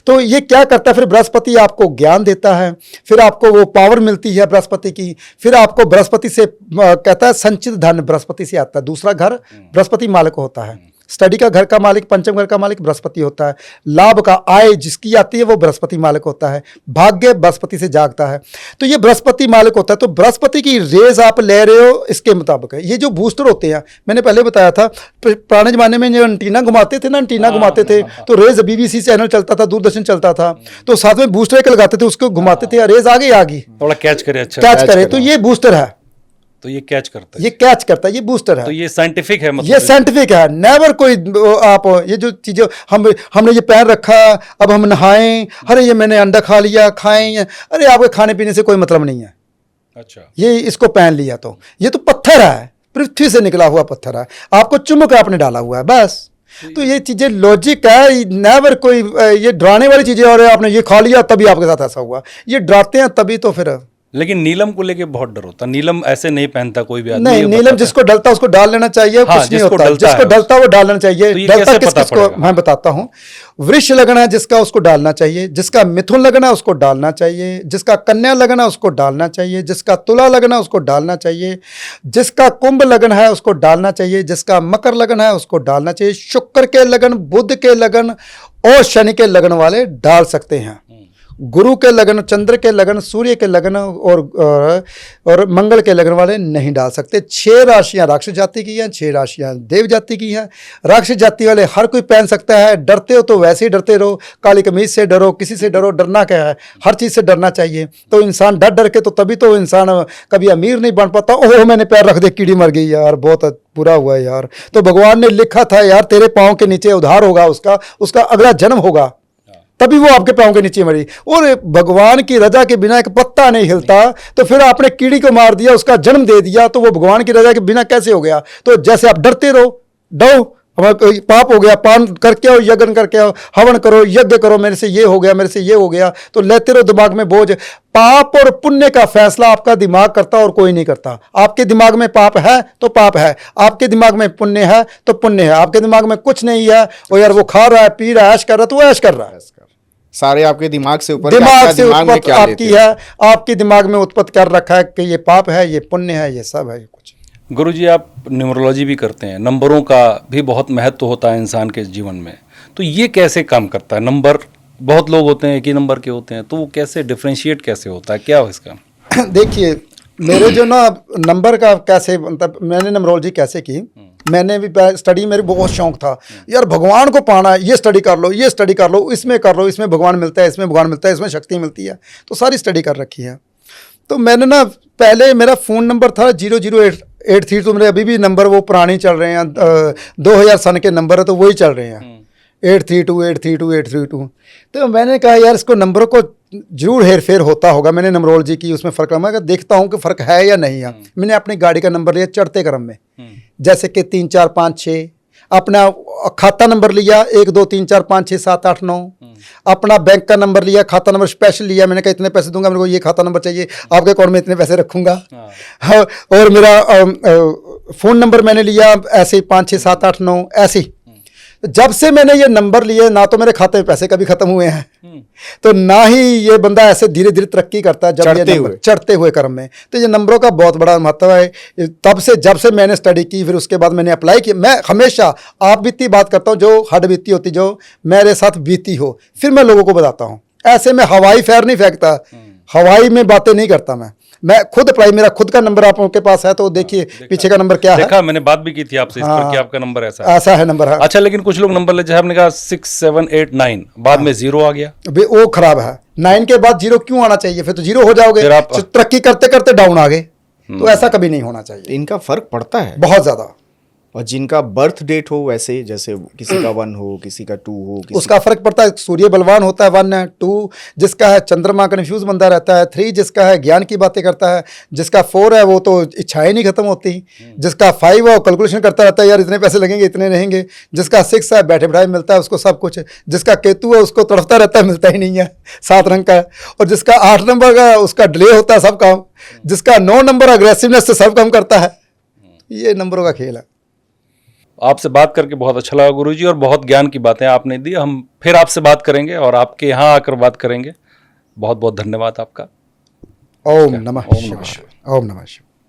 तो ये क्या करता है, फिर बृहस्पति आपको ज्ञान देता है, फिर आपको वो पावर मिलती है बृहस्पति की, फिर आपको बृहस्पति से कहता है संचित धन बृहस्पति से आता है। दूसरा घर बृहस्पति मालिक होता है, स्टडी का घर का मालिक, पंचम घर का मालिक बृहस्पति होता है, लाभ का आय जिसकी आती है वो बृहस्पति मालिक होता है, भाग्य बृहस्पति से जागता है। तो ये बृहस्पति मालिक होता है। तो बृहस्पति की रेज आप ले रहे हो, इसके मुताबिक है। ये जो बूस्टर होते हैं, मैंने पहले बताया था, पुराने जमाने में जो एंटीना घुमाते थे तो रेज BBC चैनल चलता था, दूरदर्शन चलता था, तो साथ में बूस्टर एक लगाते थे, उसको घुमाते थे, रेज आगे आ गई, थोड़ा कैच करे, अच्छा कैच करे, तो ये बूस्टर है। तो ये कैच करता है, ये कैच करता है, ये बूस्टर है। तो ये साइंटिफिक है, मतलब ये साइंटिफिक है। नेवर कोई आप ये जो चीजें हमने ये पहन रखा, अब हम नहाएं, अरे ये मैंने अंडा खा लिया, खाएं, अरे आपके खाने पीने से कोई मतलब नहीं है। अच्छा, ये इसको पहन लिया तो ये तो पत्थर है, पृथ्वी से निकला हुआ पत्थर है, आपको चुम्ब के आपने डाला हुआ है बस। तो ये चीजें लॉजिक है, नेवर कोई ये डराने वाली चीजें, और आपने ये खा लिया तभी आपके साथ ऐसा हुआ, ये डराते हैं तभी तो फिर। लेकिन नीलम को लेके बहुत डर होता है। नीलम ऐसे नहीं पहनता कोई भी आदमी, नहीं, ये नीलम बताता जिसको डलता है उसको डाल लेना चाहिए, हाँ, कुछ नहीं जिसको होता, डलता जिसको है डलता है वो डाल लेना चाहिए। तो ये डलता कैसे किस पता किसको पड़ेगा? मैं बताता हूँ। वृष लगना है जिसका उसको डालना चाहिए, जिसका मिथुन लगना है उसको डालना चाहिए, जिसका कन्या लगना है उसको डालना चाहिए, जिसका तुला लगना है उसको डालना चाहिए, जिसका कुंभ लगन है उसको डालना चाहिए, जिसका मकर लगन है उसको डालना चाहिए। शुक्र के लगन, बुध के लगन और शनि के लगन वाले डाल सकते हैं। गुरु के लगन, चंद्र के लगन, सूर्य के लगन और मंगल के लगन वाले नहीं डाल सकते। 6 राशियां राक्षस जाति की हैं, 6 राशियां देव जाति की हैं। राक्षस जाति वाले हर कोई पहन सकता है। डरते हो तो वैसे ही डरते रहो, काली कमीज से डरो, किसी से डरो, डरना क्या है, हर चीज़ से डरना चाहिए। तो इंसान डर डर के तो तभी तो इंसान कभी अमीर नहीं बन पाता। ओह मैंने पैर रख दे कीड़ी मर गई यार, बहुत बुरा हुआ यार। तो भगवान ने लिखा था यार तेरे पाँव के नीचे उधार होगा, उसका अगला जन्म होगा, तभी वो आपके पाँव के नीचे मरी। और भगवान की रजा के बिना एक पत्ता नहीं हिलता, तो फिर आपने कीड़ी को मार दिया, उसका जन्म दे दिया, तो वो भगवान की रजा के बिना कैसे हो गया। तो जैसे आप डरते रहो, डरो, हमारा कोई पाप हो गया, पान करके आओ, यज्ञ करके आओ, हवन करो, यज्ञ करो, मेरे से ये हो गया, मेरे से ये हो गया, तो लेते रहो दिमाग में बोझ। पाप और पुण्य का फैसला आपका दिमाग करता और कोई नहीं करता। आपके दिमाग में पाप है तो पाप है, आपके दिमाग में पुण्य है तो पुण्य है। आपके दिमाग में कुछ नहीं है, वो यार वो खा रहा है, पी रहा है, ऐश कर रहा है, तो वो ऐश कर रहा है। सारे आपके दिमाग से ऊपर, दिमाग से दिमाग में उत्पत्ति क्या आपकी है, आपके दिमाग में उत्पत्ति कर रखा है कि ये पाप है, ये पुण्य है, ये सब है, ये कुछ। गुरुजी आप न्यूमरोलॉजी भी करते हैं, नंबरों का भी बहुत महत्व होता है इंसान के जीवन में, तो ये कैसे काम करता है? नंबर बहुत लोग होते हैं एक ही नंबर के होते हैं, तो वो कैसे डिफ्रेंशिएट कैसे होता है, क्या हो इसका? देखिए मेरे जो ना नंबर का कैसे, मतलब मैंने न्यूमरोलॉजी कैसे की, मैंने भी स्टडी, मेरे बहुत शौक था यार भगवान को पाना है, ये स्टडी कर लो, ये स्टडी कर लो, इसमें कर लो, इसमें भगवान मिलता है, इसमें भगवान मिलता है, इसमें शक्ति मिलती है, तो सारी स्टडी कर रखी है। तो मैंने ना पहले मेरा फ़ोन नंबर था 00883, तो मेरे अभी भी नंबर वो पुराने चल रहे हैं, 2000 सन के नंबर है तो वही चल रहे हैं, 832 तो मैंने कहा यार इसको नंबरों को जरूर हेर फेर होता होगा। मैंने नंबरोलॉजी की, उसमें फ़र्क लगा, देखता हूँ कि फ़र्क है या नहीं है। मैंने अपनी गाड़ी का नंबर लिया चढ़ते क्रम में, जैसे कि 3 4 5 6, अपना खाता नंबर लिया 1 2 3 4 5 6 7 8 9, अपना बैंक का नंबर लिया, खाता नंबर स्पेशल लिया, मैंने कहा इतने पैसे दूंगा, मेरे को ये खाता नंबर चाहिए, आपके अकाउंट में इतने पैसे रखूंगा। हाँ, और मेरा फ़ोन नंबर मैंने लिया ऐसे 5 6 7 8 9 ऐसे ही। जब से मैंने ये नंबर लिए, ना तो मेरे खाते में पैसे कभी खत्म हुए हैं, तो ना ही ये बंदा ऐसे धीरे धीरे तरक्की करता है जब ये नंबर चढ़ते हुए क्रम में। तो ये नंबरों का बहुत बड़ा महत्व है। तब से जब से मैंने स्टडी की, फिर उसके बाद मैंने अप्लाई किया। मैं हमेशा आप बीती बात करता हूँ, जो हद बीती होती, जो मेरे साथ बीती हो, फिर मैं लोगों को बताता हूँ। ऐसे में हवाई फेर नहीं फेंकता, हवाई में बातें नहीं करता। मैं खुद अप्लाई, मेरा खुद का नंबर आप लोगों के पास है तो देखिए पीछे का नंबर क्या है। देखा, मैंने बात भी की थी आपसे इस पर कि आपका नंबर ऐसा है नंबर है। अच्छा, लेकिन कुछ लोग नंबर ले, जैसे आपने कहा 6 7 8 9, बाद में 0 आ गया, वो खराब है। 9 के बाद 0 क्यों आना चाहिए? फिर तो 0 हो जाओगे, तरक्की करते करते डाउन आ गए, तो ऐसा कभी नहीं होना चाहिए। इनका फर्क पड़ता है बहुत ज्यादा। और जिनका बर्थ डेट हो वैसे, जैसे किसी का 1 हो, किसी का 2 हो, उसका फर्क पड़ता है। सूर्य बलवान होता है 1 है, 2 जिसका है चंद्रमा कन्फ्यूज बंदा रहता है, 3 जिसका है ज्ञान की बातें करता है, जिसका 4 है वो तो इच्छाएं नहीं खत्म होती, जिसका 5 है वो कैलकुलेशन करता रहता है, यार इतने पैसे लगेंगे, इतने रहेंगे, जिसका 6 है बैठे बैठाए मिलता है उसको सब कुछ, जिसका केतु है उसको तड़फता रहता है, मिलता ही नहीं है 7 रंग का, और जिसका 8 नंबर का उसका डिले होता है सब काम, जिसका 9 नंबर अग्रेसिवनेस से सब काम करता है। ये नंबरों का खेल है। आपसे बात करके बहुत अच्छा लगा गुरुजी, और बहुत ज्ञान की बातें आपने दी। हम फिर आपसे बात करेंगे और आपके यहाँ आकर बात करेंगे। बहुत बहुत धन्यवाद आपका। ओम नमः शिवाय। ओम नमः शिवाय।